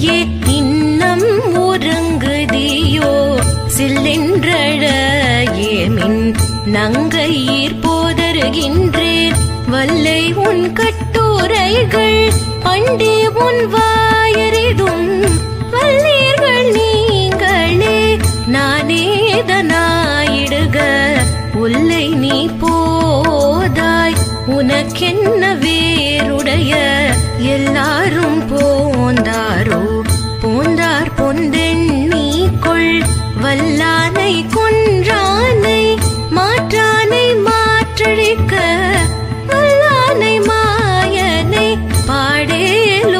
இளங்கிளியே இன்னம் உறங்குதியோ சில்லென்றழ ஏமின் நங்கையீர் போதருகின்றேன் வல்லை உன் கட்டுரைகள் பண்டே உன் வாயறிதும் வல்லீர்கள் நீங்களே நானேதனாயிடுக உல்லை நீ போதாய் உனக்கென்ன வேறுடைய எல்லாரும் போந்தாரோ போந்தார் பொந்தெண்ணி கொள் வல்லானை கொன்றானை மாற்றானை மாற்றழிக்க வல்லானை மாயனை பாடேலோரெம்பாவாய்.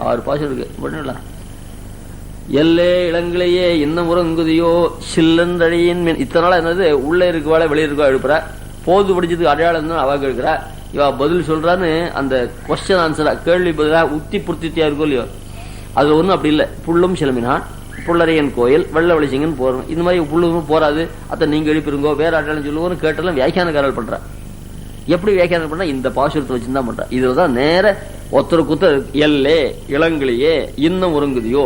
ஆறு பாசம் இருக்கு பண்ணிடலாம். எல்லே இளங்கிலேயே இன்னும் உறங்குதியோ சில்லந்தழியின் மீன். இத்தனை நாள் என்னது உள்ள இருக்குவாள வெளியே இருக்கா எழுப்புற போது படிச்சதுக்கு அடையாளம் தான் அவ கேட்கிறா. இவ பதில் சொல்றான்னு அந்த கொஸ்டின் ஆன்சரா கேள்வி பதிலா உத்தி புத்தித்தியா இருக்கும் இல்லையோ அதுல ஒன்றும் அப்படி இல்லை. புள்ளும் சிலமினான் புள்ளரையன் கோயில் வெள்ள வெளிச்சிங்கன்னு போறோம். இந்த மாதிரி புள்ளும் போறாது அத்தை நீங்க எழுப்பிருங்கோ வேற அடையாளம் சொல்லுவோன்னு கேட்டாலும் வியாக்கியானக்காரல் பண்றா. எப்படி வியாக்கியானம் பண்ணா இந்த பாசுரத்தை வச்சுதான் பண்றா. இதுலதான் நேர ஒருத்தருக்குத்த எல்லே இளங்கிலேயே இன்னும் உறங்குதியோ.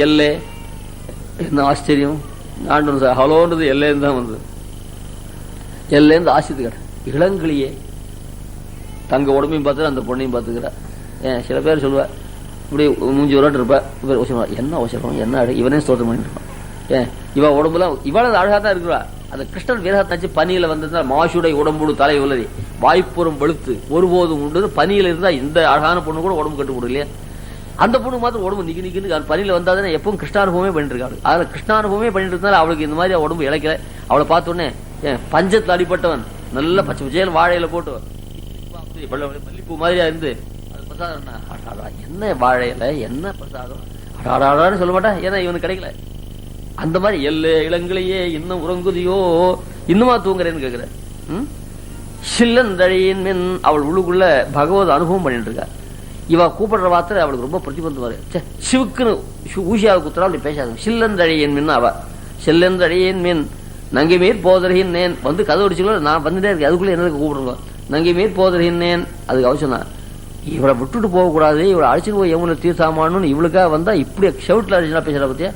எல்லே என்ன ஆச்சரியம் ஆண்டு சார் ஹலோன்றது எல்லேன்னு தான் வந்தது. எல்லேருந்து ஆசித்து கேட்ட இளங்கிலேயே தங்க உடம்பையும் பார்த்து அந்த பொண்ணையும் பார்த்துக்கிறா. ஏன் சில பேர் சொல்லுவா இப்படி மூஞ்சி விளாட்டு இருப்பா என்ன அவசரம் என்ன இவனே ஸ்தோத்திரம் பண்ணிட்டு இருப்பான். ஏன் இவ உடம்புலாம் இவள அழகா தான் இருக்கிறா. அந்த கிருஷ்ணன் வீரத்தாச்சு பனியில வந்ததுனா மாசுடை உடம்புடு தலை உலரி வாய்ப்புறம் வெளுத்து ஒருபோதும் உண்டு பனியில இருந்தா இந்த அழகான பொண்ணு கூட உடம்பு கட்டு போடும் இல்லையா. அந்த பொண்ணு மாத்திரம் உடம்பு நிக்கி நிக்கின்னு பனியில வந்தாதானே எப்பவும் கிருஷ்ணானுபவமே பண்ணிட்டு இருக்காரு. அதுல கிருஷ்ணானுபவமே பண்ணிட்டு இருந்தாலும் அவளுக்கு இந்த மாதிரி உடம்பு இழைக்கல. அவளை பார்த்தோன்னே பஞ்சத்துல அடிப்பட்டவன் நல்ல பச்சை பச்சையில் வாழையில போட்டு மல்லிப்பூ மாதிரியா இருந்து அது பிரசாதம் என்ன வாழையில என்ன பிரசாதம் அடாடாடான்னு சொல்ல மாட்டா. ஏன்னா இவனுக்கு கிடைக்கல. அந்த மாதிரி எல்லே இளங்கிலேயே இன்னும் உறங்குதியோ இன்னுமா தூங்குறேன்னு கேக்குற. சில்லந்தழியின் மின் அவள் உள்ளுக்குள்ள பகவத் அனுபவம் பண்ணிட்டு இருக்கா. இவ கூப்பிடுற வார்த்தை அவளுக்கு ரொம்ப பிரதிபந்தம். சிவுக்குன்னு ஊசியாவை குத்துறா அப்படி பேசாது. சில்லந்தழியின் மின் அவ செல்லந்தழியின் மின் நங்கை மீர் போதறிகின்றேன் வந்து கதை அடிச்சுக்கலாம். நான் வந்துட்டே இருக்கேன் அதுக்குள்ள என்ன கூப்பிடுங்க நங்கை மீர் போதறிகின்றேன். அதுக்கு அவசியம் தான் இவளை விட்டுட்டு போகக்கூடாது. இவளை அழைச்சிட்டு போய் எவனை தீர்த்தாமான்னு இவளுக்காக வந்தா இப்படி செவுட்டில் அடிச்சுனா பேசுறா பத்தியா.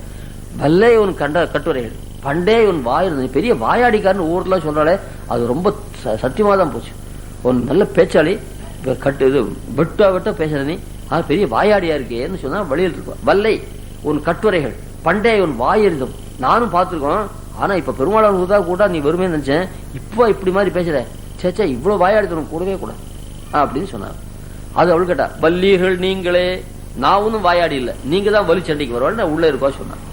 வல்லே இவன் கட்டுரைகள் பண்டே இவன் வாயிருந்த பெரிய வாயாடிக்காரன்னு ஊர்லாம் சொல்றாளே அது ரொம்ப சத்தியமா தான் போச்சு. ஒரு நல்ல பேச்சாளி கட்டு இது வெட்டா வெட்ட பேசுற நீ அது பெரிய வாயாடியா இருக்கேன்னு சொன்னா வழியில் இருக்கும். வல்லை உன் கட்டுரைகள் பண்டே இவன் வாயிருந்தோம் நானும் பார்த்துருக்கோம். ஆனா இப்ப பெருமாள் கூட நீ வருமே நினைச்சேன். இப்போ இப்படி மாதிரி பேசுற சேச்சா இவ்வளவு வாயாடித்தனும் கூடவே கூட அப்படின்னு சொன்னார். அது அவள் கேட்டா வல்லீர்கள் நீங்களே நான் ஒன்னும் வாயாடி இல்லை நீங்க தான் வலி சண்டைக்கு வருவாள் நான் உள்ள இருக்கா சொன்னான்.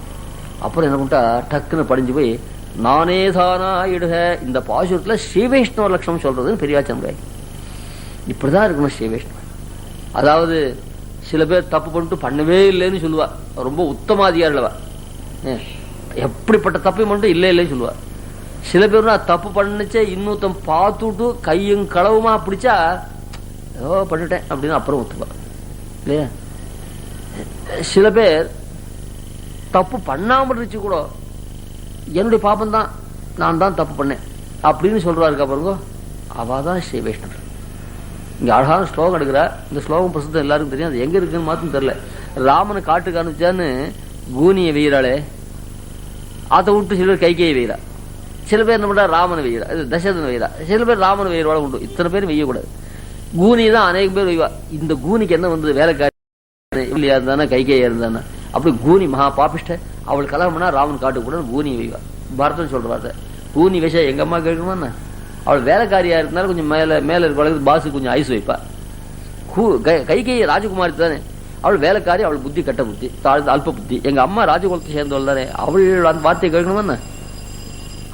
அப்புறம் என்ன பண்ணிட்டா டக்குன்னு படிஞ்சு போய் நானே தானா இடுக. இந்த பாசுரத்துல ஸ்ரீவைஷ்ணவ லட்சணம் சொல்றதுன்னு பெரியாச்சந்திராய் இப்படிதான் இருக்கணும். ஸ்ரீவைஷ்ணவ அதாவது சில பேர் தப்பு பண்ணிட்டு பண்ணவே இல்லைன்னு சொல்லுவா. ரொம்ப உத்தமாதிகாரிலவா எப்படிப்பட்ட தப்பை மட்டும் இல்லை இல்லைன்னு சொல்லுவா. சில பேர் தப்பு பண்ணிச்சே இன்னொருத்தம் பார்த்துட்டு கையும் களவுமா பிடிச்சா ஏதோ பண்ணிட்டேன் அப்படின்னு அப்புறம் ஒத்துப்பா இல்லையா. சில பேர் தப்பு பண்ணாம இருந்துச்சு கூட என்னுடைய பாப்பம் தான் நான் தான் தப்பு பண்ணேன் அப்படின்னு சொல்றாருக்கா பாருங்க அவதான் ஸ்ரீ வைஷ்ணவர். இங்க அழகான ஸ்லோகம் எடுக்கிறா. இந்த ஸ்லோகம் பிரசித்தம் எல்லாருக்கும் தெரியும். அது எங்க இருக்குன்னு மாத்திரம் தெரியல. ராமனை காட்டுக்கு அனுப்பிச்சான்னு கூனியை வெய்யறாளே அதை விட்டு சில பேர் கைகையை வெய்யறா. சில பேர் என்ன பண்றா ராமனை வெய்யறா தசரதனை வெய்யறா. சில பேர் ராமனை வெய்யறவாட உண்டு. இத்தனை பேரும் வெய்யக்கூடாது. கூனி தான் அநேக பேர் வெய்வா. இந்த கூனிக்கு என்ன வந்தது வேலைக்காரி இல்லையா இருந்தானா கைகையா இருந்தானா அப்படி கூனி மகா பாபிஷ்ட அவள் கல்யாணம் பண்ணா ராமன் காட்டுக்கு கூட கூனி வெய்வா. பரதன் சொல்ற வார்த்தை கூனி விஷய எங்க அம்மா கேட்கணுமா. அவள் வேலைக்காரியா இருந்தாலும் கொஞ்சம் மேல இருக்க பாசு கொஞ்சம் ஐஸ் வைப்பா. கைகை ராஜகுமாரி தானே அவள் வேலைக்காரி. அவள் புத்தி கட்ட புத்தி தாழ்ந்த அல்ப புத்தி. எங்க அம்மா ராஜகுலத்தை சேர்ந்தவள் தானே அவள் அந்த வார்த்தையை கேட்கணுமா.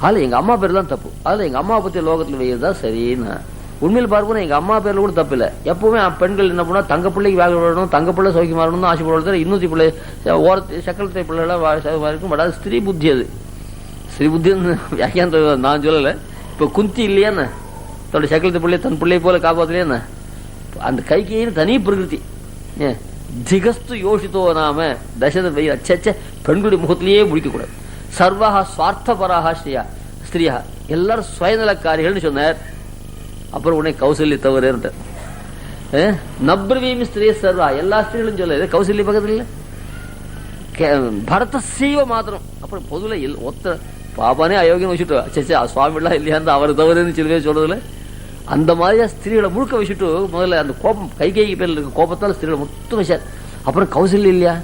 அதுல எங்க அம்மா பேர் தான் தப்பு. அதுல எங்க அம்மா பத்தி லோகத்துல வைக்கிறதா சரின்னு உண்மையில் பார்ப்போம். எங்க அம்மா பேர்ல கூட தப்பு இல்லை. எப்பவுமே பெண்கள் என்ன பண்ணா தங்க பிள்ளைக்கு வேலை விடணும் தங்க பிள்ளை சௌக்கியமா இருக்கணும் ஆசைப்படுறது. இன்னொரு பிள்ளை ஓரத்தை சக்கரத்தை பிள்ளை இருக்கும். பட் அது ஸ்திரீ புத்தி. அது ஸ்ரீ புத்தி வியாக்கியான் நான் சொல்லல. இப்ப குந்தி இல்லையான்னு தன்னோட சக்கரத்தை பிள்ளை தன் பிள்ளை போல காப்பாத்தலையான்னு அந்த கைகையின் தனி பிரகிருதி. திகஸ்து யோசித்தோ நாம தசரத வை அச்சச்ச பெண்களுடைய முகத்திலேயே முடிக்க கூடாது. சர்வஹா சுவார்த்தபராக ஸ்திரியா எல்லாரும் சுயநலக்காரிகள்னு சொன்னார். அப்புறம் உடனே கௌசல்ய தவறு நப்ரவீமி ஸ்திரீ சர்வா எல்லா ஸ்திரீகளும் சொல்ல கௌசல்ய பக்கத்துல இல்ல பரத சீவ மாத்திரம். அப்புறம் பொதுல ஒத்த பாப்பானே அயோக்கியம் வச்சுட்டு சச்சா சுவாமி எல்லாம் இல்லையா அவர் தவறுன்னு சில பேர் சொல்றதுல அந்த மாதிரியா ஸ்திரீகளை முழுக்க வச்சுட்டு முதல்ல அந்த கோபம் கைகேயி பேர்ல இருக்க கோபத்தால் ஸ்திரீகளை மொத்தம் வச்சார். அப்புறம் கௌசல்யா இல்லையா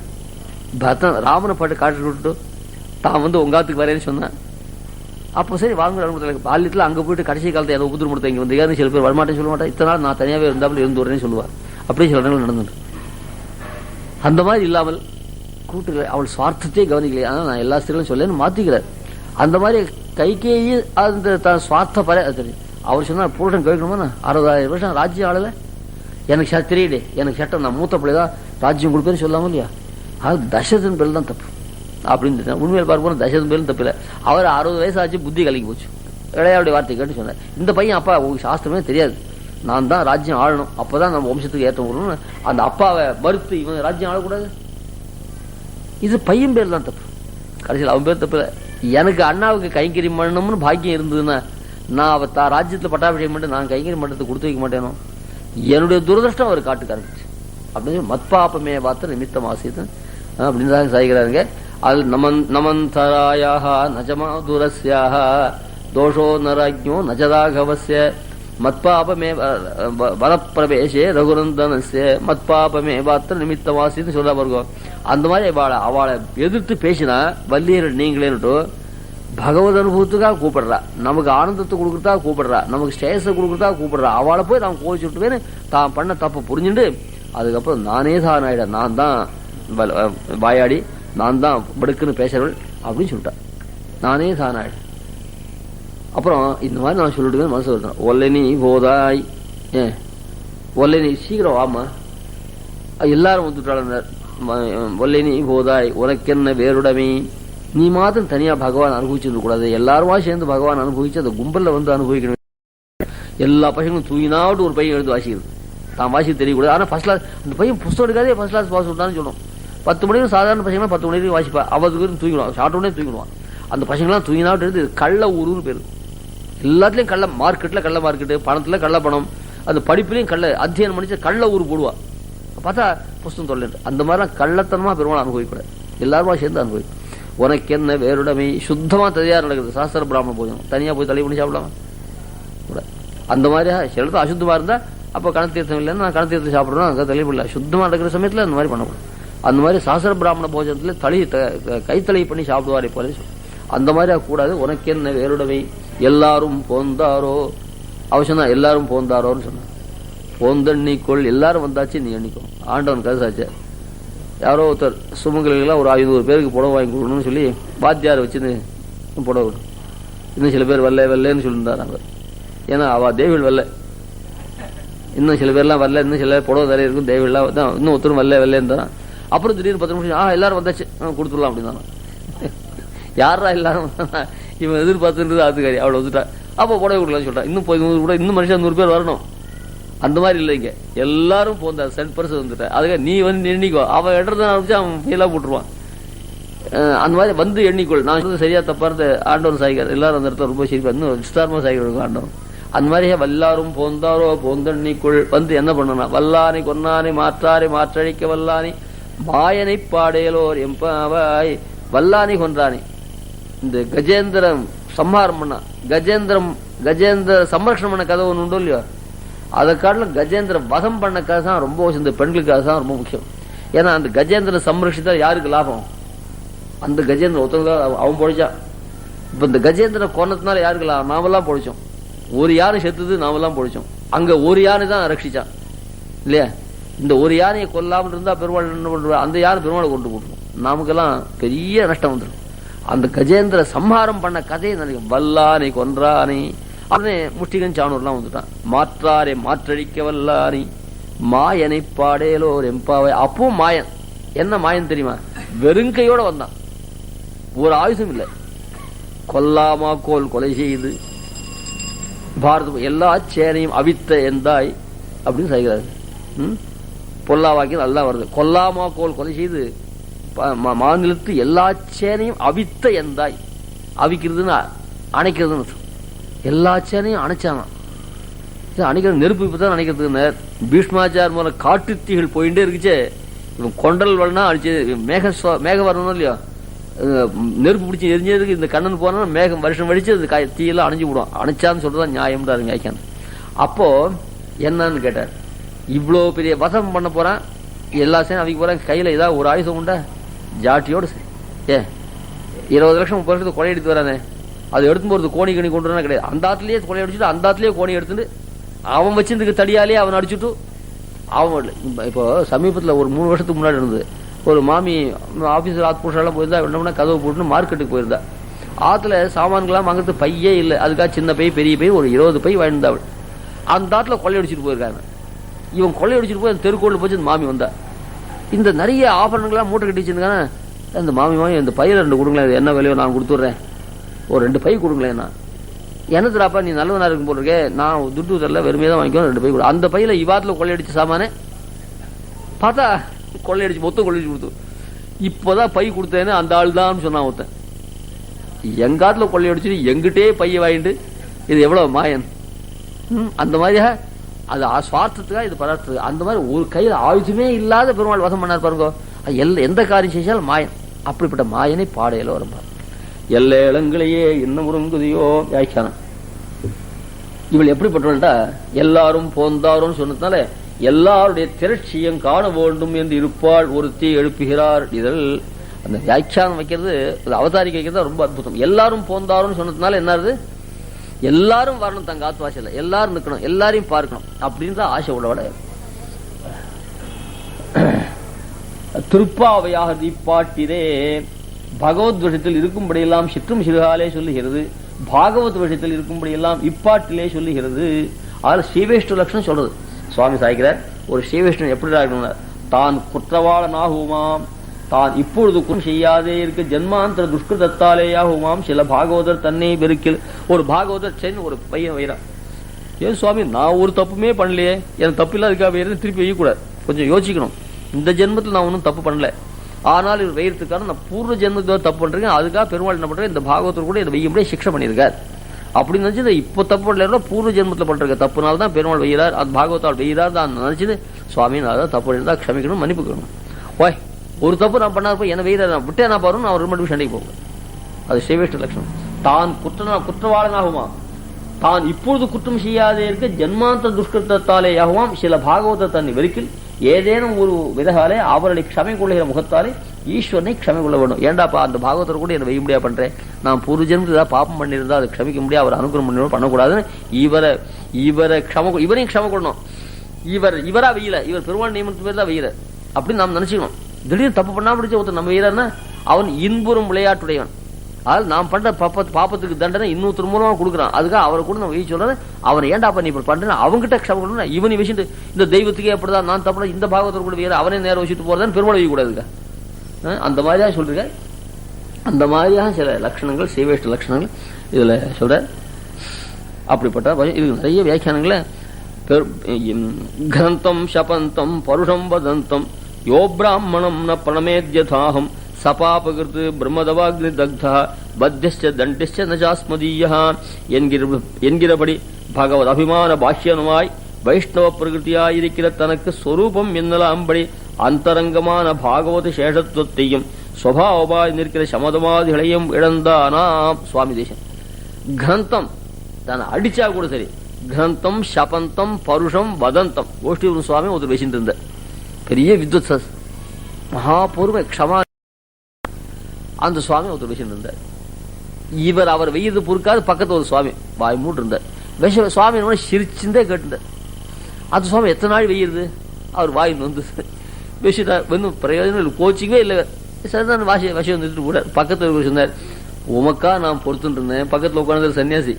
பரதன் ராமனை பாட்டு காட்டு விட்டுட்டு தான் உங்காத்துக்கு வரேன்னு சொன்னான். அப்போ சரி வாங்க பால்யத்தில் அங்கே போயிட்டு கடைசி காலத்தை ஏதோ உபதிரம் கொடுத்த இங்கே வந்து சில பேர் வரமாட்டேன்னு சொல்ல மாட்டேன். இத்தனை நாள் நான் தனியாகவே இருந்தாலும் இருந்து வரேன்னு சொல்லுவார். அப்படியே சில இடங்கள் நடந்துட்டு அந்த மாதிரி இல்லாமல் கூட்டுகளை அவள் சுவார்த்தத்தையே கவனிக்கலையே. ஆனால் நான் எல்லா ஸ்திரீகளும் சொல்லேன்னு மாற்றிக்கிறார். அந்த மாதிரி கைகேயி அந்த தான் சுவார்த்த பர தெரியும். அவர் சொன்னார் புருஷன் கேட்கணுமா 60,000 வருஷம் ராஜ்யம் ஆளலை எனக்கு தெரியலே எனக்கு சட்டம் நான் மூத்த பிள்ளைதான் ராஜ்யம் கொடுப்பேன்னு சொல்லாம இல்லையா. அது தசரதன் பேர் தான் தப்பு அப்படின்னு உண்மையில் பார்ப்போம். தசரதன் பேரும் தப்பு இல்லை. அவர் 60 வயசு ஆச்சு புத்தி கலங்கி போச்சு. இளையாவுடைய வார்த்தை கேட்டு சொன்னார் இந்த பையன் அப்பா உங்களுக்கு சாஸ்திரமே தெரியாது நான் தான் ராஜ்யம் ஆளணும் அப்பதான் நம்ம வம்சத்துக்கு ஏற்ற வரணும்னு அந்த அப்பாவை மறுத்து இவன் ராஜ்யம் ஆளக்கூடாது. இது பையன் பேர் தான் தப்பு. கடைசியில் அவன் பேர் தப்பு இல்லை. எனக்கு அண்ணாவுக்கு கைங்கரியம் பண்ணணும்னு பாக்கியம் இருந்ததுன்னா நான் அவ ராஜ்யத்தில் பட்டாபிஷேகம் பண்ணிட்டு நான் கைங்கரியம் பண்ணுறது கொடுத்து வைக்க மாட்டேனோ. என்னுடைய துரதிருஷ்டம் அவர் காட்டுக்கு ஆரம்பிச்சு அப்படின்னு மத்பாபமே பார்த்து நிமித்தம் ஆசித்து அப்படின்னு தான் சாய்கிறாருங்க. அது நமந்தராயாக நஜமா துரஸ்யாக தோஷோ நராஜ்யோ நஜதாகவசிய மத்பாபமே வரப்பிரவேசே ரகுநந்தனசிய மத்பாபமே பார்த்து நிமித்தம் ஆசித்து சொல்ல பாருங்க. அந்த மாதிரி அவளை எதிர்த்து பேசினா வள்ளியர் நீங்களேன்னுட்டு பகவத் அனுபவத்துக்காக கூப்பிடுறா, நமக்கு ஆனந்தத்தை கொடுக்குறதா கூப்பிடுறா, நமக்கு ஸ்டேஸை கொடுக்குறதா கூப்பிடுறா. அவளை போய் நான் கோவிச்சுட்டுவேன்னு தான் பண்ண தப்பு புரிஞ்சுட்டு அதுக்கப்புறம் நானே தான் ஆயிட நான் தான் வாயாடி நான் தான் படுக்குன்னு பேசுறவள் அப்படின்னு சொல்லிட்டான். நானே தான் ஆயிட அப்புறம் இந்த மாதிரி நான் சொல்லிட்டு மனசு வருத்தேன். ஒல்லை நீ போதாய் ஒல்லை நீ சீக்கிரம் வாமா எல்லாரும் வந்துட்டாள். ஒல்லை நீ போதாய் உனக்கென்ன வேறுடமே நீ மாத்திரம் தனியா பகவான் அனுபவிச்சிருக்க கூடாது. எல்லாருமா சேர்ந்து பகவான் அனுபவிச்சு அந்த கும்பல்ல அனுபவிக்கணும். எல்லா பசங்களும் தூயினாவிட்டு ஒரு பையன் எழுந்து வாசிக்கிறது தான் வாசி தெரியக்கூடாது. ஆனா ஃபர்ஸ்ட் கிளாஸ் அந்த பையன் புஸ்தகம் எடுக்காதே ஃபர்ஸ்ட் கிளாஸ் பாஸ் விட்டான்னு சொல்லும். 10 மணிக்கு சாதாரண பசங்க 10 மணிக்கு வாசிப்பா அவருக்கு தூங்கிடுவான் ஷார்ட் உடனே தூங்கிடுவான். அந்த பசங்களாம் தூயினாவிட்டு எடுத்து கள்ள ஊருன்னு பேரு. எல்லாத்துலயும் கள்ள மார்க்கெட்ல கள்ள மார்க்கெட்டு பணத்துல கள்ள பணம் அந்த படிப்புலயும் கள்ள அத்தியனம் பண்ணிச்சு கள்ள ஊர் போடுவா. பார்த்தா புஸ்தகம் தொல்லை. அந்த மாதிரிலாம் கள்ளத்தனமா பெருமாள் அனுபவிக்கூடாது. எல்லாருமா சேர்ந்து அனுபவிக்கும். உனக்கு என்ன வேறுடமை சுத்தமா தனியார் நடக்குது. சாஸ்திர பிராமண போதும் தனியா போய் தலை பண்ணி சாப்பிடலாம் கூட. அந்த மாதிரியா சிலது அசுத்தமா இருந்தா அப்போ கணத்தீர்த்தம் இல்லைன்னா நான் கணத்தீர்த்தம் சாப்பிடணும் அங்கே தலை பண்ணல. சுத்தமா நடக்கிற சமயத்துல அந்த மாதிரி பண்ணக்கூடாது. அந்த மாதிரி சாஸ்திர பிராமண போஜனத்துல கைத்தலை பண்ணி சாப்பிடுவாரே போல அந்த மாதிரியா கூடாது. உனக்கு என்ன வேறுடமை எல்லாரும் போந்தாரோ அவசியம் தான் எல்லாரும் போந்தாரோன்னு சொன்னான். போந்தண்ணிக்கொள் எல்லாரும் வந்தாச்சு நீ எண்ணிக்கும் ஆண்டவன் கருசாச்சு. யாரோ ஒருத்தர் சுமங்கலிகளாக ஒரு 500 பேருக்கு புடவை வாங்கி கொடுக்கணும்னு சொல்லி வாத்தியாரை வச்சுன்னு புடவை கொடுக்கும். இன்னும் சில பேர் வெள்ளைன்னு சொல்லியிருந்தாங்க. ஏன்னா அவள் தேவிகள் வெள்ளை. இன்னும் சில பேர்லாம் வரல இன்னும் சில புடவை தரைய இருக்கும் தேவிகள்லாம் தான் இன்னும் ஒருத்தரும் வெள்ளைன்னு தான். அப்புறம் திடீர்னு 10 நிமிஷம் எல்லாரும் வந்தாச்சு கொடுத்துடலாம் அப்படின்னு யாரா எல்லாரும் இவன் எதிர்பார்த்துன்றது ஆத்துக்காரி அவளை வந்துட்டா அப்போ புடவை கொடுக்கலாம்னு சொல்லிட்டான். இன்னும் மனுஷன் 100 பேர் வரணும். அந்த மாதிரி இல்லைங்க எல்லாரும் போந்த சென்ட் பர்சன் வந்துட்ட அதுக்காக நீ எண்ணிக்கோ. அவன் எட்டுறத ஆரம்பிச்சு அவன் ஃபெயிலாக போட்டுருவான். அந்த மாதிரி எண்ணிக்கொள். நான் சொல்றது சரியா தப்பாரு ஆண்டவன் சாய்க்கார். எல்லாரும் அந்த இடத்துல ரொம்ப சிரிப்பா இன்னும் விஸ்தாரமா சாய்க்க ஆண்டவன். அந்த மாதிரி வல்லாரும் போந்தாரோ போந்தண்ணிக்குள் என்ன பண்ணணும் வல்லானை கொன்னானை மாற்றாரை மாற்றழிக்க வல்லானை மாயனை பாடையலோர் எம்பாவாய் வல்லானை கொன்றானே. இந்த கஜேந்திரம் சம்ஹாரம் பண்ணா கஜேந்திர சம்ரக்ஷணம் பண்ண கதை ஒன்று உண்டோ இல்லையோ அதை காட்டிலும் கஜேந்திர வதம் பண்ண கதை தான் ரொம்ப இந்த பெண்களுக்காக தான் ரொம்ப முக்கியம். ஏன்னா அந்த கஜேந்திர சம்ரட்சித்தா யாருக்கு லாபம்? அந்த கஜேந்திர ஒருத்தவங்க அவன் பொழிச்சான். இப்ப இந்த கஜேந்திர கோணத்தினால யாருக்கு லாபம்? நாமெல்லாம் பொழிச்சோம். ஒரு யானை செத்துது நாமெல்லாம் பொழிச்சோம். அங்க ஒரு யானை தான் ரட்சிச்சான் இல்லையா? இந்த ஒரு யானையை கொல்லாமல் இருந்தா பெருமாள் என்ன பண்ணுவா? அந்த யானை பெருமாளை கொண்டு போட்டுருவோம். நமக்கெல்லாம் பெரிய நஷ்டம் வந்துடும். அந்த கஜேந்திர சம்ஹாரம் பண்ண கதையை நினைக்கும். வல்லானை கொன்றானை அவனே முஷ்டிகன் சாணூர்லாம் வந்துட்டான். மாற்றாரை மாற்றழிக்க வல்லானி மாயனை பாடேலோர் எம்பாவை. அப்பவும் மாயன் என்ன மாயன் தெரியுமா? வெறுங்கையோட வந்தான். ஒரு ஆயுதம் இல்லை. கொல்லாமா கோல் கொலை செய்து பாரத எல்லா சேனையும் அவித்த எந்தாய் அப்படின்னு செய்கிறாரு. பொல்லாவாக்கி நல்லா வருது. கொல்லாமா கோல் கொலை செய்து மாநிலத்து எல்லா சேனையும் அவித்த எந்தாய். அவிக்கிறதுன்னு அணைக்கிறதுன்னு எல்லா சேனையும் அணைச்சானா. அணைக்கிறது நெருப்பு இப்பதான் அணைக்கிறதுக்கு பீஷ்மாச்சார் மூலம் காட்டு தீகள் போயிட்டே இருக்குச்சே. இவன் கொண்டல் வரனா அடிச்சு மேகம் வரணும் இல்லையா, நெருப்பு பிடிச்சி எரிஞ்சதுக்கு இந்த கண்ணன் போனா மேகம் வருஷம் வடிச்சு அது தீயெல்லாம் அணைஞ்சு விடும். அணைச்சான்னு சொல்றதுதான் நியாயம்ன்றாரு வியாக்கியானம். அப்போ என்னன்னு கேட்டார், இவ்வளோ பெரிய வசம் பண்ண போறான், எல்லா சேனும் அவைக்கு போறான், கையில ஏதாவது ஒரு ஆயுதம் உண்டா? ஜாட்டியோடு 20 லட்சம் 30 லட்சத்துக்கு கொலை எடுத்து வரானே, அது எடுத்து போறது கோணி கணி கொண்டு வரா கிடையாது. அந்த ஆத்துலயே கொலை அடிச்சுட்டு அந்த ஆத்துலயே கோணி எடுத்துட்டு அவன் வச்சிருந்துக்கு தடியாலே அவன் அடிச்சுட்டு அவன். இப்போ சமீபத்தில் ஒரு 3 வருஷத்துக்கு முன்னாடி இருந்தது, ஒரு மாமி ஆபீஸ் ஆத்பூஷெல்லாம் போயிருந்தா, என்ன கதவை போட்டுன்னு மார்க்கெட்டுக்கு போயிருந்தா. ஆத்துல சாமான்களாம் வாங்குறது பையே இல்லை, அதுக்காக சின்ன பை பெரிய பை ஒரு 20 பை வாழ்ந்தாள். அந்த ஆத்துல கொள்ளையடிச்சிட்டு போயிருக்காங்க. இவன் கொள்ளையடிச்சிட்டு போய் அந்த தெருக்கோடு போச்சு. அந்த மாமி வந்தா, இந்த நிறைய ஆபரணங்கள்லாம் மூட்டை கட்டி வச்சிருக்காங்க. அந்த மாமி இந்த பையில 2 கொடுங்களேன், என்ன விலையோ நான் கொடுத்துட்றேன், ஒரு 2 பை கொடுங்களேன். நான் என்னதுடாப்பா நீ நல்லவனா இருக்கும் போட்டிருக்கே, நான் துட்டு தரல வெறுமையா தான் வாங்கிக்கோ, 2 பை கொடு. அந்த பையில இவாத்துல கொள்ளையடிச்ச சாமானே பார்த்தா கொள்ளையடிச்சு மொத்தம் கொள்ளையடிச்சு கொடுத்து. இப்பதான் பை கொடுத்தேன்னு அந்த ஆள் தான் சொன்னான் ஒருத்தன். எங்காத்துல கொள்ளையடிச்சு எங்கிட்டே பைய வாங்கிட்டு இது எவ்வளவு மாயன். அந்த மாதிரியா அது சுவார்த்தத்துக்கா இது பதார்த்தத்துக்கு. அந்த மாதிரி ஒரு கையில் ஆயுதமே இல்லாத பெருமாள் வசம் பண்ணார் பாருங்க. எந்த காரியம் செஞ்சாலும் மாயன். அப்படிப்பட்ட மாயனை பாடையில வரும்பார். எல்லா இளங்களையே இன்னும் முருங்குதியோ வியாக்கியானம். இவள் எப்படிப்பட்டவள்டா, எல்லாரும் போந்தாரும் சொன்னதுனால எல்லாருடைய திரட்சியம் காண வேண்டும் என்று இருப்பாள் ஒருத்தி எழுப்புகிறார். இதழ் அந்த வியாக்கியானம் வைக்கிறது, அவதாரிக்க வைக்கிறது ரொம்ப அற்புதம். எல்லாரும் போந்தாரும் சொன்னதுனால என்னது, எல்லாரும் வரணும் தங்க ஆத்வாசியில, எல்லாரும் நிற்கணும், எல்லாரையும் பார்க்கணும் அப்படின்ற ஆசை உள்ளவட. திருப்பாவையாக தீப்பாட்டிரே பகவத் விஷயத்தில் இருக்கும்படியெல்லாம் சிற்றும் சிறுகாலே சொல்லுகிறது, பாகவத் விஷயத்தில் இருக்கும்படியெல்லாம் இப்பாட்டிலே சொல்லுகிறது. அதில் ஸ்ரீவைஷ்ணவ லட்சணம் சொல்றது சுவாமி சாய்க்கிறார். ஒரு ஸ்ரீவைஷ்ணவன் எப்படி இருக்கணும், தான் குற்றவாளனாகுமாம், தான் இப்பொழுது குற்றம் செய்யாதே இருக்க ஜென்மாந்திர துஷ்கிருதத்தாலேயாகுமாம் சில பாகவதர் தன்னை பெருக்கில். ஒரு பாகவதர் சென்று ஒரு பையன் வைறான், ஏன் சுவாமி நான் ஒரு தப்புமே பண்ணலையே, எனக்கு தப்பு இல்லாதுக்காக வைறது திருப்பி வைக்கக்கூடாது, கொஞ்சம் யோசிக்கணும். இந்த ஜென்மத்தில் நான் ஒன்றும் தப்பு பண்ணல, ஆனால் இவர் வைரத்துக்கான நான் பூர்வ ஜென்மத்தில் தப்பு பண்றேன், அதுக்காக பெருமாள் என்ன பண்றேன், இந்த பாகவதர் கூட இதை வையும்படியே சிக்ஷை பண்ணியிருக்கார் அப்படின்னு நினைச்சது. இப்போ தப்பு பண்ணல, பூர்வ ஜென்மத்தில் பண்ற தப்புனால தான் பெருமாள் வைகிறார், அது பாகவத்தால் வைகிறார் தான் நினைச்சது. சுவாமி நான் தப்பு பண்ணியிருந்தா க்ஷமிக்கணும், மன்னிப்புக்கணும். ஓய் ஒரு தப்பு நான் பண்ணார் போய் என்ன வெயிறார், நான் விட்டே நான் பாரு, அவர் மட்டும் சண்டைக்கு போவேன். அது ஸ்ரீவைஷ்ணவ லட்சணம். தான் குற்றவாளனாகுமா, தான் இப்பொழுது குற்றம் செய்யாதே இருக்க ஜென்மாந்த துஷ்கிருத்தாலே ஆகுமாம் சில பாகவத தன்னை வெறுக்கில் ஏதேனும் ஒரு விதகாலே அவர்களை க்ஷமை கொள்ளுகிற முகத்தாலே ஈஸ்வரனை க்ஷமை கொள்ள வேண்டும். ஏண்டாப்பா அந்த பாகவதர் கூட என்னை வைய முடியா பண்றேன், நான் பூர்வ ஜென்மத்தில் ஏதாவது பாப்பம் பண்ணியிருந்தா அதை க்ஷமிக்க முடியாது, அவர் அனுகிரகம் பண்ணக்கூடாதுன்னு இவரையும் க்ஷமை கொள்ளணும். இவரா வெயில, இவர் பெருமாள் நியமனத்து பேர் தான் வெயில அப்படின்னு நாம் நினைச்சுக்கணும். திடீர்னு தப்பு பண்ணா முடிச்ச ஒருத்தர் நம்ம வெயிறாருன்னா அவன் இன்புறும் விளையாட்டுடையவன். அதாவது நாம் பண்ற பாப்பத்துக்கு தண்டனை இன்னொருத்தர் மூலமா கொடுக்குறான், அதுக்காக அவரை கூட நம்ம வெய்ய சொல்றது. அவன் ஏண்டா பண்ணி இப்படி பண்றேன் அவங்ககிட்ட க்ஷம பண்ணணும். இவனை வச்சுட்டு இந்த தெய்வத்துக்கே எப்படிதான் நான் தப்பு இந்த பாகவதர் கூட வேற அவனே நேரம் வச்சுட்டு போறதுன்னு பெருமாள் வைக்க கூடாதுங்க. அந்த மாதிரியா சொல்றீங்க. அந்த மாதிரியாக சில லட்சணங்கள் சீவேஷ்ட லட்சணங்கள் இதுல சொல்ற. அப்படிப்பட்ட இது நிறைய வியாக்கியானங்கள கிரந்தம் சபந்தம் பருஷம் வதந்தம் யோ பிராமணம் ந பிரணமேத்யதாஹம் சபாபகிருத்து பிரம்மதவாக்னி தக்தா பத்தியஸ்ச தண்டிஸ்ச நஜாஸ்மதீயா என்கிறபடி பகவத் அபிமான பாஷ்யனுமாய் வைஷ்ணவ பிரகிருத்தியாயிருக்கிற தனக்கு ஸ்வரூபம் என்னலாம்படி அந்தரங்கமான பாகவத சேஷத்துவத்தையும் சுவாவமாய் நிற்கிற சமதமாதிகளையும் இழந்தானாம். சுவாமி தேசம் கிரந்தம் தான் அடிச்சா கூட சரி, கிரந்தம் சபந்தம் பருஷம் வதந்தம் கோஷ்டி சுவாமி ஒருத்தர் பேசிட்டு இருந்த பெரிய வித்வத் மகாபூர்வ க்ஷமா அந்த சுவாமி ஒருத்தர் பேசிட்டு இருந்தார். இவர் அவர் வெய்யது பொறுக்காது பக்கத்து ஒரு சுவாமி வாய் மூட்டு இருந்தார். சுவாமி சிரிச்சுட்டே கேட்டுட்டார். அந்த சுவாமி எத்தனை நாள் வெய்யுது, அவர் வாய் வந்து பேசிட்டா வந்து பிரயோஜனம் இல்லை, கோச்சிக்கவே இல்லை. சரிதான் விஷயம் வந்துட்டு கூட பக்கத்துல சொன்னார், உமக்கா நான் பொறுத்துட்டு இருந்தேன், பக்கத்துல உட்காந்து சன்னியாசி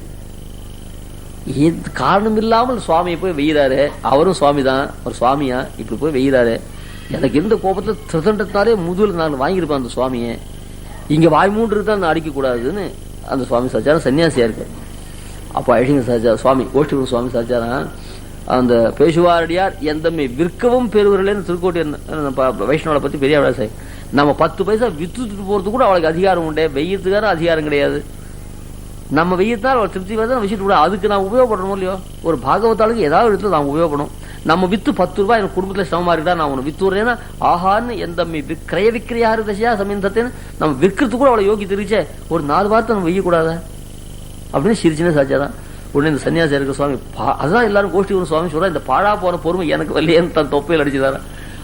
காரணம் இல்லாமல் சுவாமியை போய் வெய்கிறாரு, அவரும் சுவாமி தான், ஒரு சுவாமியா இப்படி போய் வெய்கிறாரு. எனக்கு எந்த கோபத்துல திருதண்டத்தாலே முதுகுல நான் வாங்கியிருப்பேன் அந்த சுவாமியை, இங்க வாய் மூன்று தான் அடிக்க கூடாதுன்னு அந்த சுவாமி சாச்சாரம் சன்னியாசியா இருக்கு. அப்ப அழிங்க சாச்சா சுவாமி கோஷ்டி சுவாமி சாச்சாரம் அந்த பேசுவாரடியார் எந்தம்மை விற்கவும் பெறுவர்களேன்னு திருக்கோட்டி வைஷ்ணவனை பத்தி பெரிய விவசாயி. நம்ம 10 பைசா வித்துட்டு போறது கூட அவளுக்கு அதிகாரம் உண்டு, வெய்யத்துக்கார அதிகாரம் கிடையாது. நம்ம வெய்யத்தால் அவள் திருப்தி தான் வச்சுட்டு கூட அதுக்கு நான் உபயோகப்படணும் இல்லையோ. ஒரு பாகவத்தாளுக்கு ஏதாவது இடத்துல நான் உபயோகப்படும். நம்ம வித்து 10 ரூபாய் எனக்கு குடும்பத்துல சிரமமா இருக்கா, நான் உன்னை வித்து விடுறேன்னா ஆஹான்னு எந்த கிரய விக்கிரியாரு தசையா சமீந்தத்தேன்னு நம்ம விற்கிறது கூட அவளை யோகி தெரிவிச்சே ஒரு 4 வாரத்தை நம்ம வெய்யக்கூடாத அப்படின்னு சிரிச்சுன்னு சாச்சாதான். உடனே இந்த சன்னியாசி இருக்க சுவாமி அதுதான் எல்லாரும் கோஷ்டி ஒரு சுவாமி சொல்றா, இந்த பாழா போன பொறுமை எனக்கு வரலையேன்னு தன் தொப்பையில் அடிச்சுதார.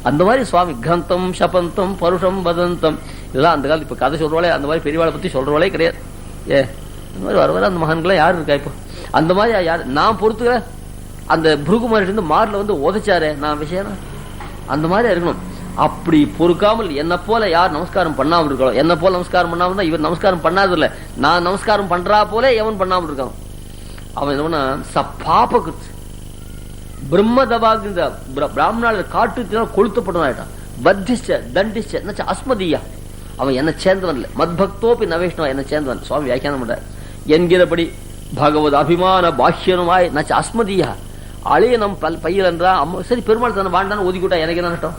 அந்த மாதிரி சுவாமி கந்தம் சபந்தம் பருஷம் வதந்தம் இதெல்லாம் அந்த காலத்து இப்ப கதை சொல்றவாளே அந்த மாதிரி பெரியவாளை பத்தி சொல்றவாளே கிடையாது. இந்த மாதிரி வர வர அந்த மகன்களாம் யாரு இருக்கா இப்போ? அந்த மாதிரி யாரு நான் பொறுத்துக்கிறேன். அந்த புருகுமாரி இருந்து மார்ல வந்து உதைச்சாரு நான் விஷயம் அந்த மாதிரி இருக்கணும். அப்படி பொறுக்காமல் என்ன போல யார் நமஸ்காரம் பண்ணாமல் இருக்கலாம், என்ன போல நமஸ்காரம் பண்ணாமல் தான் இவர் நமஸ்காரம் பண்ணாது இல்ல, நான் நமஸ்காரம் பண்றா போல எவன் பண்ணாமல் இருக்கான். அவன் என்ன சப்பாப பிரம்ம தபாக் இந்த பிராமணால காட்டு கொளுத்தப்பட்டவன் பத்திஷ்ட தண்டிஷ்ட அஸ்மதியா அவன் என்ன சேர்ந்தவன் இல்ல, மத்பக்தோப்பி நவேஷ்ணவா என்ன சேர்ந்தவன். சுவாமி வியாக்கியானம் பண்றார் என்கிறபடி பகவத் அபிமான பாஷ்யனுமாய் நச்ச அஸ்மதியா அழிய நம் பையல் என்றா அம்மா சரி பெருமாள் தன்னை வாண்டான்னு ஒதுக்கிவிட்டா எனக்கு என்ன நஷ்டம்?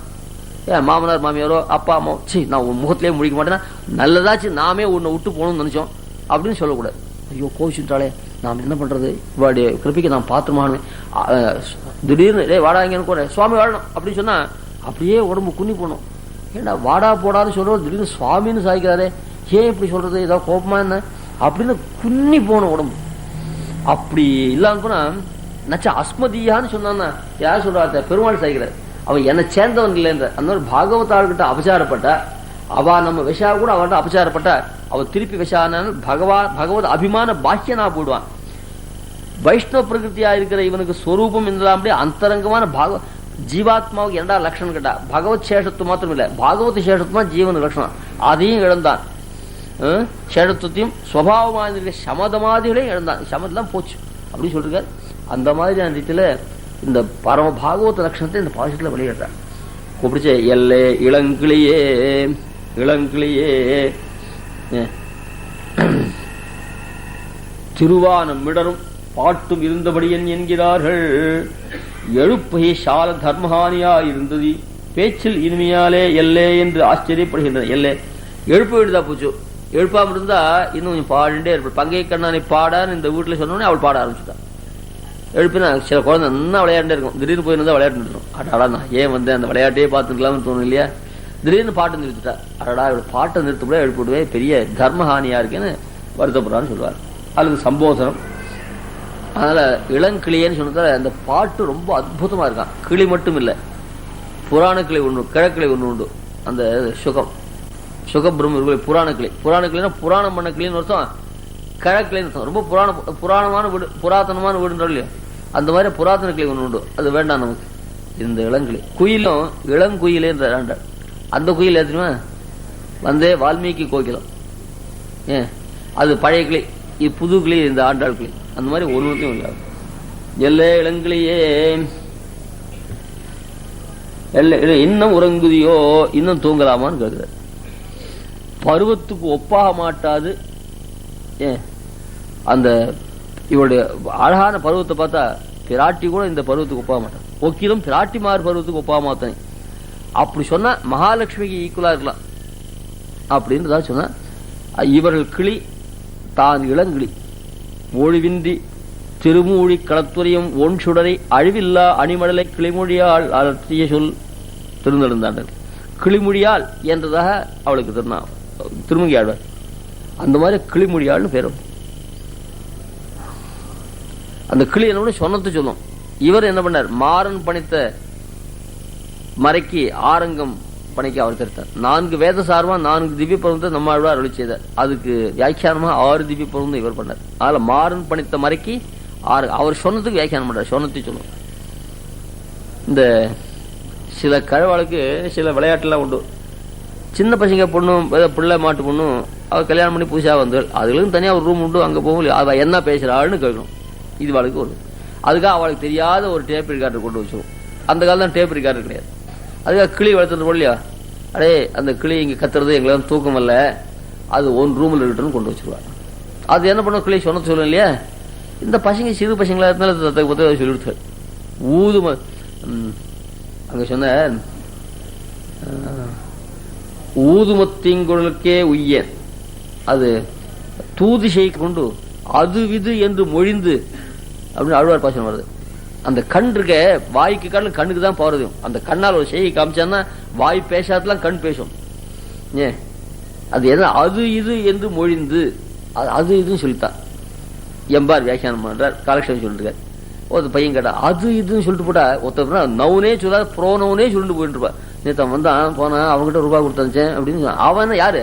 மாமனார் மாமியாரோ அப்பா அம்மா சி நான் உன் முகத்திலே முடிக்க மாட்டேன்னா நல்லதாச்சு நாமே உன்னை விட்டு போகணும்னு நினைச்சோம் அப்படின்னு சொல்லக்கூடாது. ஐயோ கோவிச்சுட்டாலே நாம் என்ன பண்றது, இவாடைய கிருப்பிக்கு நான் பாத்திரமானுவேன். திடீர்னு வாடாங்கன்னு கூட சுவாமி வாழணும் அப்படின்னு சொன்னா அப்படியே உடம்பு குன்னி போகணும். ஏண்டா வாடா போடான்னு சொல்றது திடீர்னு சுவாமின்னு சாய்க்கிறாரே ஏன் இப்படி சொல்றது, ஏதாவது கோபமா என்ன அப்படின்னு குன்னி போகணும் உடம்பு. அப்படி இல்லாம போனா நச்ச அஸ்மதியான்னு சொன்னான்னா யார் சொல்றாரு, பெருமாள் சாய்க்கிறார். அவன் என்ன சேர்ந்தவன் இல்லைன்ற அந்த மாதிரி பாகவதாள்கிட்ட அபச்சாரப்பட்ட அவ நம்ம விஷா கூட அவன்கிட்ட அபச்சாரப்பட்ட அவன் திருப்பி விஷான பகவத் அபிமான பாக்கியனா போடுவான். வைஷ்ணவ பிரகிருத்தியா இருக்கிற இவனுக்கு ஸ்வரூபம் இல்லாம அந்தரங்கமான ஜீவாத்மாவுக்கு என்னடா லட்சணம் கேட்டா பகவத் சேஷத்துவம் மாத்திரம் இல்ல, பாகவத சேஷத்துவமா ஜீவன லட்சணம் அதையும் இழந்தான். சேஷத்துவத்தையும் சுவாவமாக இருக்க சமதமாதிகளையும் இழந்தான். சமதெல்லாம் போச்சு அப்படின்னு சொல்லிருக்காரு. அந்த மாதிரியான ரீதியில இந்த பரம பாகவத லட்சணத்தை இந்த பாசத்துல வெளியிடுறார். கூப்பிடுச்ச எல்லே இளங்கிளியே இளங்கிளியே திருவானம் மிடரும் பாட்டும் இருந்தபடியன் என்கிறார்கள். எழுப்பை சால தர்மஹானியா இருந்தது பேச்சில் இனிமையாலே எல்லே என்று ஆச்சரியப்படுகின்றன. எல்லே எழுப்பு விடுதா போச்சு, எழுப்பாம இருந்தா இன்னும் கொஞ்சம் பாடிண்டே இருப்ப. பங்கை கண்ணானை பாடான்னு இந்த வீட்டுல சொன்னோடனே அவள் பாட ஆரம்பிச்சுட்டான். எழுப்பினா சில குழந்தை நல்லா விளையாண்டே இருக்கும், திடீர்னு போயிருந்தா விளையாட்டு இருக்கும். அடாடா நான் ஏன் வந்து அந்த விளையாட்டையே பார்த்துக்கலாம்னு தோணும் இல்லையா. திடீர்னு பாட்டு நிறுத்திட்டா, அடடா இவள் பாட்டை நிறுத்த கூட எழுப்பிவிடுவே பெரிய தர்மஹானியா இருக்குன்னு வருத்தப்படுறான்னு சொல்லுவார். அல்லது சம்போதனம். அதனால இளங்கிளியன்னு சொன்னதால அந்த பாட்டு ரொம்ப அற்புதமா இருக்கான். கிளி மட்டும் இல்ல, புராண கிளி ஒன்று கிழக்கிளி ஒன்று உண்டு. அந்த சுகம் பிரம்ம புராண கிளி. புராண கிளினா புராணம் பண்ண கிளின்னு அர்த்தம், கிழக்கிளின்னு அர்த்தம். ரொம்ப புராணமான வீடு, புராதனமான வீடுன்றோம் இல்லையா, அந்த மாதிரி புராதன கிளி ஒன்று உண்டு. அது வேண்டாம் நமக்கு. இந்த இளங்கிளி குயிலும் இளங்குயிலேன்ற அந்த குயில் எதுவுமே வந்தே வால்மீகி கோகிலம். ஏன் அது பழைய கிளி, இது புது கிளி, இந்த ஆண்டாள் கிளி. அந்த மாதிரி ஒன்றுத்தையும் இல்லை. எல்லே இளங்கிளியே இன்னும் உறங்குதியோ இன்னும் தூங்கலாமான்னு கேட்கிறார். பருவத்துக்கு ஒப்பாக மாட்டாது. ஏன் அந்த இவருடைய அழகான பருவத்தை பார்த்தா பிராட்டி கூட இந்த பருவத்துக்கு ஒப்பாக மாட்டான். ஒக்கிலும் பிராட்டிமார் பருவத்துக்கு ஒப்பாக மாட்டானே. அப்படி சொன்னா மகாலட்சுமிக்கு ஈக்குவலா இருக்கலாம் அப்படின்னு தான் சொன்ன. இவர்கள் கிளி தான் இளங்கிளி ஒழிவின்றி திருமூழி களத்துறையும் ஒன் சுடரை அழிவில்லா அணிமடலை கிளிமொழியால் அலற்றிய சொல் திருந்தெழுந்தாண்டல். கிளிமொழியால் என்றதாக அவளுக்கு திருமங்கி ஆழ்வார். அந்த மாதிரி கிளிமொழியாள்னு பேரும். அந்த கிளி என்ன சொன்னது சொல்லும். இவர் என்ன பண்ணார், மாறன் பணித்த மறைக்கு ஆரங்கம் பணிக்கு அவர் திருத்தார். 4 வேத சார்பா 4 திவ்ய பருவத்தை நம்ம ஆழ்வார் அருளி செய்தார். அதுக்கு வியாக்கியானமா 6 திவ்ய பருவம் இவர் பண்ணார். அதுல மாறன் பணித்த மறைக்கு அவர் சொன்னதுக்கு வியாக்கியானம் பண்றார், சொன்னதை சொல்லுவோம். இந்த சில கழவாளுக்கு சில விளையாட்டுலாம் உண்டு. சின்ன பசங்க பொண்ணும் பிள்ளை மாட்டு பொண்ணும் அவர் கல்யாணம் பண்ணி புதுசா வந்தாள். அதுகளும் தனியா ஒரு ரூம் உண்டு, அங்க போகும். அவ என்ன பேசுறாள்னு கேட்கணும். இது அவளுக்கு ஒரு அதுக்காக அவளுக்கு தெரியாத ஒரு டேப் ரிகார்டர் கொண்டு வச்சிருவோம். அந்த காலம் டேப் ரிகார்டர் கிடையாது. அதுக்காக கிளி வளர்த்துட்டு இல்லையா, அடே அந்த கிளி இங்க கத்துறது எங்களுக்கு தூக்கம் இல்ல, அது ஒன் ரூம்ல இருக்கட்டும் கொண்டு வச்சிருவாங்க. அது என்ன பண்ணும், கிளி சொன்னது சொல்லும் இல்லையா. இந்த பசங்க சிறு பசங்களா இருந்தாலும் சொல்லிடுச்சு. ஊதும அங்க சொன்ன ஊதுமத்திங்குழலுக்கே உய்ய அது தூதிசை கொண்டு அது விது என்று மொழிந்து அப்படின்னு ஆழ்வார் பாசனம் வருது. அந்த கண் இருக்க வாய்க்கு கண்ணுக்கு தான் போறது. அந்த கண்ணால் ஒரு செய்தி காமிச்சான்னா வாய் பேசாதெல்லாம் கண் பேசும். ஏன் அது என்ன அது இது என்று மொழிந்து அது இதுன்னு சொல்லித்தான் எம்பார் வியாக்கியானம் பண்றார், காலக்ஷேபம் சொல்லிட்டு ஒரு பையன் கேட்டா அது இதுன்னு சொல்லிட்டு போட்டா ஒருத்தர் நவுனே சொல்லாத புரோனவுனே சொல்லிட்டு போயிட்டு இருப்பா. நேற்று வந்தான் போனா அவங்ககிட்ட ரூபாய் கொடுத்தேன் அப்படின்னு சொன்னான். அவன் யாரு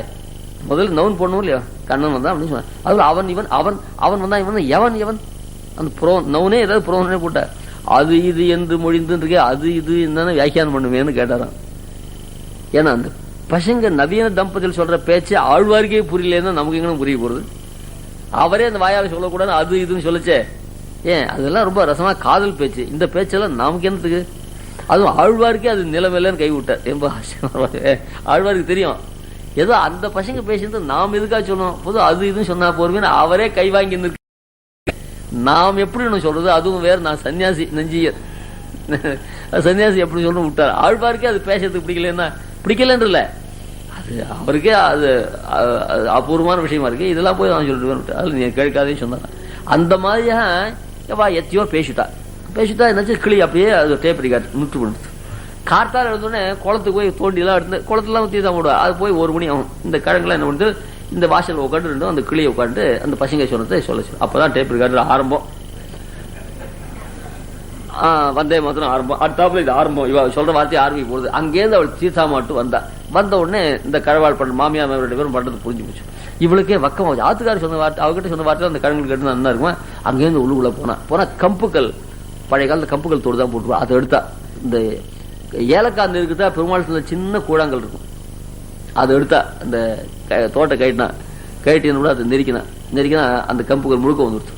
முதல்ல நவுன் போடணும் இல்லையா, கண்ணன் வந்தான் அப்படின்னு சொன்னான். அதுல அவன் இவன் அவன் அவன் வந்தான் இவன் எவன் எவன் அந்த புரோ நவுனே ஏதாவது புரோனே போட்ட அது இது என்று மொழிந்து இருக்கே அது இது என்னன்னு வியாக்கியானம் பண்ணுவேன்னு கேட்டாரான். ஏன்னா அந்த பசங்க நவீன தம்பதியில் சொல்ற பேச்சு ஆழ்வார்க்கே புரியலன்னா நமக்கு எங்கன்னு புரிய போறது. அவரே அந்த வாயால சொல்லக்கூடாது அது இதுன்னு சொல்லிச்சே. ஏன் அதெல்லாம் ரொம்ப ரசமா காதல் பேச்சு. இந்த பேச்செல்லாம் நமக்கு என்னத்துக்கு? அதுவும் ஆழ்வார்க்கே அது நிலைமையிலன்னு கை விட்டார். ரொம்ப ஆழ்வாருக்கு தெரியும் ஏதோ அந்த பசங்க பேசிட்டு நாம் எதுக்காக சொல்லணும், பொது அது இதுன்னு சொன்னா போறீங்கன்னு அவரே கை வாங்கி நிற்கு. நாம் எப்படி சொல்றது, அதுவும் வேற நான் சன்னியாசி நெஞ்சியர் சன்னியாசி எப்படி சொல்லணும் விட்டார். ஆழ்வார்க்கே அது பேசுறதுக்கு பிடிக்கலன்னு இல்ல, அது அவருக்கே அது அபூர்வமான விஷயமா இருக்கு. இதெல்லாம் போய் நான் சொல்லிட்டு அது நீ கேட்காதே சொன்னாங்க. அந்த மாதிரியா எத்தையோ பேசிட்டா என்னாச்சு கிளி அப்படியே அது டேப் ரிகார்ட் நுட்டு பண்ணுது. கார்த்தால் எழுந்தோடனே குளத்துக்கு போய் தோண்டிலாம் எடுத்து குளத்துலாம் ஊற்றி தான் போடுவா. அது போய் 1 மணி ஆகும். இந்த கிழங்குலாம் என்ன பண்ணுது, இந்த வாசல் உட்காந்து ரெண்டும் அந்த கிளியை உட்காந்து அந்த பசங்க சொன்னதை சொல்ல அப்பதான் டேப் ரிகார்டு ஆரம்பம். வந்தே மாத்திரம் ஆரம்பம். அடுத்தாப்புல இது ஆரம்பம். இவ சொல்ற வார்த்தையை ஆரம்பி போடுது. அங்கேருந்து அவள் தீர்த்தா மாட்டு வந்த உடனே இந்த கழவாள் பண்ண மாமியா 2 பேரும் பண்றது புரிஞ்சு போச்சு. இவளுக்கே வக்கம் ஆச்சு. ஆத்துக்காரர் சொன்ன வார்த்தை அவகிட்ட சொன்ன வார்த்தை அந்த கழங்கள் கேட்டு நல்லா இருக்குமா. அங்கேருந்து உள்ளுக்குள்ள போனா கம்புகள் பழைய காலத்துல கம்புகள் தோடு தான் போட்டுருவா. அதை எடுத்தா இந்த ஏலக்காந்து இருக்குதா பெருமாள் சின்ன கூழாங்கல் இருக்கும். அதை எடுத்தா அந்த தோட்டை கைட்டின கூட அதை நெரிக்கினா அந்த கம்புகள் முழுக்க வந்துடுச்சு.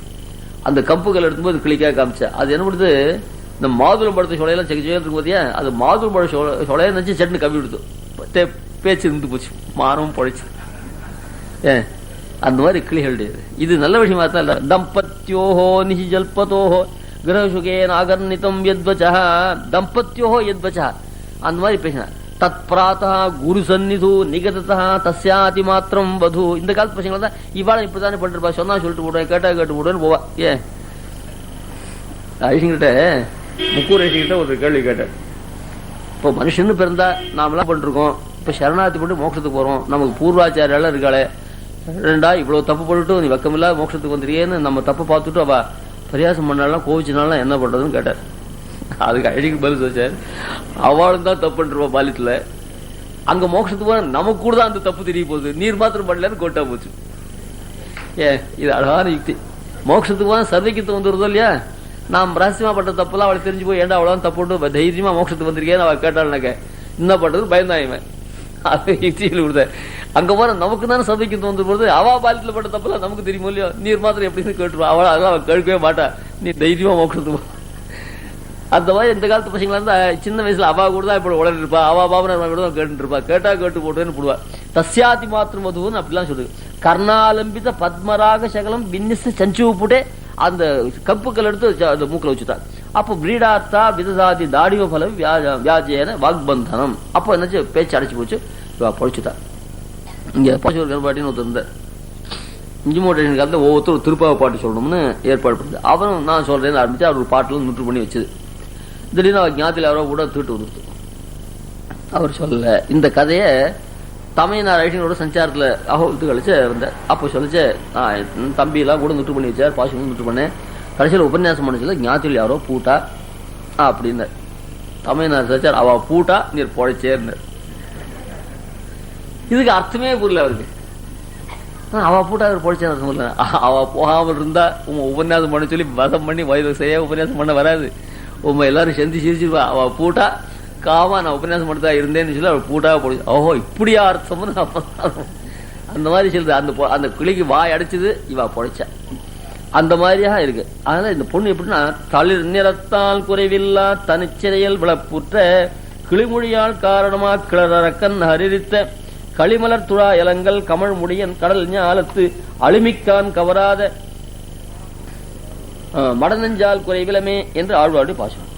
அந்த கம்புகள் எடுக்கும்போது கிளிக்காக காமிச்சா அது என்ன பண்ணுது, இந்த மாதுளம் பழத்தை சொலையெல்லாம் செக்க இருக்கும் போதியா அது மாதுளம் பழ சொலைய நினைச்சு சட்டுன்னு கவி விடுத்து பேச்சு இருந்து போச்சு, மாறவும் பொழைச்சு. அந்த மாதிரி கிளிகளுடைய இது நல்ல விஷயமா தான் இல்ல. தம்பத்தியோஹோ நிஜல்பதோஹோ கிரகசுகே நாகர்ணிதம் யத்வச்சா தம்பத்தியோஹோ யத்வச்சா அந்த மாதிரி பேசினா தத் பிராத்தா குரு சந்நிது நிகதா தஸ்யாதி மாத்திரம் வது. இந்த காலத்து பசங்களை தான் இவாள இப்படித்தானே பண்ணிருப்பா, சொன்னா சொல்லிட்டு போடுவேன் கேட்டா கேட்டு போடுவேன்னு போவா. ஏன் ஐஷங்கிட்ட முக்கூர் ஐஷங்கிட்ட ஒரு கேள்வி கேட்டேன். இப்போ மனுஷன்னு பிறந்தா நாமெல்லாம் பண்ணிருக்கோம், இப்ப சரணாத்தி போட்டு மோட்சத்துக்கு போறோம், நமக்கு பூர்வாச்சாரியால இருக்காளே ரெண்டா இவ்வளவு தப்பு போட்டுட்டு நீ வெக்கமில்லா மோட்சத்துக்கு வந்துருக்கேன்னு நம்ம தப்பு பார்த்துட்டு அவ பரியாசம் பண்ணாலும் கோவிச்சுனாலும் என்ன பண்றதுன்னு கேட்டார். அதுக்கு அழகு பதில் சொல்லிச்சார், அவளும் தான் தப்பு பண்றவா பாலியத்துல, அங்க மோட்சத்துக்கு போன நமக்கு கூட தான் அந்த தப்பு தெரிய போகுது, நீர் மாத்திரம் பண்ணலன்னு கோட்டா போச்சு. இது அழகான யுக்தி. மோட்சத்துக்கு போன சர்வைக்கு வந்துருதோ இல்லையா, நாம் ரகசியமா பண்ற தப்புலாம் அவளை தெரிஞ்சு போய் ஏண்டா அவ்வளவு தப்பு போட்டு தைரியமா மோட்சத்துக்கு வந்திருக்கேன்னு அவள் கேட்டாள்னாக்க என்ன பண்றது பயந்தாயுமே. அது யுக்தியில் விடுத. அங்க போற நமக்கு தானே சபைக்கு தோன்று போது அவா பாலியத்துல பட்ட தப்பெல்லாம் நமக்கு தெரியுமோ இல்லையோ, நீர் மாத்திரம் எப்படின்னு கேட்டுருவா. அவளை அதெல்லாம் அவள் கேட்கவே மாட்டா, நீ தைரியமா மோட்சத்துக்கு. அந்த மாதிரி இந்த காலத்து பசங்களா இருந்தா சின்ன வயசுல அவா கூட தான் இப்படி உளறி இருப்பா, அவா பாபனா கூட தான் கேட்டு இருப்பா, கேட்டா கேட்டு போட்டுன்னு போடுவா. தஸ்யாதி மாத்திரம் மதுன்னு அப்படிலாம் சொல்லுது. கர்ணாலம்பித பத்மராக சகலம் பின்னிசு சஞ்சு போட்டே அந்த கப்புக்கள் எடுத்து அந்த மூக்கில் வச்சுட்டா. அப்போ பிரீடார்த்தா விததாதி தாடிவ பலம் வியாஜேன வாக்பந்தனம். அப்போ என்னாச்சு பேச்சு அடைச்சு போச்சு, பொழைச்சுட்டா. இங்க பசுவர் கருப்பாட்டின்னு ஒருத்தர் இருந்தார். இஞ்சிமோட்டேஷன் காலத்தில் ஒவ்வொருத்தரும் திருப்பாவை பாட்டு சொல்லணும்னு ஏற்பாடு பண்ணுது. அவரும் நான் சொல்றேன்னு ஆரம்பிச்சு அவர் ஒரு பாட்டுல நுற்று பண்ணி வச்சது. திடீர்னு அவர் ஞாபகத்தில் அவரோ கூட தீட்டு வந்துடுது. அவர் சொல்லல இந்த கதையை தமிழ்நாடு ரைட்டிங்கோட சஞ்சாரத்துல அகோத்து கழிச்சு வந்தார். அப்போ சொல்லிச்சு தம்பி எல்லாம் கூட நுற்று பண்ணி வச்சார், பாசு நுற்று பண்ணேன், கடைசியில் உபன்யாசம் பண்ண சொல்ல ஞாபகத்தில் யாரோ பூட்டா அப்படின்னு தமிழ்நாடு சச்சார் அவ பூட்டா நீர் பொழைச்சேர்ந்தார். இதுக்கு அர்த்தமே புரியல அவருக்கு. அவ பூட்டா அவர் பொழைச்சேன் அர்த்தம் இல்லை. அவ போகாமல் இருந்தா உங்க உபன்யாசம் பண்ண சொல்லி வதம் பண்ணி வயது செய்ய உபன்யாசம் பண்ண வராது. உங்க எல்லாரும் செஞ்சு சிரிச்சிருப்பா. அவ பூட்டா காமா நான் உபன்யாசம் பண்ணதா இருந்தேன்னு சொல்லி அவள் பூட்டாக பொழைச்சு. ஓஹோ இப்படியா அர்த்தம்னு அந்த மாதிரி சொல்லுது. அந்த கிளிக்கு வாய் அடைச்சது, இவா பொழைச்சா. அந்த மாதிரியாக இருக்கு. அதனால இந்த பொண்ணு எப்படின்னா தளிர் நிறத்தால் குறைவில்லா தனிச்சிறையில் விளப்புற்ற கிளிமொழியால் காரணமா கிளறக்கன் ஹரிரித்த களிமலர் துழா இலங்கள் கமல் முடியன் கடல் ஞாலத்து அழுமிக்கான் கவராத மடநெஞ்சால் குறைவிலமே என்று ஆழ்வாருடைய பாசனம்.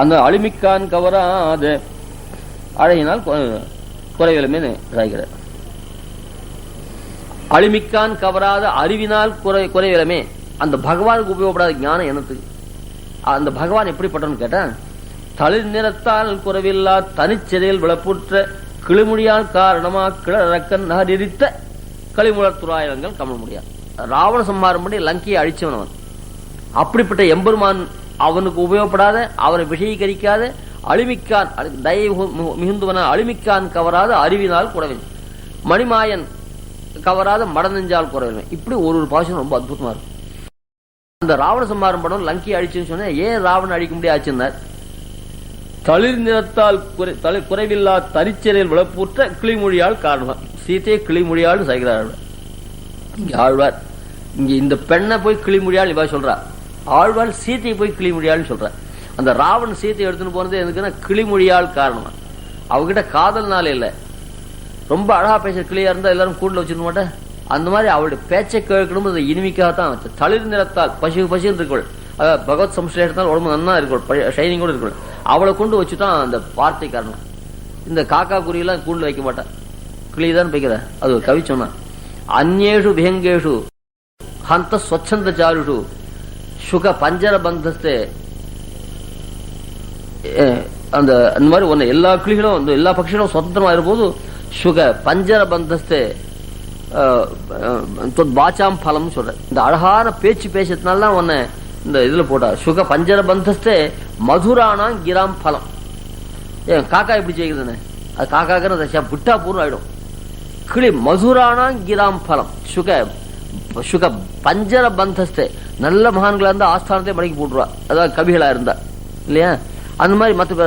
அந்த அழிமிக்கான் கவராத அழகினால் குறைவிலுமே சாய்கிறார். அழிமிக்கான் கவராத அறிவினால் குறைவிலமே. அந்த பகவானுக்கு உபயோகப்படாத ஞானம் என்னத்துக்கு? அந்த பகவான் எப்படிப்பட்டவன்னு கேட்டா, தளிர் நிறத்தால் குறைவில்லா தனிச்செறியில் விளப்புற்ற கிளிமொழியால் காரணமா கிளரக்கன் நகரித்த களிமுழர் துராயங்கள் கமல் முடியாது. ராவண சம்ஹாரம் பண்ணி லங்கையை அழிச்சவன் அவன். அப்படிப்பட்ட எம்பெருமான் அவனுக்கு உபயோகப்படாத, அவனை விஷயீகரிக்காத, அழிமிக்கான் தயை மிகுந்துவன அழிமிக்கான் கவராத அறிவினால் குறைவன், மணிமாயன் கவராத மடநெஞ்சால் குறைவன். இப்படி ஒரு பாசனம் ரொம்ப அற்புதமா இருக்கும். அந்த ராவண சம்ஹாரம் படம் லங்கையை அழிச்சுன்னு சொன்ன, ஏன் ராவணன் அழிக்க முடியாச்சுன்னார், தளிர் நிறத்தால் குறைவில்லா தனிச்செறியில் விளப்பூற்ற கிளிமொழியால் காரணம். சீத்தையை கிளிமொழியால் சைகிறார் இங்க ஆழ்வார். இங்க இந்த பெண்ணை போய் கிளிமொழியால் இவா சொல்றா, ஆழ்வார் சீத்தையை போய் கிளிமொழியால் சொல்ற. அந்த ராவன் சீத்தையை எடுத்துன்னு போனது எதுக்குன்னா கிளிமொழியால் காரணமா. அவகிட்ட காதல்னால இல்ல, ரொம்ப அழகா பேச கிளியா இருந்தா எல்லாரும் கூண்டுல வச்சிருக்க மாட்டேன். அந்த மாதிரி அவளுடைய பேச்சை கேட்கணும், அதை இனிமைக்காகத்தான் வச்சு. தளிர் நிறத்தால் பசு பசுன்னு இருக்கள், பகவத் சம்ஸ்லேஷத்தால் உடம்பு நன்னா இருக்கள், ஷைனிங்கோட இருக்கள், அவளை கொண்டு வச்சுதான் அந்த வார்த்தை காரணம். இந்த காக்கா குறியெல்லாம் கூண்டுல வைக்க மாட்டான், கிளிதான் வைக்கிற. அது ஒரு கவி சொன்னான், அந்நேஷு விஹங்கேஷு ஹந்த ஸ்வச்சந்த சாருஷு சுக பஞ்சர பந்தஸ்தே. அந்த மாதிரி ஒன்னு எல்லா கிளிகளும் எல்லா பட்சிகளும் சுதந்திரமா இருப்போது சுக பஞ்சர பந்தஸ்தே பாச்சாம் பலம் சொல்ற. இந்த அழகான பேச்சு பேசறதுனால உன்னை இந்த இதுல போட்டா சுக பஞ்சர பந்தஸ்தே மதுரானா கிராம் பலம். ஏன் காக்கா எப்படி செய்யுதுன்னு, அது காக்காக்கு விட்டா பூர்ணம் ஆயிடும். கிளி மதுரானா கிராம் பலம் சுக பஞ்சர பந்தஸ்தே. நல்ல மகான்களா இருந்தா ஆஸ்தானத்தை மடக்கி போட்டுருவா, அதாவது கவிகளா இருந்தா இல்லையா. அந்த மாதிரி மற்ற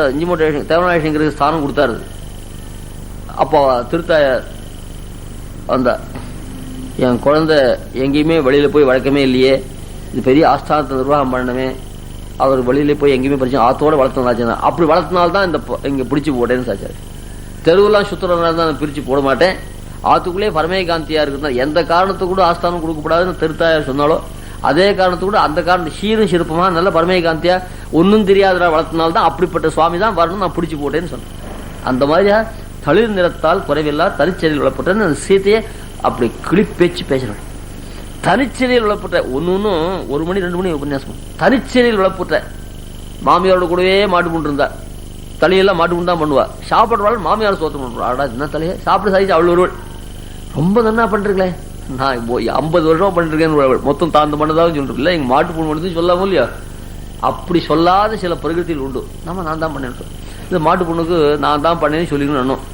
தேவநாயகங்கிறது ஸ்தானம் கொடுத்தாரு. அப்போ திருத்தாய வந்தா, என் குழந்தை எங்கேயுமே வெளியில போய் வழக்கமே இல்லையே, இது பெரிய ஆஸ்தானத்தை நிர்வாகம் பண்ணணுமே, அவர் வெளியில போய் எங்கேயுமே படிச்சு ஆத்தோட வளர்த்தனாச்சுன்னா, அப்படி வளர்த்தனால்தான் இந்த இங்க பிடிச்சி போட்டேன்னு சாச்சாரு. தெருவெல்லாம் சுத்தரவனா தான் பிரிச்சு போட மாட்டேன், ஆத்துக்குள்ளே பரமேகாந்தியா இருக்குன்னா எந்த காரணத்துக்கு கூட ஆஸ்தானம் கொடுக்கப்படாதுன்னு திருத்தாயார் சொன்னாலும், அதே காரணத்துக்கு கூட அந்த காரணம் சீரும் சிறப்புமா நல்ல பரமேகாந்தியா ஒன்னும் தெரியாத வளர்த்தனால்தான் அப்படிப்பட்ட சுவாமி தான் வரணும், நான் பிடிச்சு போட்டேன்னு சொன்னேன். அந்த மாதிரியா தளிர் நிறத்தால் குறைவில்லா தனிச்செறியில் விளப்பட்ட அந்த சீத்தையை அப்படி கிளிப்பேச்சு பேசுறேன். தனிச்செறியில் விளப்பட்ட ஒன்னும் 1 மணி 2 மணி உபன்யாசம். தனிச்செறியில் விளப்பட்ட மாமியாரோட கூடவே மாட்டு கொண்டு இருந்தா, தலையெல்லாம் மாட்டு கொண்டு தான் பண்ணுவா. சாப்பிடுறாள் மாமியார் சோத்தம் பண்ணுவா. ஆடா என்ன தலையை சாப்பிட சாதிச்சு அவள் ஒருவள் ரொம்ப நன்னா பண்றீங்களே, நான் 50 வருஷமா பண்ணிருக்கேன், மொத்தம் தாழ்ந்து பண்ணதாக சொல்லிட்டு இல்ல, எங்க மாட்டு பொண்ணு பண்ணது சொல்லாம இல்லையா. அப்படி சொல்லாத சில பிரகிருத்திகள் உண்டு. நான் தான் பண்ணேன், இந்த மாட்டு பொண்ணுக்கு நான் தான் பண்ணேன்னு சொல்லிக்கணும்.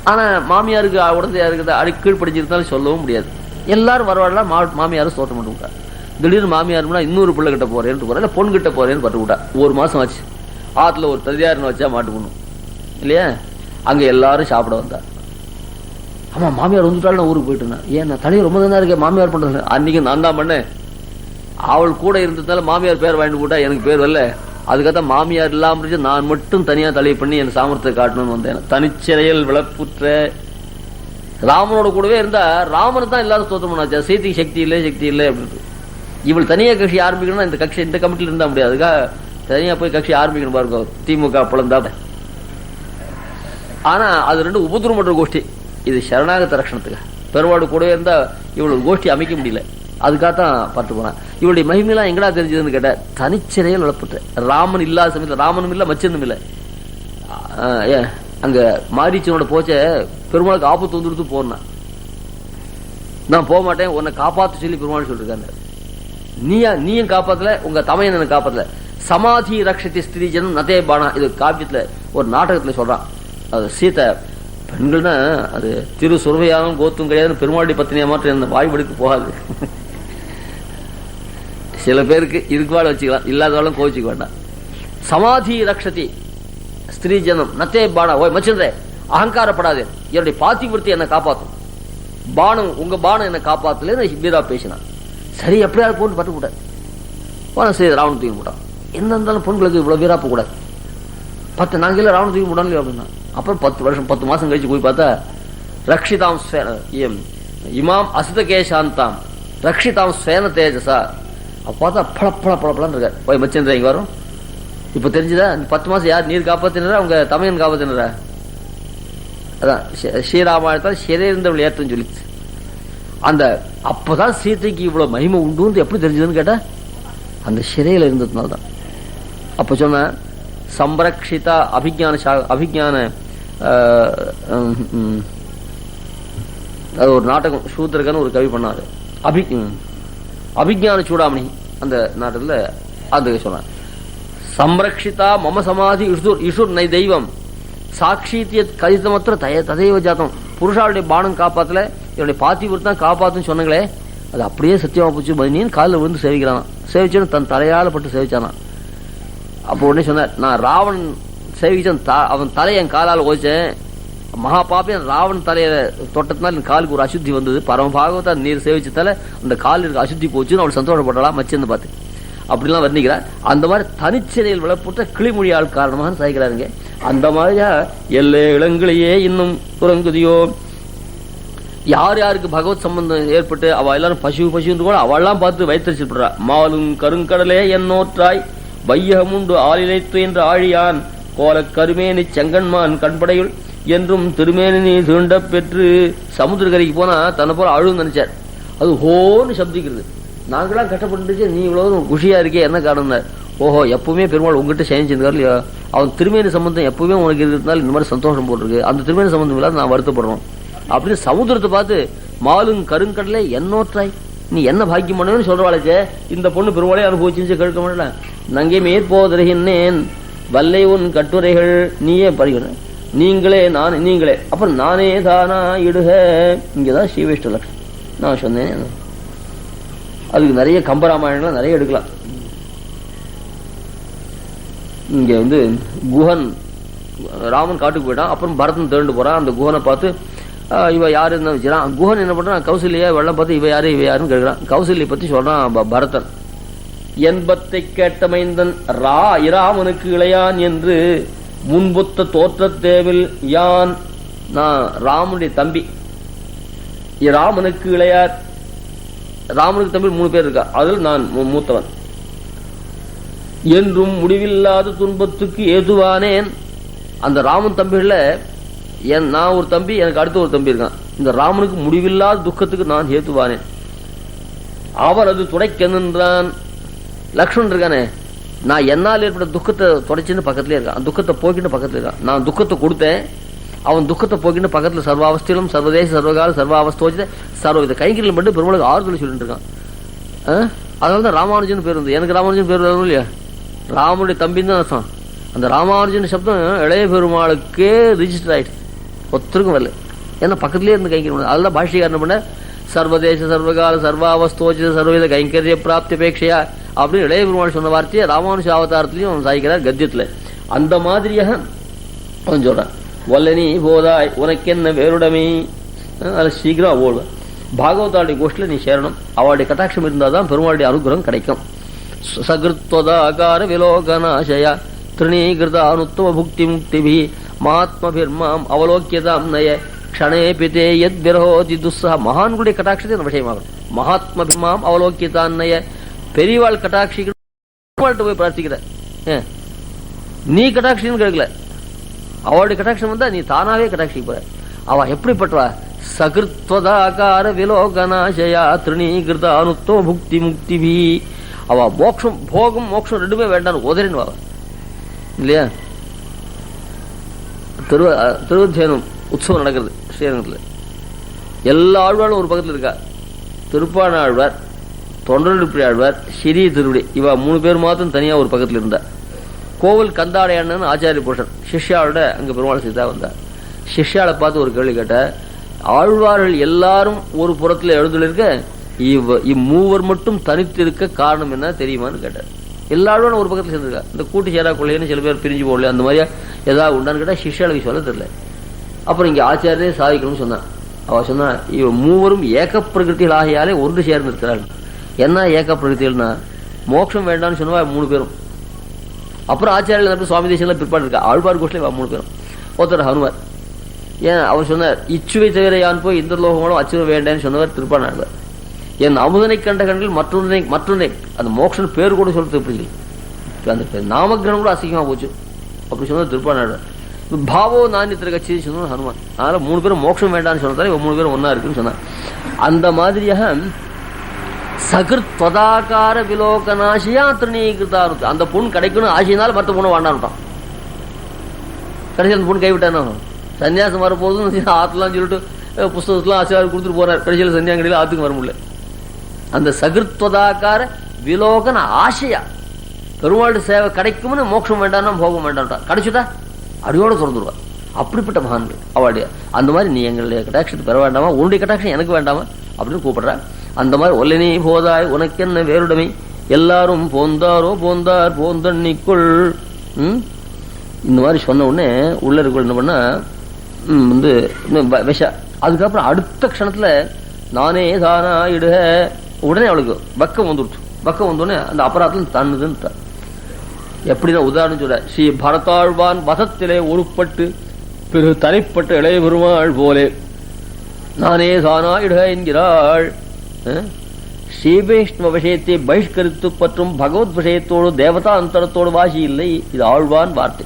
ஆனா மாமியாருக்கு உடந்தையா இருக்குது, அடிக்கீழ் படிச்சிருந்தாலும் சொல்லவும் முடியாது. எல்லாரும் வரவாடலாம் மாமியாரும் ஸ்தோத்திரம் பண்ணி விட்டா. திடீர்னு மாமியாருன்னா இன்னொரு பிள்ளை கிட்ட போறேன்னு போறேன், பொண்ணு கிட்ட போறேன்னு பட்டு விட்டா. 1 மாசம் ஆச்சு. ஆத்துல ஒரு ததியாருன்னு வச்சா மாட்டு பொண்ணு இல்லையா. அங்க எல்லாரும் சாப்பிட வந்தா. ஆமா மாமியார் வந்துட்டாலும் நான் ஊருக்கு போயிட்டு இருந்தேன். ஏன் நான் தலையை ரொம்ப தான் இருக்கேன் மாமியார் பண்றது. அன்னைக்கு நான் தான் பண்ணேன். அவள் கூட இருந்ததுனால மாமியார் பேர் வாங்கிட்டு போட்டா, எனக்கு பேர் வரல. அதுக்காகத்தான் மாமியார் இல்லாம நான் மட்டும் தனியா தலையை பண்ணி என் சாமர்த்தியத்தை காட்டணும்னு வந்தேன். தனிச்சிறையில் விளப்புற்ற ராமனோட கூடவே இருந்தா ராமனை தான் எல்லாரும் ஸ்தோத்திரம் பண்ணாச்சா, சீதைக்கு சக்தி இல்லை சக்தி இல்லை அப்படின்னு. இவள் தனியா கட்சி ஆரம்பிக்கணும்னா இந்த கட்சி இந்த கமிட்டில இருந்தா முடியாது, அதுக்காக தனியா போய் கட்சி ஆரம்பிக்கணும் பாருங்க. திமுக பிளந்தா. ஆனா அது 2 உபதிரமற்ற கோஷ்டி. இது சரணாகத ரட்சணத்துக்கு. பெருவாடு கூடவே இருந்தா இவளோட கோஷ்டி அமைக்க முடியல, அதுக்காகத்தான் பார்த்து போனான். இவளுடைய மகிமையெல்லாம் எங்கடா தெரிஞ்சதுன்னு கேட்ட, தனிச்சிறையில் வளர்ப்புட்ட. ராமன் இல்லாத சமயத்தில் ராமனும் இல்லை மச்சனும் இல்லை. அங்க மாரீச்சனோட போச்ச பெருமாளுக்கு ஆபத்து வந்துடுத்து போனான். நான் போக மாட்டேன், உன்னை காப்பாத்து சொல்லி பெருமாள் சொல்லிருக்காங்க. நீயும் காப்பாத்தல, உங்க தமையன் என்ன காப்பாத்தல. சமாதி ரக்ஷத்தி ஸ்திரீ ஜனம் நதே பானா, இது காவியத்துல ஒரு நாடகத்துல சொல்றான். அது சீதை பெண்கள் தான், அது திரு சுரவையாகவும் கோத்தும் கிடையாது, பெருமாளுடைய பத்தினியா மாற்றம் வாய்மொழிக்கு போகாது. சில பேருக்கு இதுக்குவாள் வச்சுக்கலாம், இல்லாதவாளும் கோவிச்சுக்க வேண்டாம். சமாதி ரக்ஷதி ஸ்திரீ ஜனம் நத்தே பானா, ஓய் மச்சந்தே அகங்காரப்படாது, என்னுடைய பாத்திவிருத்தி என்னை காப்பாற்றும், பானம் உங்க பானம் என்னை காப்பாத்துல வீரா பேசினான். சரி எப்படியா போட்டு பட்டு போட்டார். சரி ராவணன் தூக்கி போட்டான். என்ன இருந்தாலும் பொண்களுக்கு இவ்வளவு வீராப்ப கூடாது. 10 நாங்களே ராவணன் தூக்கி போடாங்க அப்படின்னா. அப்புறம் 10 மாசம் கழிச்சு போய் பார்த்தா ரக்ஷிதாம் இமாம் அசுதகேசாந்தாம் ரக்ஷிதாம் ஸ்வேன தேஜசா. அப்ப பார்த்தா பழப்பழ பழப்பழம் இருக்கார். போய் மச்சந்திர இங்க வரும், இப்ப தெரிஞ்சுதா? இந்த 10 மாசம் யார் நீர் காப்பாத்தினரா அவங்க தமையன் காப்பாத்தினரா? அதான் ஸ்ரீராமாயணத்தால் சிறை இருந்தவள் ஏற்றம் சொல்லிச்சு. அந்த அப்பதான் சீதைக்கு இவ்வளவு மகிமை உண்டு எப்படி தெரிஞ்சதுன்னு கேட்டா அந்த சிறையில இருந்ததுனால்தான். அப்ப சொன்ன சம்ரக்ஷிதா அபிஞான அது ஒரு நாடகம் சூத்திரகன்னு ஒரு கவி பண்ணாரு. அபிஞான சூடாமணி அந்த நாட்டத்துல அது சொன்னார். சம்ரக்ஷிதா மம சமாதி இஷுர் நை தெய்வம் சாட்சித்திய கதிதமற்ற ததைவ ஜாத்தம். புருஷாவுடைய பானம் காப்பாத்தல, என்னுடைய பாத்திபுரத்து தான் காப்பாத்துன்னு சொன்னாங்களே, அது அப்படியே சத்தியமா போச்சு. பதினின்னு காலில் விழுந்து சேவிக்கிறான். சேவிச்சோன்னு தன் தலையால பட்டு சேவிச்சானா. அப்போ உடனே சொன்னார், நான் ராவன் சேவிச்சேன், அவன் தலையை என் காலால் ஓச்சேன். மகா பாப்பி ராவன் தலையில தொட்டத்தினால் என் காலுக்கு ஒரு அசுத்தி வந்தது. பரம பாகவதா நீர் சேவிச்சதால அந்த காலில் இருக்க அசுத்தி போச்சுன்னு அவள் சந்தோஷப்படலாம் மச்சிருந்து பார்த்து அப்படிலாம் வர்ணிக்கிறார். அந்த மாதிரி தனிச்சிறையில் விளப்பட்ட கிளிமொழியால் காரணமாக சாய்க்கிறாருங்க. அந்த மாதிரியா எல்லா இளங்களையே இன்னும் உறங்குதியோ. யார் யாருக்கு பகவத் சம்பந்தம் ஏற்பட்டு அவ எல்லாரும் பசு பசுன்னு கூட அவெல்லாம் பார்த்து வைத்தறிச்சுடுறா. மாலும் கருங்கடலே என்னோற்றாய் வையகமுண்டு ஆளிலைத்து என்று ஆழியான் கோல கருமேனி செங்கன்மான் கண்படையுள் என்றும் திருமேனி தீண்ட பெற்று சமுத்திரக்கரைக்கு போனா தன்னை போல அழுன்னு நினைச்சார். அது ஹோன்னு சப்திக்கிறது. நாங்களாம் கஷ்டப்பட்டுச்சு, நீ இவ்வளவு குஷியா இருக்கே, என்ன காரணம்? ஓஹோ, எப்பவுமே பெருமாள் உங்ககிட்ட சேமிச்சிருக்காரு இல்லையா, அவன் திருமேனி சம்பந்தம் எப்பவுமே உனக்கு இருக்கிறதுனால இந்த மாதிரி சந்தோஷம் போட்டிருக்கு. அந்த திருமேனி சம்பந்தம் இல்லாத நான் வருத்தப்படுறோம் அப்படின்னு சமுத்திரத்தை பார்த்து மாலும் கருங்கடலே என்னோற்றாய், நீ என்ன பாக்கியம் பண்ணுவேன்னு சொல்றாளே. இந்த பொண்ணு பெருமாளே அனுபவிச்சு கேட்க மாட்டல. நங்கே மேற்போதருகின்றேன் வல்லை உன் கட்டுரைகள் நீயே படிக்கணும், நீங்களே நான் நீங்களே அப்புறம் நானே தானா இடுக. இங்கதான் ஸ்ரீவைஷ்ணவ லட்சம் நான் சொன்னேன். அதுக்கு நிறைய கம்பராமாயணம் நிறைய எடுக்கலாம். இங்க குஹன் ராமன் காட்டுக்கு போயிட்டான். அப்புறம் பரதன் தேண்டு போறான். அந்த குஹனை பார்த்து இவ யாரு வச்சுறான். குஹன் என்ன பண்றான், கௌசல்யா வெள்ளம் பார்த்து இவ யாரு யாருன்னு கேட்கிறான். கௌசல்யை பத்தி சொல்றான் பரதன். என்பத்தை கேட்ட மைந்தன் இராமனுக்கு இளையான் என்று முன்பொத்த தோற்றத்தேவில் யான், நான் ராமனுடைய தம்பி, ராமனுக்கு இளையார். ராமனுக்கு தம்பி 3 பேர் இருக்கா, அதில் நான் மூத்தவன். என்றும் முடிவில்லாத துன்பத்துக்கு ஏதுவானேன். அந்த ராமன் தம்பிகள நான் ஒரு தம்பி, எனக்கு அடுத்த ஒரு தம்பி இருக்கான். இந்த ராமனுக்கு முடிவில்லாத துக்கத்துக்கு நான் ஏதுவானேன். அவர் அது துடைக்க நின்றான். லக்ஷ்மணன் இருக்கானே, நான் என்னால் ஏற்பட்ட துக்கத்தை துடைச்சுன்னு பக்கத்திலே இருக்கான். துக்கத்தை போக்கிட்டு பக்கத்துல இருக்கான். நான் துக்கத்தை கொடுத்தேன், அவன் துக்கத்தை போக்கிட்டு பக்கத்துல சர்வாவஸ்திலும் சர்வதேச சர்வகால சர்வாவஸ்தோஜித சர்வவித கைங்கரியம் பண்ணி பெருமாளுக்கு ஆறுதல் சொல்லிட்டு இருக்கான். அதனாலதான் ராமானுஜன் பேர் வந்து, எனக்கு ராமானுஜன் பேர் வரும் இல்லையா, ராமனுடைய தம்பின்னு தான் அர்த்தம். அந்த ராமானுஜன் சப்தம் இளைய பெருமாளுக்கே ரிஜிஸ்டர் ஆயிடுச்சு, ஒருத்தருக்கும் வரல. ஏன்னா பக்கத்திலே இருந்து கைங்கரியம். அதெல்லாம் பாஷ்யக்காரன் பண்ண சர்வதேச சர்வகால சர்வாவஸ்தோஜித சர்வவித கைங்கரிய பிராப்தி அபேட்சையா அப்படின்னு இளைய பெருமாள் சொன்ன வார்த்தையை ராமானுஷ அவதாரத்திலையும் சாய்க்கிறார் கத்தியத்துல. அந்த மாதிரியாக அவன் சொல்றான், வல்லனி போதாய் உனக்கென்ன வேறுடமே. அது சீக்கிரம் ஓடுவேன். பாகவதாவுடைய கோஷ்டில நீ சேரணும். அவளுடைய கட்டாட்சம் இருந்தாதான் பெருமாளுடைய அனுகிரகம் கிடைக்கும். சகிருத்வதாகார விலோகநாசயா திருணீகிருத அனுத்தம புக்தி முக்திபி மகாத்மபிர்மாம் அவலோக்கியதாம் நய க்ஷணே பிதே யத் விரஹோதி துஸ்ஸா. மகான்களுடைய கட்டாட்சத்தை நம்ம விஷயமாகணும். மகாத்மபிர்மாம் அவலோக்கியதான் நய. பெரியவாள் கட்டாட்சிக்கிட்ட போய் பிரார்த்திக்கிற, நீ கட்டாட்சின்னு கேட்கல, அவளுடைய கட்டாட்சம் வந்தா நீ தானாவே கட்டாட்சிக்கு போற. அவ எப்படிப்பட்டவா? சகிருத்வதாகார விலோகநாசயா திருணீகிருத அனுத்தம புக்தி முக்திபி. அவ மோட்சம் போகம் மோட்சம் ரெண்டுமே வேண்டாம் உதறின்னு வா இல்லையா. திருவத்தியனம் உற்சவம் நடக்கிறது ஸ்ரீரங்கத்தில். எல்லா ஆழ்வாரும் ஒரு பக்கத்தில் இருக்கா. திருப்பான ஆழ்வார், தொண்டர்புரி ஆழ்வார், சிறிய திருவிடி, இவ 3 பேர் மாத்திரம் தனியா ஒரு பக்கத்தில் இருந்தா. கோவில் கந்தாடையான்னு ஆச்சாரிய புருஷன் சிஷ்யாவோட அங்க பெருமாள் சீதா வந்தார். சிஷ்யாவை பார்த்து ஒரு கேள்வி கேட்ட, ஆழ்வார்கள் எல்லாரும் ஒரு புறத்துல எழுந்துள்ள இம்மூவர் மட்டும் தனித்து இருக்க காரணம் என்ன தெரியுமான்னு கேட்டார். எல்லாரும் ஒரு பக்கத்துல சேர்ந்துருக்கா. இந்த கூட்டு சேரா கொள்ளைன்னு சில பேர் பிரிஞ்சு போடல, அந்த மாதிரியா ஏதாவது உண்டான்னு கேட்டா சிஷ்யாளுக்கு சொல்ல தெரியல. அப்புறம் இங்க ஆச்சாரியரே சாதிக்கணும்னு சொன்னான். அவ சொன்னா, இவ மூவரும் ஏக பிரகிருதிகள் ஆகியாலே ஒன்று சேர்ந்து இருக்கிறார்கள். என்ன ஏக பிரகிருதிகள்னா, மோட்சம் வேண்டாம்னு சொன்னவா 3 பேரும். அப்புறம் ஆச்சாரியர்கள் சுவாமி தேசம் பிற்பாடு இருக்கா. ஆழ்வார் கோஷ்டில 3 பேரும். ஒருத்தர் ஹனுமார். ஏன் அவர் சொன்னார், இச்சுவை தவிர யான் போய் இந்த லோகங்களும் அச்சுவை வேண்டான்னு சொன்னவர் திருப்பான் ஆழ்வார். என் அமுதனை கண்ட கண்கள் மற்றொன்றை அந்த மோட்சம் பேர் கூட சொல்றது எப்படி அந்த நாமகிரகம் கூட அசிங்கமா போச்சு அப்படி சொன்னது திருப்பானாடு. பாவோ நானியத்திர கட்சி சொன்னது ஹனுமான். அதனால 3 பேரும் மோட்சம் வேண்டாம்னு சொன்னதால இவன் 3 பேரும் ஒன்னா இருக்குன்னு சொன்னான். அந்த மாதிரியாக சகிருத்வதாகார விலோகனாசியா திருநீகிருத்தாரு. அந்த பொண்ணு கிடைக்கணும் ஆசையினால மற்ற பொண்ணு வாண்டான்ட்டான். கடைசி அந்த பொண்ணு கைவிட்டானோ சன்னியாசம் வரப்போதும் ஆத்துலாம் சொல்லிட்டு புஸ்தகத்துலாம் ஆசையாக கொடுத்துட்டு போறாரு. கடைசியில் சன்னியாங்கடியில் ஆத்துக்கு வர முடியல. அந்த சகிருத்வதாகார விலோகன ஆசையா பெருமாள் சேவை கிடைக்கும்னு மோட்சம் வேண்டாம் போக வேண்டாம்ட்டா. கிடைச்சுட்டா அடியோட திறந்துருவா. அப்படிப்பட்ட மகான்கள் அவளுடைய. அந்த மாதிரி நீ எங்களுடைய கட்டாட்சத்தை பெற வேண்டாமா, உன்னுடைய கட்டாட்சம் எனக்கு வேண்டாமா அப்படின்னு கூப்பிடுற. அந்த மாதிரி ஒல்லனே போதாய் உனக்கு என்ன வேறுடமை எல்லாரும் போந்தாரோ போந்தார் போந்தண்ணிக்குள் இந்த மாதிரி சொன்ன உடனே உள்ள இருக்க என்ன பண்ணா வந்து விஷா. அதுக்கப்புறம் அடுத்த க்ஷணத்துல நானே தானா இடுக உடனே அவளுக்கு பக்கம் வந்துடுச்சு. பக்கம் வந்தோடனே அந்த அபராதம் தன்னுதுன்னு எப்படின்னா உதாரணம் சொல்ற ஸ்ரீ பரதாழ்வான் வதத்திலே ஒருப்பட்டு பிறகு தனிப்பட்ட இளைய பெருமாள் போலே நானே தானா இடுக என்கிறாள். ஸ்ரீ வைஷ்ணவ விஷயத்தை பகிஷ்கரித்து பற்றும் பகவத் விஷயத்தோடு தேவதா அந்தரத்தோடு வாசி இல்லை. இது ஆழ்வான் வார்த்தை.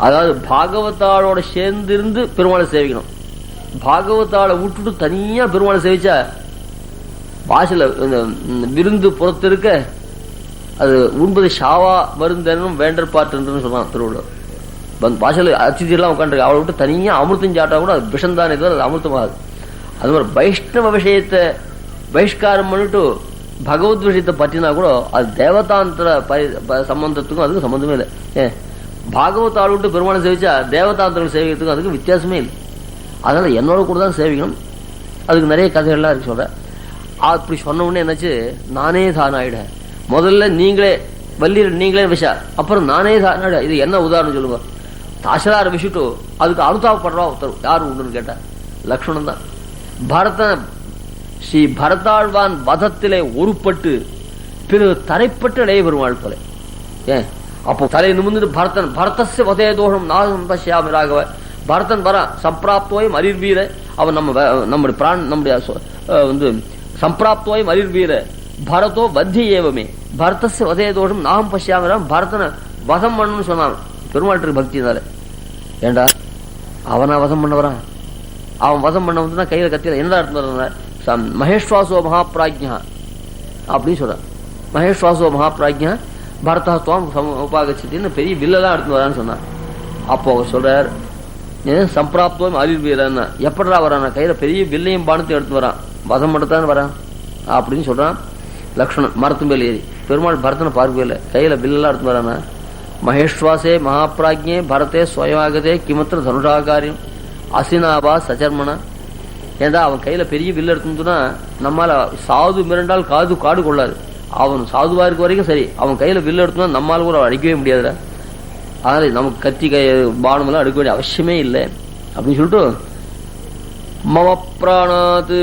அதாவது பாகவத்தாளோட சேர்ந்திருந்து பெருமாளை சேவிக்கணும். பாகவத்தாளை விட்டுட்டு தனியா பெருமாளை சேவிச்சா வாசல விருந்து புறத்து இருக்க அது உண்பது ஷாவா மருந்தனும் வேண்டற் பாட்டுன்னு சொன்னான் திருவள்ளுவர். வாசல அச்சிதியெல்லாம் உட்காந்துருக்கு. அவளை விட்டு தனியா அமிர்தம் சாட்டா கூட அது விஷம்தானே தவிர அது அமிர்தமாகுது. அது மாதிரி வைஷ்ணவ விஷயத்தை பகிஷ்காரம் பண்ணிட்டு பகவத் விஷயத்தை பற்றினா கூட அது தேவதாந்திர சம்பந்தத்துக்கும் அதுக்கு சம்பந்தமே இல்லை. பாகவத் ஆள் விட்டு பெருமாளை சேவிச்சா தேவதாந்திரம் சேவிக்கிறதுக்கும் அதுக்கு வித்தியாசமே இல்லை. அதனால என்னோட கூட தான் சேவிக்கணும். அதுக்கு நிறைய கதைகள்லாம் இருக்கு சொல்ற. அப்படி சொன்ன உடனே என்னாச்சு, நானே தானாயிட. முதல்ல நீங்களே வள்ளியர் நீங்களே விஷா, அப்புறம் நானே தானாயிட. இது என்ன உதாரணம் சொல்லுங்க. தாசரார விஷிட்டு அதுக்கு அனுதாபப்படுறா ஒருத்தர் யாரு உண்டுன்னு கேட்டா லக்ஷ்மணன் தான். பரதன் ஸ்ரீ பரதாழ்வான் வதத்திலே ஒருப்பட்டு பிறகு தரைப்பட்டு இளைய பெருமாள் போல. ஏன் அப்போ தலை நிமிர்ந்து பரதன் பரதஸ்ய வதே தோஷம் நாகம் பசியாமி ராகவ. பரதன் வரான் சம்பிராப்தோயம் அரிர்வீர. அவன் நம்முடைய பிரான் நம்முடைய வந்து சம்பிராப்தோயம் அரிர்வீர பரதோ வத்தி ஏவமே பரதஸ்ய வதே தோஷம் நாகம் பசியாமி ராம். பரதனை வதம் பண்ணணும்னு சொன்னான் பெருமாள் பக்தினால. ஏண்டா அவனா வதம் பண்ண வரான்? அவன் வதம் பண்ண வந்து கையில கத்தியில என்ன எடுத்து மகேஸ்வாசோ மகாபிராஜ்யா அப்படின்னு சொல்றான். மகேஸ்வாசோ மகாபிராஜ்யா பரதத்துவம் உபாகச்சின்னு பெரிய வில்லெல்லாம் எடுத்து வரான்னு சொன்னான். அப்போ சொல்றார் சம்பிராப்துவம் அரிர்வீரன்னா எப்படா வரான்? கையில பெரிய வில்லையும் பானத்தையும் எடுத்து வரான். வதம் மட்டும்தான் வரான் அப்படின்னு சொல்றான். லக்ஷ்மணன் மரத்து மேல ஏறி பெருமாள் பரதனை பார்க்கவே இல்லை. கையில வில்லெல்லாம் எடுத்து வரானா. மகேஸ்வாசே மகாபிராஜ்யே பரதே ஸ்வயமாகதே கிமத்திர தனுஷாகாரியம் அசினாவா சச்சர்மனா. ஏண்டா அவன் கையில பெரிய வில்லு எடுத்துனா நம்மால சாது மிரண்டால் காடு கொள்ளாது. அவன் சாதுவா இருக்க வரைக்கும் சரி, அவன் கையில வில்லு எடுத்துனா நம்மால கூட அடிக்கவே முடியாதுல. அதனால நமக்கு கத்தி பானம் எல்லாம் எடுக்க வேண்டிய அவசியமே இல்லை அப்படின்னு சொல்லிட்டு மம பிராணாத்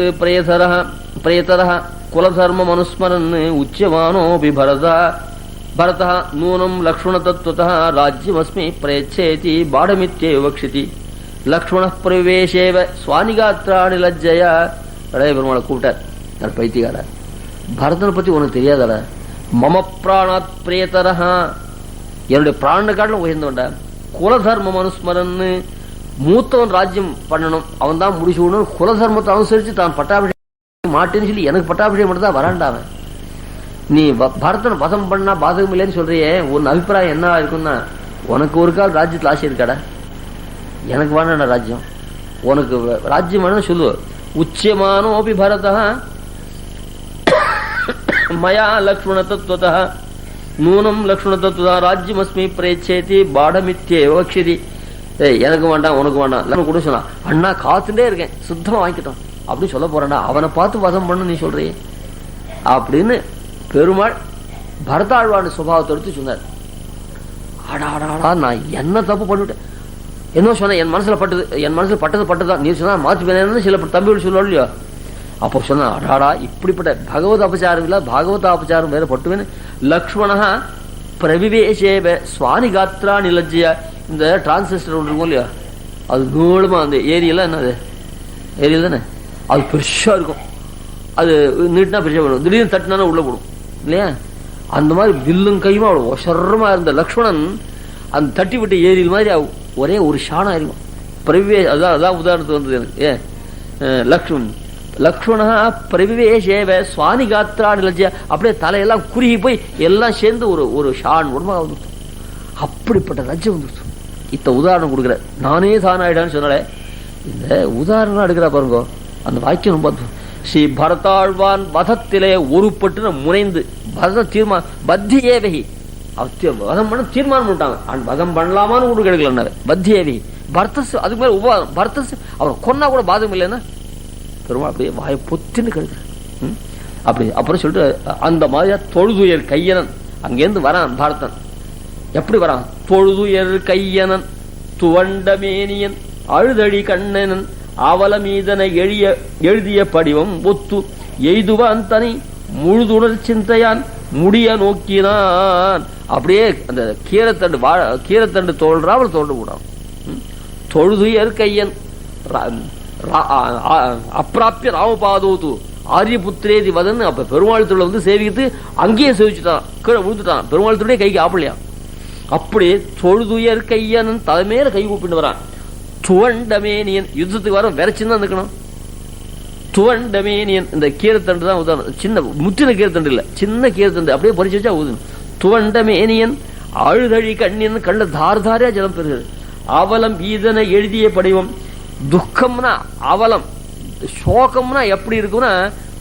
பிரயதர குலதர்ம மனுஸ்மரன் உச்சியமானோபி பரத நூனம் லக்ஷ்மண தத்துவத ராஜ்யமஸ்மி பிரயச்சேதி பாடமித்யேவ வக்ஷிதி. லக்ஷ்மண பிரவேசேவ சுவானிகாத்ராணி லஜ்ஜயா. இளைய பெருமாளை கூப்பிட்டார் பைத்தியகார. பரதனை பத்தி உனக்கு தெரியாதடா. மம பிராணாத் பிரேதரஹா என்னுடைய பிராண காட்டிலும் உயர்ந்தவன்டா. குலதர்ம மனுஸ்மரன் மூத்தவன் ராஜ்யம் பண்ணணும், அவன் தான் முடிச்சு விடணும். குலதர்மத்தை அனுசரிச்சு தான் பட்டாபிஷேகம் மாட்டேன்னு சொல்லி எனக்கு பட்டாபிஷேகம் மட்டும் தான் வராண்டாவன். நீ பரதனை வதம் பண்ணா பாதகம் இல்லைன்னு சொல்றியே, உன் அபிப்பிராயம் என்ன இருக்குன்னா உனக்கு ஒரு கால் ராஜ்யத்தில் ஆசை இருக்காடா? எனக்கு வேணா ராஜ்யம், உனக்கு ராஜ்யம் வேணும் சொல்லு. உச்சியமானோபி பரதா மயா லக்ஷ்மண தத்துவதா நூனம் லக்ஷ்மண தத்துவதா ராஜ்யமஸ்மி பிரேச்சேதி பாடமித்யேவ வக்ஷிதி. எனக்கு வேண்டாம் உனக்கு வேண்டாம் கூட சொன்னா. அண்ணா காத்துட்டே இருக்கேன் சுத்தமா வாங்கிட்டோம் அப்படின்னு சொல்ல போறான்டா. அவனை பார்த்து வதம் பண்ணு நீ சொல்றியே அப்படின்னு பெருமாள் பரதாழ்வான சுபாவத்தை எடுத்து சொன்னார். ஆடாடா நான் என்ன தப்பு பண்ணிவிட்டேன், என்ன சொன்ன என் மனசுல பட்டதுதான். நீ சொன்னா மாத்தி பேன சில தம்பிகள் சொல்ல இல்லையோ. அப்போ சொன்ன அடாடா இப்படிப்பட்ட பகவத் அபச்சாரம் இல்ல, பாகவத அபச்சாரம் வேற பட்டுவேன்னு. லக்ஷ்மணா பிரவிவேசேவ சுவானி காத்ரா நிலஜ்ஜியா. இந்த டிரான்சிஸ்டர் ஒன்று இருக்கும் இல்லையா, அது நீளமா அந்த ஏரியெல்லாம் என்னது ஏரியல் தானே, அது பெருசா இருக்கும். அது நீட்டினா பெருசா போடும், திடீர்னு தட்டினா உள்ள போடும் இல்லையா. அந்த மாதிரி வில்லும் கையுமா அவ்வளவு ஒசரமா இருந்த லக்ஷ்மணன் அந்த தட்டி விட்டு ஏரியில் மாதிரி ஒரே ஒரு ஷானா இருக்கும். அதான் உதாரணத்துக்கு வந்தது எனக்கு. லக்ஷ்மணா பிரவிவேஷேவ சுவானி காத்திராணி லட்சிய, அப்படியே தலையெல்லாம் குறுகி போய் எல்லாம் சேர்ந்து ஒரு ஷான் உடம்பாக வந்துடுச்சு. அப்படிப்பட்ட லட்சம் வந்துடுச்சு. இத்த உதாரணம் கொடுக்குற நானே தானாயிடான்னு சொன்னாலே இந்த உதாரணம் எடுக்கிறா பாருங்க. அந்த வாக்கியம் ரொம்ப ஸ்ரீ பரதாழ்வான் வதத்திலே ஒருப்பட்டு முனைந்து பத்தியேவகி வதம் பண்ண தீர்மானம் பண்ணிட்டாங்க. வதம் பண்ணலாமான்னு கூட கிடைக்கல. பத்தியேவகி பர்த்தஸ், அதுக்கு மேல உபவாதம். பர்த்தஸ் அவரை கொன்னா கூட பாதகம் இல்லைன்னா பெருமாள் அப்படியே வாய பொத்தின்னு கிடைக்கிறார். அப்படி அப்புறம் சொல்லிட்டு அந்த மாதிரியா தொழுதுயர் கையனன் அங்கேருந்து வரான் பாரதன். எப்படி வரான்? தொழுதுயர் கையனன் துவண்டமேனியன் அழுதழி கண்ணனன் அவல மீதனை எழுதிய படிவம் ஒத்து எய்துவான் தனி முழுதுணர் சிந்தையான் முடிய நோக்கினான். அப்படியே அந்த கீரத்தண்டு தோல்றாமல் தோன்று கூடாது. தொழுதுயர் கையன் அப்பிராப்பிய ராமபாதோது ஆரியபுத்திரேதி வதன். அப்ப பெருமாள் தொழில வந்து சேவிக்கிட்டு அங்கேயே சேவிச்சுட்டான், கீழே விழுந்துட்டான். பெருமாள் தொழிலே கைக்கு ஆப்பலையா. அப்படியே தொழுதுயர் கையனன் தலைமையில கை கூப்பிட்டு வரான். துவண்டமேனியன் யுத்தத்துக்கு வர விரைச்சுன்னு தான் இருக்கணும். துவண்டமேனியன் இந்த கீரத்தண்டு தான் உதாரணம். சின்ன முற்றின கீரத்தண்டு இல்ல, சின்ன கீரத்தண்டு அப்படியே பறிச்சு வச்சா ஊதணும். துவண்டமேனியன் அழுதழி கண்ணியன் கண்ட தார்தாரியா ஜலம் பெறுகிறது. அவலம் ஈதனை எழுதிய படிவம். துக்கம்னா அவலம், சோகம்னா எப்படி இருக்குன்னா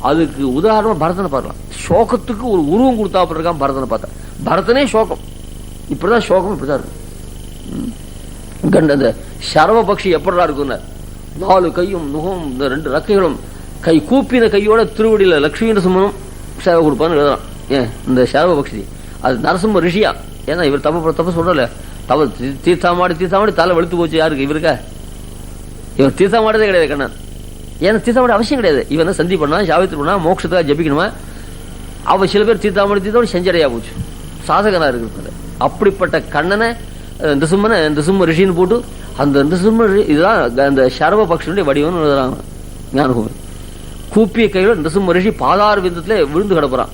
அதுக்கு உதாரணமா பரதனை பார்க்கலாம். சோகத்துக்கு ஒரு உருவம் கொடுத்தாப்பிருக்கான் பரதனை பார்த்தா. பரதனே சோகம், இப்படிதான் சோகம் இப்படிதான் இருக்கும். அந்த சரவ பக்ஷி எப்படா இருக்குன்னு 4 கையும் முகம் இந்த 2 ரக்கைகளும் கை கூப்பின கையோட திருவடியில லட்சுமி நரசிம்மனும் சேவை கொடுப்பான்னு எழுதலாம். ஏன் இந்த சரவ பக்ஷி அது நரசிம்ம ரிஷியா? ஏன்னா இவர் தப்பு சொல்றல, தவ தீர்த்தாமாடி தலை வெளுத்து போச்சு. யாருக்கு? இவருக்கா? இவன் தீர்த்தாமாடதே கிடையாது கண்ணன். ஏன்னா தீர்த்தாமாடி அவசியம் கிடையாது. இவன் சந்தி பண்ணா சாவித்திரி பண்ணா மோட்சத்துக்காக ஜபிக்கணுமா? அவ சில பேர் தீர்த்தாமாடி செஞ்சடையா போச்சு, சாதகனா இருக்கிறது. அப்படிப்பட்ட கண்ணனை நிருசிம்ம ரிஷின்னு போட்டு அந்த நிருசிம்ம இதுதான் அந்த சரவ பக்ஷனுடைய வடிவம்னு எழுதுறாங்க ஞானகூர். கூப்பிய கையில நிருசிம்ம ரிஷி பாதார விந்தத்துல விழுந்து கிடப்புறான்.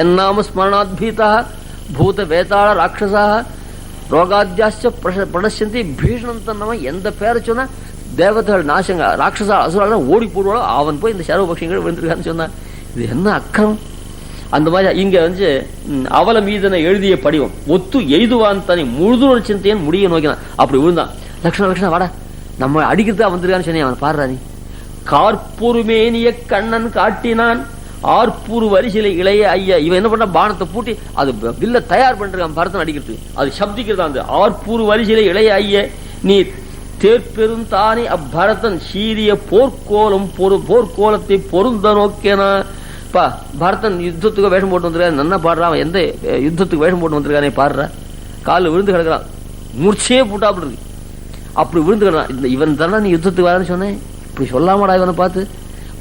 என்னாம ஸ்மரணாத்பீதா பூத வேதாள ராட்சசாக ரோகாத்தியாச்ச பிரணசந்தி பீஷணம் தன்னவ. எந்த பேரை சொன்னா தேவதைகள் நாசங்க ராட்சசா அசுரால ஓடி போடுவாளோ அவன் போய் இந்த சரவ பக்ஷங்கள் விழுந்திருக்கான்னு சொன்னான். இது என்ன அக்கிரமம்! அந்த மாதிரி இங்க வந்து அவல மீதனை எழுதிய படிவம் ஒத்து எய்துவான் தனி முழுதுணர் சிந்தையன் முடிய நோக்கினான். அப்படி விழுந்தான். லட்சுமண வாடா, நம்ம அடிக்கிறதா வந்திருக்கான்னு சொன்னேன். அவன் பாடுறா நீ. கார்புருமேனிய கண்ணன் காட்டினான் ஆர்பூர் வரிசையில இளைய ஐயா. இவன் என்ன பண்ண பானத்தை பூட்டி அது வில்ல தயார் பண்ணிருக்கான் பரதன் அடிக்கிறது. அது சப்திக்கிறதா அந்த ஆர்பூர் வரிசையில இளைய ஐய நீ தேர்பெரும் தானே அப்பரதன் சீரிய போர்க்கோலத்தை பொருந்த நோக்கினா. பரதன் யுத்தத்துக்கு வேஷம் போட்டு வந்திருக்கான். நல்லா பாடுறான். எந்த யுத்தத்துக்கு வேஷம் போட்டு வந்திருக்கானே பாடுற. காலில் விழுந்து கிடக்குறான். மூர்ச்சையே போட்டாப்படி இருக்கு. அப்படி விழுந்து கிடக்குறான். இவன் தானே நீ யுத்தத்துக்கு வரன்னு சொன்னேன். இப்படி சொல்லாமடா இவனை பார்த்து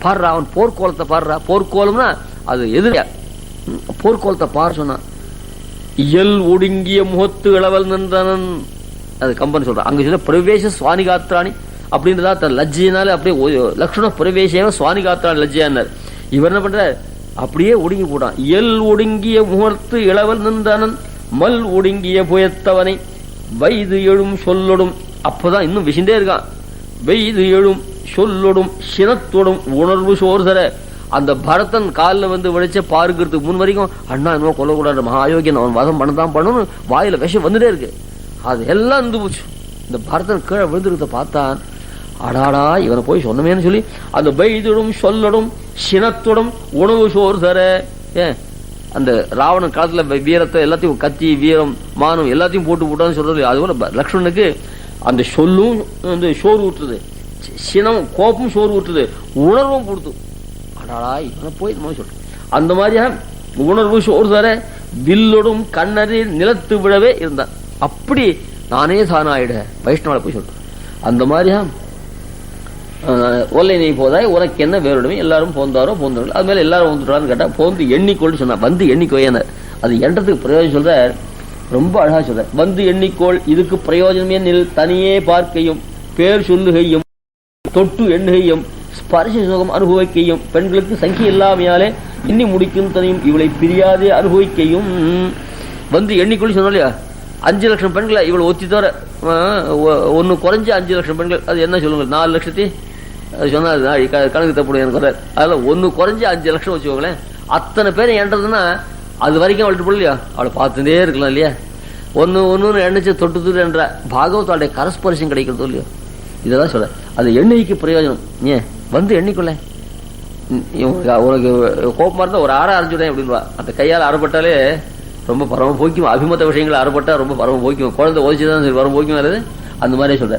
பாடுறா. அவன் போர்க்கோலத்தை பாடுறா. போர்க்கோலம்னா அது எதிரியா போர்க்கோலத்தை பாரு சொன்னான். இயல் ஒடுங்கிய முகத்து இளவல் நின்றனன். அது கம்பன் சொல்றான். அங்க சொல்ல பிரவேச சுவானிகாத்திராணி அப்படின்றதா தன் லஜ்ஜினால அப்படியே லக்ஷ்மண பிரவேச சுவானிகாத்திராணி லஜ்ஜியான்னார். இவர் என்ன பண்ற? அப்படியே ஒடுங்கி போட்டான். எல் ஒடுங்கிய முகத்து இளவல் நின்றனன் மல் ஒடுங்கிய புயத்தவனை வைது எழும் சொல்லொடும். அப்பதான் இன்னும் விஷயந்தே இருக்கான். வைது எழும் சொல்லொடும் சினத்தோடும் உணர்வு சோர்தர. அந்த பரதன் காலில் வந்து விளைச்ச பார்க்கிறதுக்கு முன் வரைக்கும் அண்ணா இன்னும் கொல்லக்கூடாது, மகாயோகியன், அவன் வதம் பண்ணதான் பண்ணணும், வாயில விஷம் வந்துட்டே இருக்கு. அது எல்லாம் இருந்து போச்சு. இந்த பரதன் கீழே விழுந்துருக்க பார்த்தான். அடாடா இவனை போய் சொன்னமேன்னு சொல்லி அந்த வைதிடும் சொல்லடும் சினத்துடன் உணவு சோறு தர. ஏன் அந்த ராவணன் காலத்துல வீரத்தை எல்லாத்தையும் கத்தி வீரம் மானம் எல்லாத்தையும் போட்டு போட்டான்னு சொல்றது. அதுபோல லக்ஷ்மணனுக்கு அந்த சொல்லும் வந்து சோறு ஊற்றுது, சினம் கோபம் சோறு ஊற்றுது, உணர்வும் கொடுத்து. அடாடா இவனை போய் சொல்ற அந்த மாதிரியா உணர்வு சோறு தர வில்லொடும் கண்ணறில் நிலத்து விழவே இருந்தான். அப்படி நானே சானாயிட வைஷ்ணவ போய் சொல்றேன். அந்த மாதிரியா ஒல்லை நீ போதாய் உனக்கு என்ன வேறுடமே எல்லாரும் போந்தாரோ போந்தார்கள். அது மேல எல்லாரும் வந்துட்டான்னு கேட்டா போந்து எண்ணிக்கோள் சொன்னா. வந்து எண்ணிக்கோயன அது என்றதுக்கு பிரயோஜனம் சொல்ற. ரொம்ப அழகா சொல்ற. வந்து எண்ணிக்கோள் இதுக்கு பிரயோஜனமே நில் தனியே பார்க்கையும் பேர் சொல்லுகையும் தொட்டு எண்ணுகையும் ஸ்பர்ஷ சுகம் அனுபவிக்கையும் பெண்களுக்கு சங்கி இல்லாமையாலே எண்ணி முடிக்கும் தனியும் இவளை பிரியாதே அனுபவிக்கையும். வந்து எண்ணிக்கொள்ளி சொன்னோம் இல்லையா, 5 லட்சம் பெண்களை இவளை ஒத்தி தவிர ஒன்னு குறைஞ்ச 5 லட்சம் பெண்கள். அது என்ன சொல்லுங்க, 4 லட்சத்தி சொன்னா கணக்கு தப்பு எனக்கு வர. அதுல ஒன்னு குறைஞ்ச 5 லட்சம் வச்சுக்கோங்களேன். அத்தனை பேரை என்றதுன்னா அது வரைக்கும் அவள்கிட்ட போடலையா, அவளை பார்த்துட்டே இருக்கலாம் இல்லையா. ஒன்னு எண்ணிச்சு தொட்டு என்ற பாகவத்தாளுடைய கரஸ்பரிசம் கிடைக்கிறதோ இல்லையோ, இதெல்லாம் சொல்ல. அது எண்ணிக்கைக்கு பிரயோஜனம். ஏன் வந்து எண்ணிக்கொள்ள, உனக்கு கோபமா இருந்தா ஒரு அரைஞ்சுடேன் அப்படின்வா. அந்த கையால் அறப்பட்டாலே ரொம்ப பரம போய்க்கும். அபிமத்த விஷயங்களை அறப்பட்டா ரொம்ப பரம போய்க்கும். குழந்தை ஒதிச்சுதான் சரி பரம போய்க்கும் வருது. அந்த மாதிரியே சொல்ற.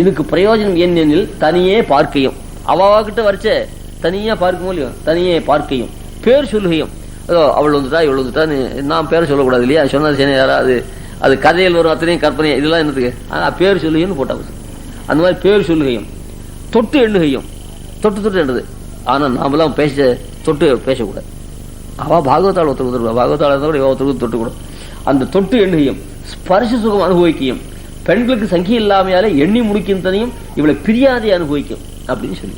இதுக்கு பிரயோஜனம் என்னெனில் தனியே பார்க்கையும். அவாக்கிட்ட வரைச்ச தனியா பார்க்கும் இல்லையோ, தனியே பார்க்கையும் பேர் சொல்லுகையும். அதோ அவள் வந்துட்டா இவள் வந்துட்டான்னு நான் பேர் சொல்லக்கூடாது இல்லையா. சொன்னது சரி யாராவது அது கதையில் வரும், அத்தனையும் கற்பனை, இதெல்லாம் என்னதுக்கு பேர் சொல்லுகையும் போட்டாங்க. அந்த மாதிரி பேர் சொல்லுகையும் தொட்டு எண்ணுகையும். தொட்டு என்றது. ஆனா நாமெல்லாம் தொட்டு பேசக்கூடாது. அவ பாகவத்தாள் ஒருத்தருக்கு பாகவத்தாள் ஒருத்தருக்கு தொட்டு கூட. அந்த தொட்டு எண்ணுகையும் ஸ்பர்ஷ சுகம் அனுபவிக்கையும். பெண்களுக்கு சங்கி இல்லாமையால எண்ணி முடிக்கும் தனியும் இவளை பிரியாதை அனுபவிக்கும் அப்படின்னு சொல்லி.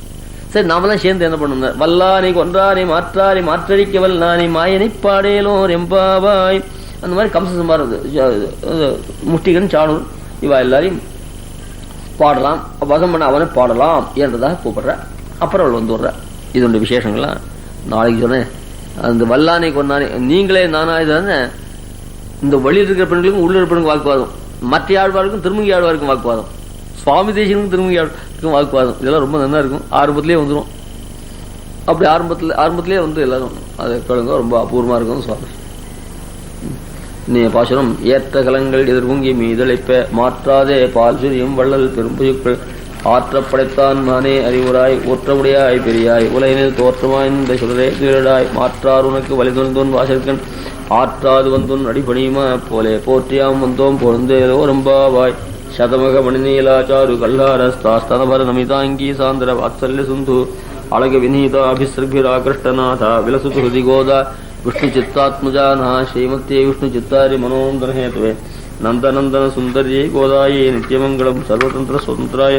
சரி, நாமெல்லாம் சேர்ந்து என்ன பண்ணணும், வல்லானை கொன்றானை மாற்றானை மாற்றடிக்க வல்லானை மாயனை பாடேலோ ரெம்பாவாய். அந்த மாதிரி கம்ச சம்பாரம், முஷ்டிகன், சாணூர் இவா எல்லாரையும் பாடலாம், வசம் பண்ண அவனை பாடலாம் என்றதாக கூப்பிடுற. அப்புறம் அவள் வந்து விடுற. இதனுடைய விசேஷங்கள்லாம் நாளைக்கு சொன்னேன். அந்த வல்லானை கொண்டானே நீங்களே நானா இதான இந்த வழியில் இருக்கிற பெண்களுக்கும் உள்ள பெண்களுக்கும் வாக்குவாதம், மற்ற ஆழ்வாருக்கும் திருமங்கி ஆழ்வாருக்கும் வாக்குவாதம், சுவாமி தேசியனுக்கும் திருமங்கி ஆழ்வாருக்கும் வாக்குவாதம். இதெல்லாம் ரொம்ப நல்லா இருக்கும். ஆரம்பத்திலே வந்துடும். அப்படி ஆரம்பத்திலே வந்து எல்லாரும் அதை கேளுங்க, ரொம்ப அபூர்வமா இருக்கும். சுவாமி பாசுரம் ஏற்ற கலங்கள் எதிர்பொங்கி மீதழைப்ப மாற்றாதே பால் சுரியும் வள்ளல் பெரும்புயுக்கள் ஆற்றப்படைத்தான் மானே அறிவுராய் ஊற்றமுடையாய் பெரியாய் உலகினில் தோற்றமாய்ந்த சுடரே திரடாய் மாற்றார் உனக்கு வலிதொந்தோன் வாசற்கண் ஆற்றாது வந்தோன் அடிபணியுமா போலே போற்றியாம் வந்தோம் பொருந்தேலோ ரம்பாவாய் சதமக மணிநீலாச்சாரு கல்லாரஸ்தாஸ்தனபர நமிதாங்கி சாந்திர வாத்சல்ய சுந்து அழக விநீதா அபிஸ்ருபிரா கிருஷ்ணநாதா விலசுது ஹிருதி கோதா விஷ்ணு சித்தாத்மஜானா ஸ்ரீமத்தே விஷ்ணு சித்தாரி மனோந்தரஹேதுவே நந்தநந்தன சுந்தரியை கோதாயே நித்தியமங்கலம் சர்வதந்திர சுதந்திராய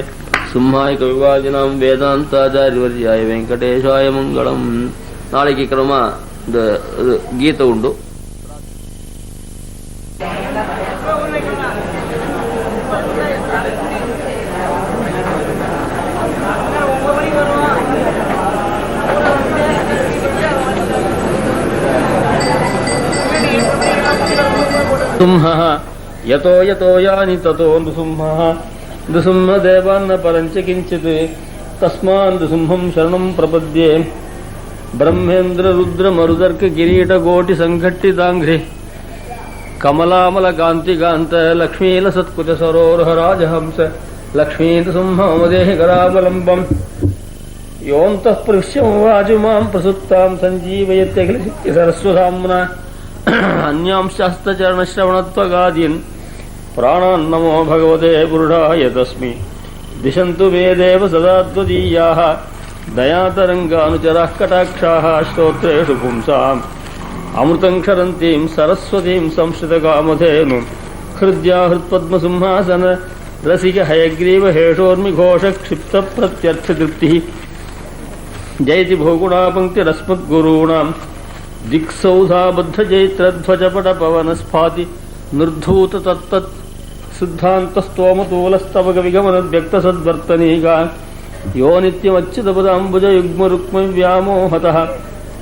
சிம்மாய கவிவாதினாம் வேதாந்தாச்சாரியவர்யாய வெங்கடேஷாய மங்களம். நாளைக்கு கிரமமா இந்த கீதை உண்டு. யதோ யதோ யானி ததோ நృసింహః நృసింహ தேவான்ன பரஞ்ச கிஞ்சித் தஸ்மான் நృసింహம் சரணம் பிரபத்யே பிரம்மேந்திர ருத்ர மருதர்க்க கிரீட கோட்டி சங்கட்டிதாங்கிரே கமலாமல காந்தி காந்த லக்ஷ்மீல சத்குஜ சரோரஹ ராஜஹம்ச லக்ஷ்மீ நృసింహமதேஹ கராவலம்பம் யோந்தః பிரவிஷ்யம் வாஜுமாம் பிரசுப்தாம் சஞ்சீவயத்யகில சரஸ்வதாம்னா அந்யாம்சஸ்தச்சரணஸ்ரவணத்வகாதீன் பிராணான் நமோ பகவதே புருஷாய தஸ்மை திசந்து வேதேவ சதாத்வதீயாः தயாதரங்கானுச்சராः கடாட்சாः ஸ்தோத்ரேஷு பும்சாம் அமிர்தம் க்ஷரந்தீம் சரஸ்வதீம் சம்ஸ்ருதகாமதேனு ஹிருத்யா ஹிருத்பத்மசிம்ஹாசன ரசிக ஹயக்ரீவ ஹேஷோர்மிகோஷ க்ஷிப்த பிரத்யர்த்ததிருப்திः ஜெயதி போகுணாபங்கிரஸ்மத்குருணாம் दिक्सौधाबद्ध जैत्रध्वजपट पवन स्फाति निर्धूत तत्तत् सिद्धान्तस्तोमतूलस्तवग विगमन व्यक्त सद्वर्तनीगा यो नित्यमच्युतपदाम्बुज युग्म रुक्म व्यामोहतः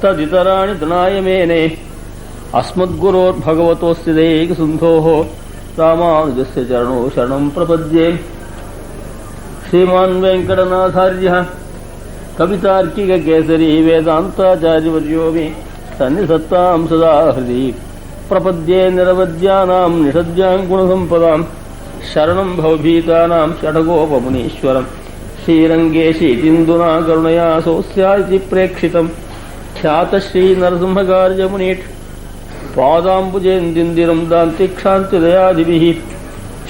तदितराणि तृणाय मेने अस्मद्गुरोर्भगवतोऽस्य दैकसिन्धोः रामानुजस्य चरणो शरणं प्रपद्ये. श्रीमान् वेङ्कटनाथार्यः कवितार्किककेसरी वेदान्ताचार्यवर्यो मे सन्निधत्तां सदा हृदि प्रपद्ये निरवद्यानां निषद्यां गुणसम्पदां शरणं भवभीतानां षडगोपमुनीश्वरं श्रीरङ्गे शीतिन्दुना करुणया सोऽस्यादिति प्रेक्षितं ख्यातश्रीनरसिंहकार्यमुनीट् पादाम्बुजेन्दिन्दिरं दान्तिक्षान्तिदयादिभिः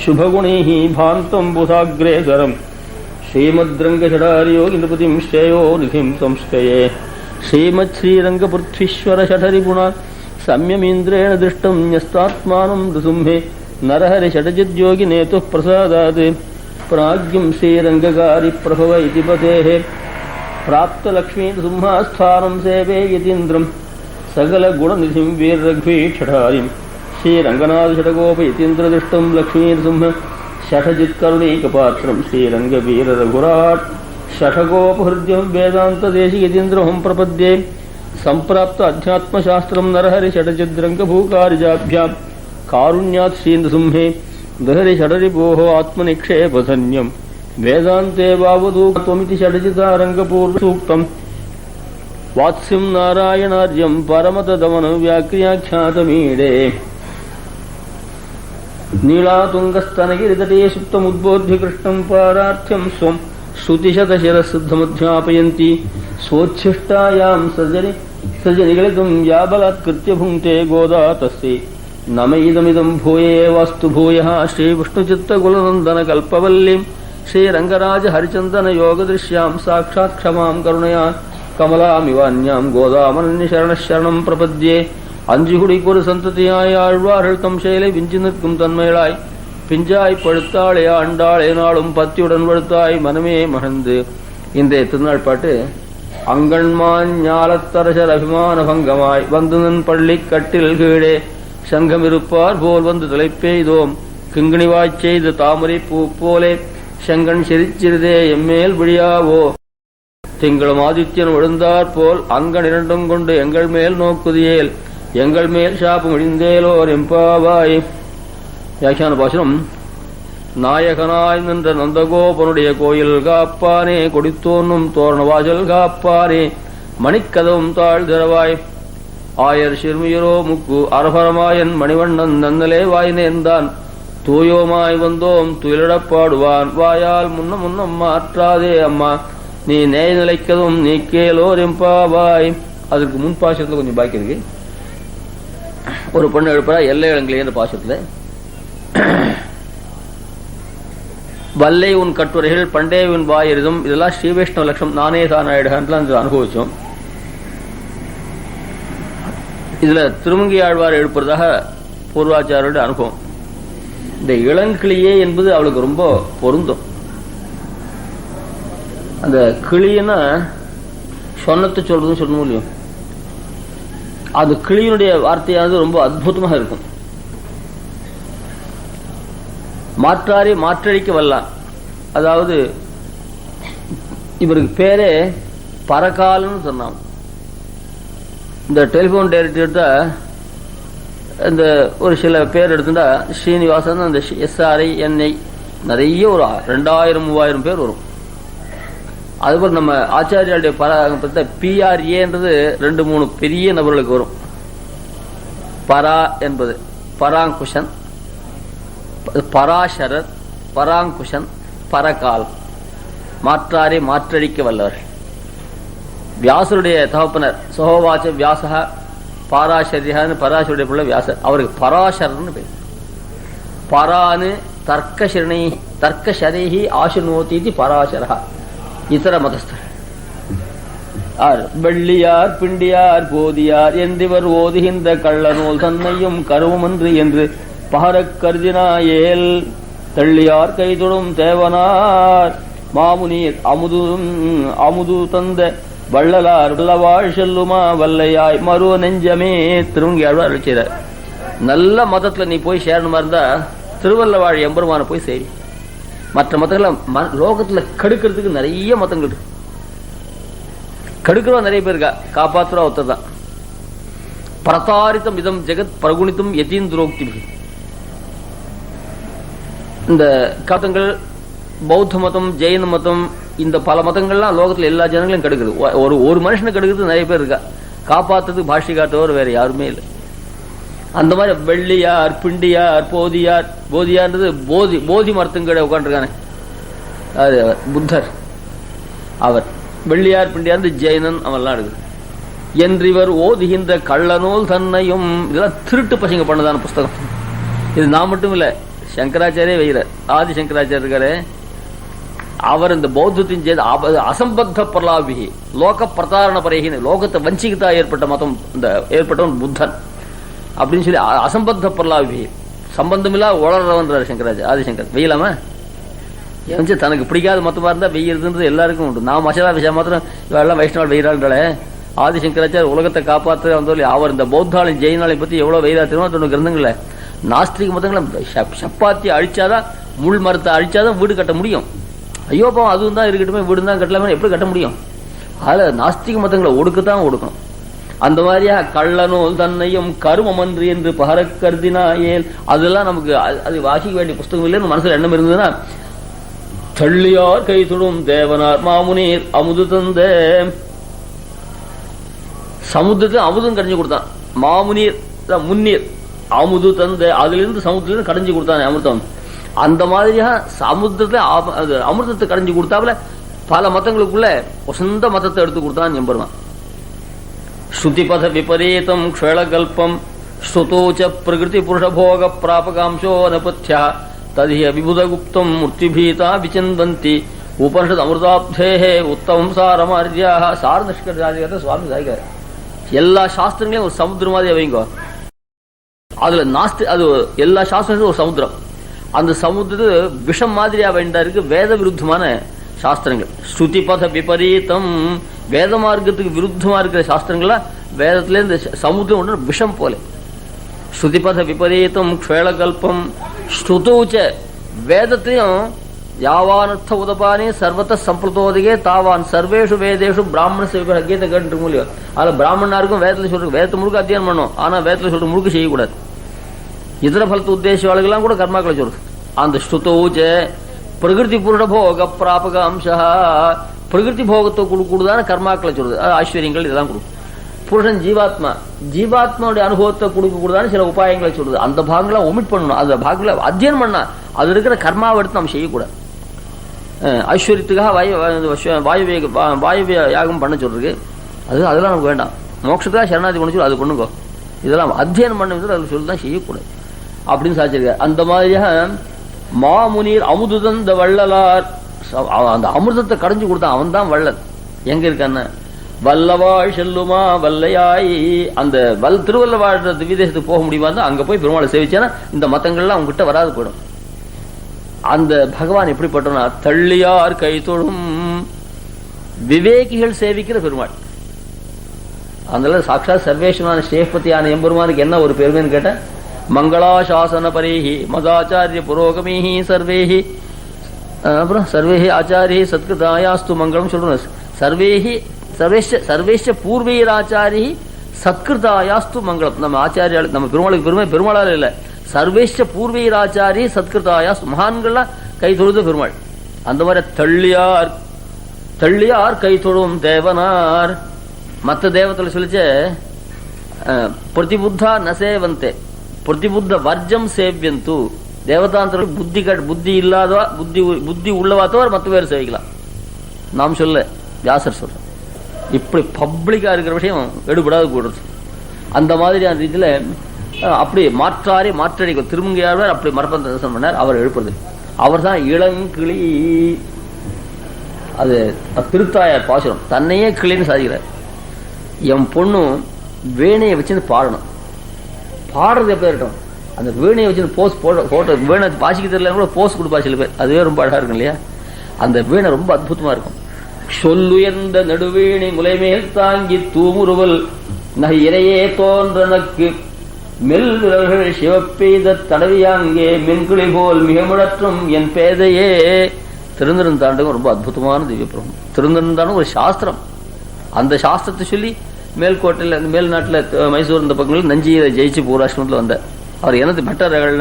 शुभगुणैः भान्तं बुधाग्रेसरं श्रीमद्रङ्गषडार्योगिनृपतिं श्रेयो निधिं संश्रये. श्रीमच्छ्रीरङ्गपृथ्वीश्वर षठरिपुणा सम्यमीन्द्रेण दृष्टं न्यस्तात्मानं नृसिंहे नरहरि षडजिद्योगिनेतुः प्रसादात् प्राज्ञं श्रीरङ्गकारिप्रभव इति पतेः प्राप्तलक्ष्मीनृसिंहास्थानं सेवे यतीन्द्रं சகல குணநிதிம் வீரரக்வீஷடாரிம் ஸ்ரீரங்கநாத ஷடகோப யதீந்திரதிஷ்டம் லக்ஷ்மீர்சிம்ஹ ஷடஜித்கருணீகபாத்திரம் ஸ்ரீரங்க வீர ரகுராட் ஷடகோபஹிருத்யம் வேதாந்த தேசி யதீந்திரஹம் பிரபத்யே சம்பிராப்த அத்தியாத்மசாஸ்திரம் நரஹரி ஷடஜித்ரங்க பூகாரிஜாபியாம் காருண்யாத் ஸ்ரீந்திரசிம்ஹே தஹரி ஷடரிபோஹோ ஆத்மநிக்ஷேபசன்யம் வேதாந்தே வாவது त्वमिति षडजितारङ्गपूर्व सूक्तम् वात्स्यं नारायणार्यं परमतदमन व्याख्यातमीडे नीलातुङ्गस्तनगिरितटे सुप्तमुद्बोध्य कृष्णं पारार्थ्यं स्वं श्रुतिशतशिरसिद्धमुध्यापयन्ति स्वोच्छिष्टायां सृजनिगलितं या बलात्कृत्य भुङ्क्ते गोदा तस्यै नमैदमिदं भूये वास्तु भूयः श्रीविष्णुचित्तकुलनन्दनकल्पवल्लीं श्रीरंगराज हरिचंदन योगदृश्यां साक्षात् क्षमां करुणया कमलामिवान्यां गोदामनन्यशरणं प्रपद्ये அஞ்சுகுடிக்கொரு சந்ததியாய் ஆழ்வார்கள் தம் செயலை விஞ்சி நிற்கும் தன்மைகளாய் பிஞ்சாய் பழுத்தாளே ஆண்டாளே நாளும் பத்தியுடன் படுத்தாய் மனமே மகந்து. இன்றைய திருநாள் பாட்டு அங்கண்மான் ஞாலத்தரசர் அபிமான பங்கமாய் வந்துனன் பள்ளி கட்டில் கீழே சங்கமிருப்பார் போல் வந்து தலைப்பெய்தோம் கிங்கிணிவாய்ச் செய்த தாமரை பூ போலே செங்கன் சிரிச்சிறுதே எம்மேல் விழியாவோ திங்களும் ஆதித்யன் விழுந்தார் போல் அங்கன் இரண்டும் கொண்டு எங்கள் மேல் நோக்குதியேல் எங்கள் மேல் சாபம் இழிந்தேலோர் எம்பாவாய். வியாக்கியான பாசனம். நாயகனாய் நின்ற நந்தகோபனுடைய கோயில் காப்பானே கொடித்தோன்னும் தோரண வாசல் காப்பானே மணிக்கதவும் தாழ் திறவாய் ஆயர் சிறுமியரோ முக்கு அரபரமாயன் மணிவண்ணன் நன்னலே வாய் நேர்ந்தான் தூயோமாய் வந்தோம் துயிலிடப்பாடுவான் வாயால் முன்னம் மாற்றாதே அம்மா நீ நேய நிலைக்கதும் நீ கேலோர் எம்பாவாய். அதற்கு முன் பாசத்துல கொஞ்சம் பாக்கி இருக்கு. ஒரு பொண்ணு எழுப்புறா எல்லை இளங்கிலேன்ற பாசத்துல வல்லை உன் கட்டுரைகள் பண்டே உன் வாயிருதும் இதெல்லாம் ஸ்ரீ வைஷ்ணவ லட்சம் நானே தானாயிடுகான்லாம் அனுபவிச்சோம். இதுல திருமங்கி ஆழ்வார் எழுப்புறதாக பூர்வாச்சாரோட அனுபவம். இந்த இளங்கிளியே என்பது அவளுக்கு ரொம்ப பொருந்தும். அந்த கிளின்னா சொன்னத்தை சொல்றதுன்னு சொல்லணும் இல்லையோ, அது கிளியினுடைய வார்த்தையானது ரொம்ப அற்புதமாக இருக்கும். மாற்றாரி மாற்றடிக்க வல்லான். அதாவது இவருக்கு பேரே பரகாலன்னு சொன்னான். இந்த டெலிபோன் டைரக்டர் இந்த ஒரு சில பேர் எடுத்துட்டா ஸ்ரீனிவாசன் அந்த SRI NI நிறைய ஒரு 2000-3000 பேர் வரும். அதுபோல் நம்ம ஆச்சாரியாளுடைய PRAன்றது 2-3 பெரிய நபர்களுக்கு வரும். பரா என்பது பராங்குஷன், பராசரர், பராங்குஷன், பரகால், மாற்றாரை மாற்றடிக்க வல்லவர். வியாசருடைய தகப்பனர் சகோவாச்ச வியாசா பாராசரியான்னு பராசருடைய பிள்ளை வியாசர். அவருக்கு பராசரர்னு பேர். பரானு தர்க்கசரைஹி ஆசுனோதி பராசரா. இத்தர மதஸ்தர் வெள்ளியார் பிண்டியார் போதியார் என்றிவர் ஓதுகின்ற கள்ளநூல் தன்னையும் கருவமன்று என்று பகரக் கருதினாயேல் தள்ளியார் கைதொடும் தேவனார் மாமுனீர் அமுது தந்த வள்ளலார் வல்லவாழ் செல்லுமா வல்லையாய் மருவ நெஞ்சமே. திருவங்கி ஆழ்வார் அழைச்சார். நல்ல மதத்துல நீ போய் சேரணுமா இருந்தா திருவல்லவாழ் எம்பெருமான போய் சேரி. மற்ற மதங்களை லோகத்துல கெடுக்கிறதுக்கு நிறைய மதங்கள் இருக்கு. கெடுக்கிறவா நிறைய பேர் இருக்கா, காப்பாத்துறா ஒருத்தர் தான். பிரதாரித்தம் இதம் ஜெகத் பிரகுணித்தும் யதீந்திரோக்தி. இந்த மதங்கள் பௌத்த மதம், ஜெயின மதம், இந்த பல மதங்கள்லாம் லோகத்துல எல்லா ஜனங்களையும் கெடுக்குது. ஒரு மனுஷனை கெடுக்கிறது நிறைய பேர் இருக்கா. காப்பாத்துறதுக்கு பாஷி காட்டவர் வேற யாருமே இல்லை. அந்த மாதிரி வெள்ளியார் பிண்டியார் போதியார்ன்றது போதி மரத்துங்கட உட்காந்துருக்கானே அது புத்தர். அவர் வெள்ளியார் பிண்டியார் ஜெயினன் அவெல்லாம் இருக்குது. என்றிவர் ஓதுகின்ற கள்ளநூல் தன்னையும். இதெல்லாம் திருட்டு பசங்க பண்ணதான புஸ்தகம். இது நான் மட்டும் இல்ல, சங்கராச்சாரியே வைக்கிறார். ஆதி சங்கராச்சாரிய இருக்காரு. அவர் இந்த பௌத்தத்தின் செய்த அசம்பத்த பிரலாபிகி லோக பிரதாரண பரேகின லோகத்தை வஞ்சிக்கிட்டா ஏற்பட்ட மதம் இந்த ஏற்பட்டவன் புத்தன் அப்படின்னு சொல்லி அசம்பத்த பிரலாபிகி சம்பந்தமில்லா உளர்றவன்றார் சங்கராச்சாரிய ஆதிசங்கர். வெயிலாம தனக்கு பிடிக்காத மொத்தமா இருந்தா வெய்யறதுன்றது எல்லாருக்கும் உண்டு. நான் மசாலா விஷயம் மாத்திரம் இவெல்லாம் வைஷ்ணவ வெயிறாள்களே ஆதிசங்கராச்சார் உலகத்தை காப்பாற்ற வந்தோம். அவர் இந்த பௌத்தாளையும் ஜெயினாலையும் பத்தி எவ்வளவு வைராத்தியமோ தன்னோட கிரந்தங்கள்ல. நாஸ்திக மதங்களை சப்பாத்தி அழிச்சாதான், முள் மரத்தை அழிச்சாதான் வீடு கட்ட முடியும். ஐயோ பாவம் அதுவும் தான் இருக்கட்டுமே, வீடு தான் கட்டலாமே, எப்படி கட்ட முடியும்? அதில் நாஸ்திக மதங்களை ஒடுக்கத்தான் ஒடுக்கணும். அந்த மாதிரியா கள்ளனோல் தன்னையும் கருமமன்று என்று பகர கருதினாயேல், அதெல்லாம் நமக்கு அது வாசிக்க வேண்டிய புஸ்தகம் இல்லைன்னு மனசுல எண்ணம் இருந்ததுன்னா, தள்ளியார் கை தொடும் தேவனார் மாமுனீர் அமுது தந்த, சமுத்திரத்தில் அமுதும் கடைஞ்சு கொடுத்தான். மாமுனீர் முன்னீர் அமுது தந்த, அதுல இருந்து சமுத்திரத்திலிருந்து கடைஞ்சு கொடுத்தான் அமிர்தம். அந்த மாதிரியா சமுத்திரத்துல அமிர்தத்தை கடைஞ்சு கொடுத்தாப்புல பல மதங்களுக்குள்ள சொந்த மதத்தை எடுத்து கொடுத்தான் எம்பெருமான். ஸ்ருதிபத விபரீதம் க்ஷேளகல்பம் ஸ்ருதோச்ச பிரகிருதி புருஷபோக பிராபகாம்சோ நபத்யா ததிஹ விபுதகுப்தம் முர்த்திபீதா விசிந்தந்தி உபனிஷத் அமிர்தாப்தேஹே உத்தமம் சாரமார்யாஹ. சார நிஷ்கர்ஷாதிகாரத்தை சுவாமி சாய்க்கார். எல்லா சாஸ்திரங்களையும் ஒரு சமுத்திரம் மாதிரி வைங்கோ. அதுல நாஸ்தி அது எல்லா சாஸ்திரங்களும் ஒரு சமுத்திரம். அந்த சமுத்திரத்து விஷம் மாதிரியா வேண்டா இருக்கு வேத விருத்தமான சாஸ்திரங்கள். ஸ்ருதிபத விபரீதம், வேத மார்க்கத்துக்கு விருத்தமா இருக்கிற சாஸ்திரங்களா வேதத்துல இந்த சமுத்திரம் ஒன்று விஷம் போல. ஸ்ருதிபத விபரீதம் க்ஷேளகல்பம் ஸ்ருதூச்ச, வேதத்தையும் யாவானர்த்த உதபானே சர்வத்த சம்பிரதோதிகே தாவான் சர்வேஷு வேதேஷு பிராமண சேவக கீதை கேட்டு மூலியம். அதுல பிராமணருக்கும் வேதத்துல சொல்ற வேதத்தை முழுக்க அத்தியானம் பண்ணும். ஆனா வேதத்துல சொல்ற முழுக்க செய்யக்கூடாது. இதர பலத்து உத்தேசவாளர்கள்லாம் கூட கர்மாக்களை சொல்றது. அந்த ஸ்ருதூச்ச பிரகிருதி புருஷ போக பிராபக அம்சா, பிரகிருதி போகத்தை கொடுக்குறதான கர்மாக்களை சொல்றது. ஐஸ்வர்யங்கள் இதெல்லாம் கொடுக்கும். புருஷன் ஜீவாத்மா, ஜீவாத்மாவுடைய அனுபவத்தை கொடுக்கக்கூடாது சில உபாயங்களை சொல்றது. அந்த பாகங்களை ஒமிட் பண்ணணும். அந்த பாகங்களை அத்தியனம் பண்ணா அது இருக்கிற கர்மாவை எடுத்து நம்ம செய்யக்கூடாது. ஐஸ்வர்யத்துக்காக வாயு யாகம் பண்ண சொல்றது, அதெல்லாம் நமக்கு வேண்டாம். மோட்சத்துக்காக சரணாதி பண்ண சொல்லி அது பண்ணுங்க. இதெல்லாம் அத்தியனம் பண்ண விதத்தில் அதில் சொல்லிதான் செய்யக்கூடாது அப்படின்னு சாதிச்சிருக்காரு. அந்த மாதிரியாக மாமுனீர் அமுதுதந்த வள்ளலார், அந்த அமிர்தத்தை கடைஞ்சு கொடுத்தான். அவன் தான் வள்ளல். எங்க இருக்கான்னு வல்லவாழ் செல்லுமா வல்லையாய், அந்த திருவள்ளவாழ் திவ்யதேசத்துக்கு போக முடியுமா தான் அங்க போய் பெருமாளை சேவிச்சானா இந்த மத்தங்கள்லாம் அவங்ககிட்ட வராது போயிடும். அந்த பகவான் எப்படிப்பட்டனா தள்ளியார் கை தொழும் விவேகிகள் சேவிக்கிற பெருமாள். அதனால சாட்சாத் சர்வேஸ்வரமான ஸ்ரேஷ்பதியான எம்பெருமானுக்கு என்ன ஒரு பெருமைன்னு கேட்ட, மங்களாசாசன பரேஹி மதாச்சாரிய புரோகமீஹி சர்வேஹி, அப்புறம் சர்வேஹி ஆச்சாரிய சத்கிருதாயாஸ்து மங்களம் சொல்றோம். சர்வேஹி சர்வேஷ பூர்வீராச்சாரி சத்கிருதாயாஸ்து மங்களம். நம்ம ஆச்சாரியால் நம்ம பெருமாளுக்கு பெருமை பெருமாளால் இல்ல, சர்வேஷ பூர்வீராச்சாரி சத்கிருதாயாஸ்து, மகான்கள்லாம் கை தொழுது பெருமாள். அந்த மாதிரி தள்ளியார் கை தொழும் தேவனார். மற்ற தேவத்தில் சொல்லிச்ச பிரதிபுத்தா நசேவந்தே பிரதிபுத்த வர்ஜம் சேவியந்து, தேவதாந்திர புத்தி இல்லாதவா புத்தி உள்ளவா தவிர மற்ற பேர் சேவிக்கலாம். நாம் சொல்ல வியாசர் சொல்ற. இப்படி பப்ளிக்கா இருக்கிற விஷயம் எடுபடாது கூடுது. அந்த மாதிரியான ரீதியில அப்படி மாற்றடிக்கும். திருமங்கையாழ்வார் அப்படி மரபந்த தரிசனம் பண்ணார். அவர் எழுப்புறது அவர் தான் இளங்கிளி. அது திருத்தாயார் பாசுரம் தன்னையே கிளின்னு சாதிக்கிறார். என் பொண்ணும் வேணையை வச்சுன்னு பாடணும். பாடுறது எப்ப இருக்கட்டும், அந்த வீணையை வச்சு போஸ் போட்டோ வீணை வாசிக்க தெரியல கூட போஸ் கொடுப்பா சில பேர். அதுவே ரொம்ப அழகா இருக்கும் இல்லையா? அந்த வீணை ரொம்ப அற்புதமா இருக்கும். சொல்லுயர்ந்த நடுவீணை முலைமேல் தாங்கி தூமுருவல் நகை இறையே தோன்றனக்கு மெல் விரல்கள் சிவப்பெய்த தடவியாங்கே மின்குளி போல் மிக முழற்றும் என் பேதையே. திருந்திருந்தாண்டகம் ரொம்ப அற்புதமான திவ்ய பிரபம். திருந்திருந்தாண்டும் ஒரு சாஸ்திரம். அந்த சாஸ்திரத்தை சொல்லி மேல்கோட்டையில் மேல்நாட்டில் மைசூர் இந்த பக்கங்களில் நஞ்சியை ஜெயிச்சு பூராஷ்டிரத்தில் வந்தார். அவர் எனது பட்டர்கள்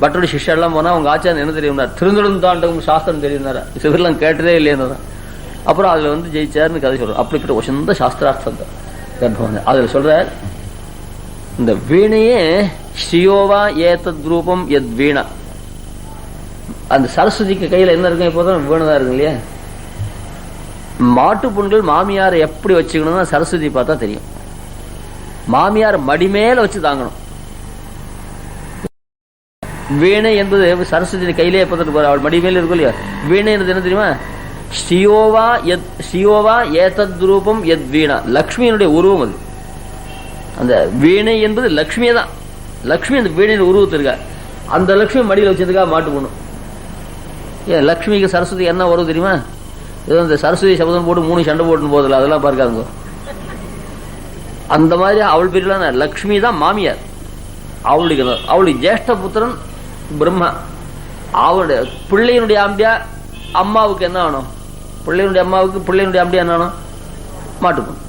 பட்டருடைய சிஷ்யெல்லாம் போனால் அவங்க ஆச்சாரம் என்ன தெரியும்னார், திருந்திருந்தாண்டகம் சாஸ்திரம் தெரியும்னார். சிவர்லாம் கேட்டதே இல்லைன்னு. அப்புறம் அதுல ஜெயிச்சாருன்னு கதை சொல்றார். அப்படிப்பட்ட ஒரு சொந்த சாஸ்திரார்த்தம் கர்ப்பம். அதுல சொல்ற இந்த வீணையே ஸ்ரீயோவா ஏதத் ரூபம் எத் வீணா. அந்த சரஸ்வதிக்கு கையில என்ன இருக்கும், இப்போதான் வீணதான் இருக்கு இல்லையா? மாட்டு பொண்கள் மாமியாரை எப்படி வச்சுக்கணும்னா சரஸ்வதி பார்த்தா தெரியும். மாமியார் மடிமேல வச்சு தாங்கணும். வீணை என்பது சரஸ்வதி கையிலே எப்போது அவள் மடிமேல இருக்கும் இல்லையா? வீணை என்ன தெரியுமா? ஸ்ரீயோவா ஏதத் ரூபம் எத் வீணா, லக்ஷ்மியினுடைய உருவம் அது. அந்த வீணை என்பது லக்ஷ்மியே தான். லக்ஷ்மி அந்த வீணையின் உருவத்திற்கா அந்த லக்ஷ்மி மடியில் வச்சதுக்காக மாட்டு போகணும். ஏன் லக்ஷ்மிக்கு சரஸ்வதி என்ன உறவு தெரியுமா? ஏதோ இந்த சரஸ்வதி சபதம் போட்டு 3 சண்டை போட்டுன்னு போதில்ல, அதெல்லாம் பார்க்காதுங்க. அந்த மாதிரி அவள் பேரில் லக்ஷ்மி தான் மாமியார். அவளுடைய ஜேஷ்ட புத்திரன் பிரம்மா. அவளுடைய பிள்ளையினுடைய ஆம்பியா அம்மாவுக்கு என்ன ஆகணும்? பிள்ளையினுடைய அம்மாவுக்கு பிள்ளையினுடைய ஆம்பியா என்ன ஆகணும்? மாட்டுப்பொண்ணு.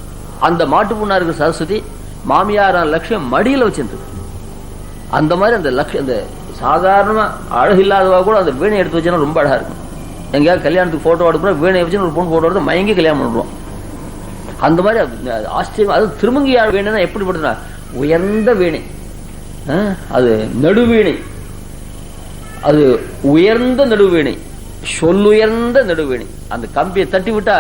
அந்த மாட்டுப்பொண்ணா இருக்கிற சரஸ்வதி மாமியார லக்ஷ்மி மடியில் வச்சுருக்கு. அந்த மாதிரி அந்த அந்த சாதாரண அழகு இல்லாதவா கூட அந்த வீணை எடுத்து வச்சா ரொம்ப அழகா இருக்கும். எங்கேயாவது கல்யாணத்துக்கு போட்டோ எடுப்பா வீணை வச்சு ஒரு பொண்ணு போட்டோ எடுத்து மயங்கி கல்யாணம் பண்ணுறோம். அந்த மாதிரி ஆச்சரியம். அது திருமங்கியாழ் வீணைனா எப்படிப்படுதுனா உயர்ந்த வீணை, அது நடுவீணை, அது உயர்ந்த நடுவீணை, சொல்லுயர்ந்த நடுவீணை. அந்த கம்பியை தட்டி விட்டா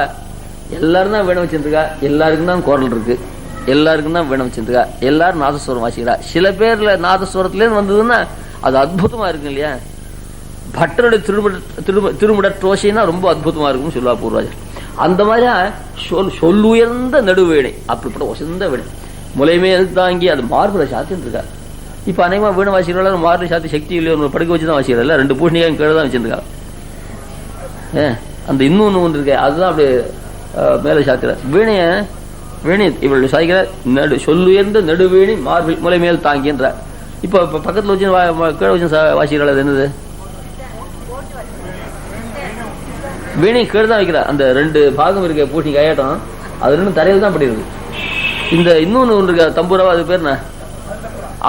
எல்லாரும் தான் வீணை வச்சிருக்கா, எல்லாருக்கும் தான் குரல் இருக்கு, எல்லாருக்கும் தான் வீணை வச்சிருக்கா, எல்லாரும் நாதஸ்வரம் வாசிக்கிறா. சில பேர்ல நாதஸ்வரத்துலேருந்து வந்ததுன்னா அது அற்புதமா இருக்கு இல்லையா? பட்டருடைய திருமுடற்றோசைனா ரொம்ப அற்புதமா இருக்கும்னு சொல்லுவா பூர்வாஜர். அந்த மாதிரியா சொல்லுயர்ந்த நடுவீணை, அப்படிப்பட்ட உசந்த வீணை முலைமே தாங்கி அது மார்புல சாத்தின்னு இருக்கா. இப்ப அநேகமா வீணை வாசிக்கிறவங்க மார்புல சாத்தி சக்தி இல்லையோ படுக்க வச்சுதான் வாசிக்கிறா. 2 பூஷணிக்காயும் கீழே தான் வச்சிருக்கா. அந்த இன்னொன்னு ஒன்று இருக்கு, அதுதான் அப்படி மேலே சாத்திர வீணைய வீணை இவள் சாய்க்கிற சொல்லுயர்ந்த நடுவீணை மார்பில் முலை மேல் தாங்கின்ற. இப்ப பக்கத்துல வச்சு கீழே வச்சு வாசிக்கிறாள். அது என்னது? வீணை கீழே தான் வைக்கிறா. அந்த 2 பாகம் இருக்க பூட்டி கையாட்டம் அது 2 தரையில் தான் படிருக்கு. இந்த இன்னொன்னு ஒன்று இருக்க தம்பூராவா, அது பேர் என்ன?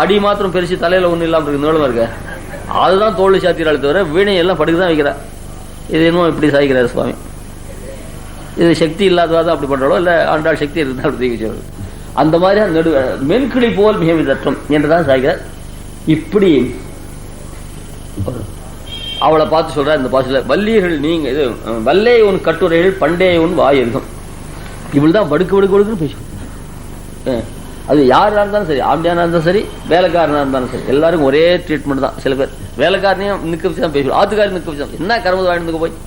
அடி மாத்திரம் பெருசு, தலையில ஒண்ணு இல்லாம இருக்கு, நீளமா இருக்க, அதுதான் தோல் சாத்திராள் தவிர வீணை எல்லாம் படுக்க தான் வைக்கிறா. இது இன்னும் இப்படி சாய்க்கிறாரு சுவாமி. இது சக்தி இல்லாதவா தான் அப்படி பண்றாளோ, இல்ல ஆண்டாள் சக்தி இருந்தா அப்படி தூக்கி. அந்த மாதிரி நடு மென்கிளி போல் மிக விதற்றம் என்றுதான் சாய்க்கிறார். இப்படி அவளை பார்த்து சொல்ற இந்த பாசல வல்லியர்கள் நீங்க இது வல்லே உன் கட்டுரைகள் பண்டே உன் வாயிருக்கும். இவள் தான் படுக்கு படுக்கு படுக்குன்னு பேசுவோம். அது யாரா இருந்தாலும் சரி, ஆம்பியானா இருந்தாலும் சரி, வேலைக்காரனா இருந்தாலும் சரி, எல்லாருக்கும் ஒரே ட்ரீட்மெண்ட் தான். சில பேர் வேலைக்காரனையும் நிக்க வச்சு தான் பேசுவோம், ஆத்துக்காரி நிக்க வச்சு என்ன கரும்பு வாங்கிட்டு போய்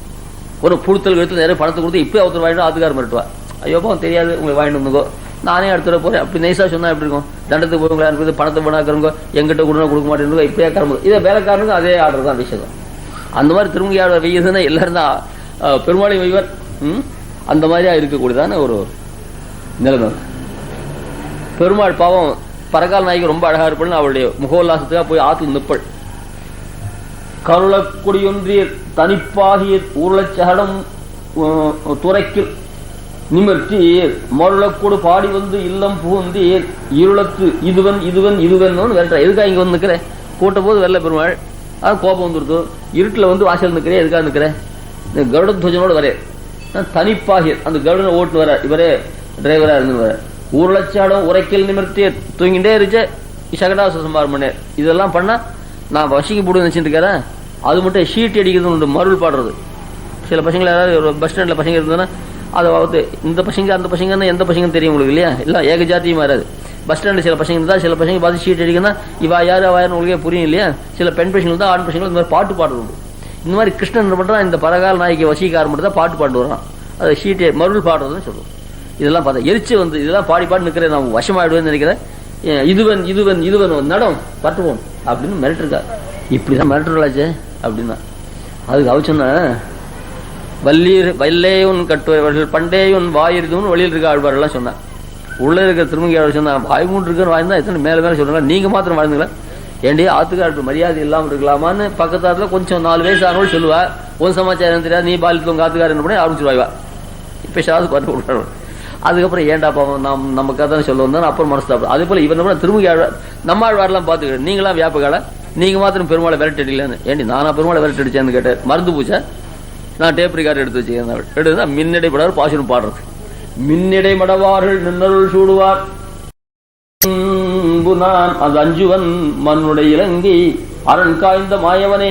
ஒரு புழுத்தல் எடுத்து நிறைய பணத்தை கொடுத்து இப்போ ஒருத்தர் வாங்கிட்டு ஆத்துக்கார மிரட்டுவா. ஐயோப்பா தெரியாது உங்களுக்கு வாங்கிட்டு வந்துக்கோ, நானே அடுத்த போறேன் அப்படி நைஸா சொன்னா எப்படி இருக்கும்? தண்டத்துக்கு போவங்களா இருக்குது, பணத்தை பண்ணாக்கிறவங்க எங்கிட்ட கொடுக்க மாட்டேன்னு இப்படியே கரும்பு. இதை வேலைக்காரனுக்கும் அதே ஆர்டர் தான் விஷயம். அந்த மாதிரி திருமங்கியாளர் வெய்யதுன்னா எல்லாரும் தான் பெருமாளை வெய்வர். அந்த மாதிரியா இருக்கக்கூடியதான ஒரு நிலைமை. பெருமாள் பாவம் பரகால் நாய்க்கு ரொம்ப அழகா இருப்பள்னு அவளுடைய முகோல்லாசத்துக்காக போய் ஆத்து நிற்பள். கருளக்குடியொன்றிய தனிப்பாகிய ஊர்லச்சகடம் துறைக்கு நிமிர்த்தீர் மருளக்கூடு பாடி வந்து இல்லம் புகுந்தீர் இருளத்து இதுவன் இதுவன் இதுவன் வேற எதுக்காக இங்க வந்து நிற்கிறேன்? கூட்ட போது வெள்ள பெருமாள் கோபம் வந்துருது. இருட்டில் வந்து வாசல் நிற்கிறேன், எதுக்காக நிற்கிறேன்? கருடத்வஜனோடு வரே தனிப்பாகிய அந்த கருடனை ஓட்டு வர இவரே டிரைவரா இருந்து வர ஊர்லச்சாடம் உரைக்கல் நிமிர்த்திய தூங்கிட்டே இருச்சு சகடாச சம்பாரம் பண்ண. இதெல்லாம் பண்ணா நான் வசிக்கு போடு நினைச்சிட்டு இருக்கிறேன். அது மட்டும் ஷீட் அடிக்கிறது உண்டு, மருள் பாடுறது. சில பசங்களை யாராவது ஒரு பஸ் ஸ்டாண்ட்ல பசங்க இருந்ததுன்னா அதை பார்த்து இந்த பசங்க அந்த பசங்கன்னா எந்த பசங்கன்னு தெரியும் உங்களுக்கு இல்லையா? எல்லாம் ஏக ஜாத்தியும் மாறாது. பஸ் ஸ்டாண்டில் சில பசங்க இருந்தால் சில பசங்க பார்த்து ஷீட் அடிக்கணும், இவா யார் அவாயாருன்னு உங்களுக்கே புரியும் இல்லையா? சில பெண் பசங்கள் தான் ஆண் பசங்களும் இந்த மாதிரி பாட்டு பாடுறது. இந்த மாதிரி கிருஷ்ணன் மட்டும் தான் இந்த பரகால நாய்க்கு வசீகாரம் மட்டும் தான் பாட்டு பாட்டு வரான். அதை ஷீட்டை மருள் பாடுறதுன்னு சொல்லுவோம். இதெல்லாம் பார்த்தா எரிச்சு வந்து இதெல்லாம் பாடி பாட்டு நிற்கிறேன், நான் வசமாயிடுவேன்னு நினைக்கிறேன். இதுவன் இதுவன் இதுவன் நடம் பட்டுவோம் அப்படின்னு மிரட்டிருக்கா. இப்படிதான் மிரட்டுறாச்சே அப்படின்னா அதுக்கு அவ சொன்ன வல்லீர் வல்லேயுன் கட்டுவர்கள் பண்டேயுன் வாயிருதுன்னு வெளியில் இருக்க ஆழ்வாரெல்லாம் சொன்னான். உள்ள இருக்கிற திருமங்கி சொன்னா வாய் மூன்று இருக்குன்னு வாய்ந்தா எத்தனை மேல மேலே சொல்றாங்க, நீங்க மாத்திரம் வாழ்ந்துங்களா ஏண்டி ஆத்துக்காட்டு மரியாதை இல்லாமல் இருக்கலாமான்னு பக்கத்தாத்துல கொஞ்சம் 4 வயசு ஆனவள் சொல்லுவா. உன் சமாச்சாரம் தெரியாது, நீ பாலித்து உங்க ஆத்துக்காரன் பண்ணி ஆரம்பிச்சிருவாய்வா. இப்ப ஷாது பார்த்து விடுறாங்க. அதுக்கப்புறம் ஏண்டா பாவம் நம்ம கதை சொல்ல வந்தோம் அப்புறம் மனசு. அதே போல இவன் திருமங்கி ஆழ்வார் நம்ம ஆழ்வாரெல்லாம் பார்த்துக்கிட்டு நீங்களாம் வியாபகால நீங்க மாத்திரம் பெருமாளை விரட்டி அடிக்கலன்னு. ஏண்டி நானா பெருமாளை விரட்டி அடிச்சேன்னு கேட்டேன். மருந்து பூச்சா நான் டேப் ரிகார்டு எடுத்து வச்சுக்கிறேன். எடுத்துதான் மின்னடை படார் பாசனம் பாடுறது. மின்னடை மடவார்கள் நின்னருள் சூடுவார் நான் அது அஞ்சுவன் மண்ணுடைய இலங்கை அரண் காய்ந்த மாயவனே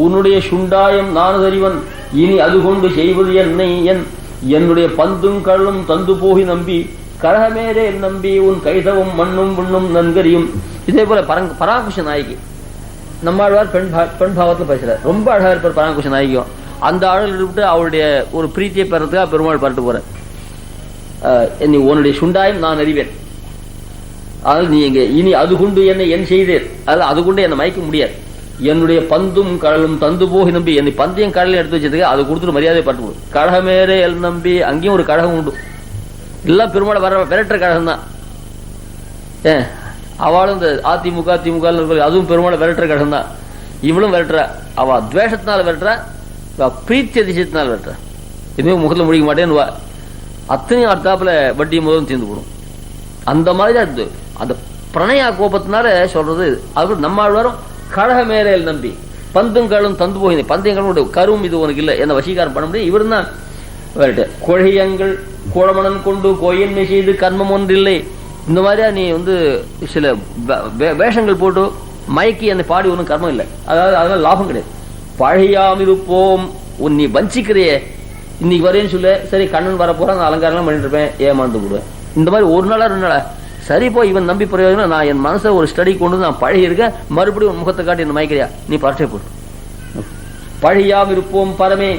உன்னுடைய சுண்டாயம் நான் அறிவன் இனி அது கொண்டு செய்வது என்னை என்னுடைய பந்தும் கள்ளும் தந்து போகி நம்பி கழகமேரே நம்பி உன் கைதவும் மண்ணும் புண்ணும் நன்கரியும். இதே போல பராங்குஷ நாயகி நம்மாழ்வார் பெண் பாவத்தில் பேசுறார். ரொம்ப அழகா இருப்பார் பராங்குஷ நாயகியும். அந்த ஆளுநர் விட்டு அவருடைய ஒரு பிரீத்தியை பெறதுக்காக பெருமாள் பாட்டு போற. நீ உன்னுடைய சுண்டாயம் நான் அறிவேன், அதனால் நீ எங்க இனி அது கொண்டு என்னை என் செய்தேன், அதாவது அது கொண்டு என்னை மயக்க முடியாது. என்னுடைய பந்தும் கடலும் தந்து போகி நம்பி என்னை பந்தையும் கடலையும் எடுத்து வச்சதுக்கு அதை கொடுத்துட்டு மரியாதை பாட்டு கழகமேரே எல் நம்பி. அங்கேயும் ஒரு கழகம் உண்டு, எல்லாம் பெருமாளை வர விரட்டுற கழகம் தான். அவளும் இந்த அதிமுக திமுக அதுவும் பெருமாளை விரட்டுற கழகம் தான். இவளும் விரட்டுற. அவ துவேஷத்தினால விரட்டுற, பிரீத்தி அதிசயத்தினால விரட்டுற. இனிமே முகத்தில் முடிக்க மாட்டேன்னு அத்தனையும் அடுத்தாப்புல வட்டி முதலும் தீர்ந்து போடும். அந்த மாதிரி அது அந்த பிரணயா கோபத்தினால சொல்றது. அது நம்ம ஆழ்வாரும் கழக மேரையில் நம்பி பந்துங்களும் தந்து போய் பந்தயங்களும் கரும் இது உனக்கு இல்லை என்ன வசீகாரம் பண்ண முடியும். இவரு தான் விரட்டு. கொழையங்கள் குழமணன் கொண்டு கோயின்மை செய்து கர்மம் ஒன்றில்லை. இந்த மாதிரியா நீ சில வேஷங்கள் போட்டு மயக்கி அந்த பாடி ஒன்றும் கர்மம் இல்லை. அதாவது அதனால லாபம் கிடையாது. பழையாம் இருப்போம் நீ வஞ்சிக்கிறியே இன்னைக்கு வரேன்னு சொல்ல, சரி கண்ணன் வர போற நான் அலங்காரம் பண்ணிட்டு இருப்பேன், ஏமாந்து விடுவேன். இந்த மாதிரி ஒரு நாளா 2 நாளா சரி போய் இவன் நம்பி பிரயோஜனம். நான் என் மனசை ஒரு ஸ்டடி கொண்டு நான் பழகி இருக்கேன், மறுபடியும் உன் முகத்தை காட்டி என்ன மயக்கிறியா, நீ பரட்டை போடு. பழையாம் இருப்போம் பரமே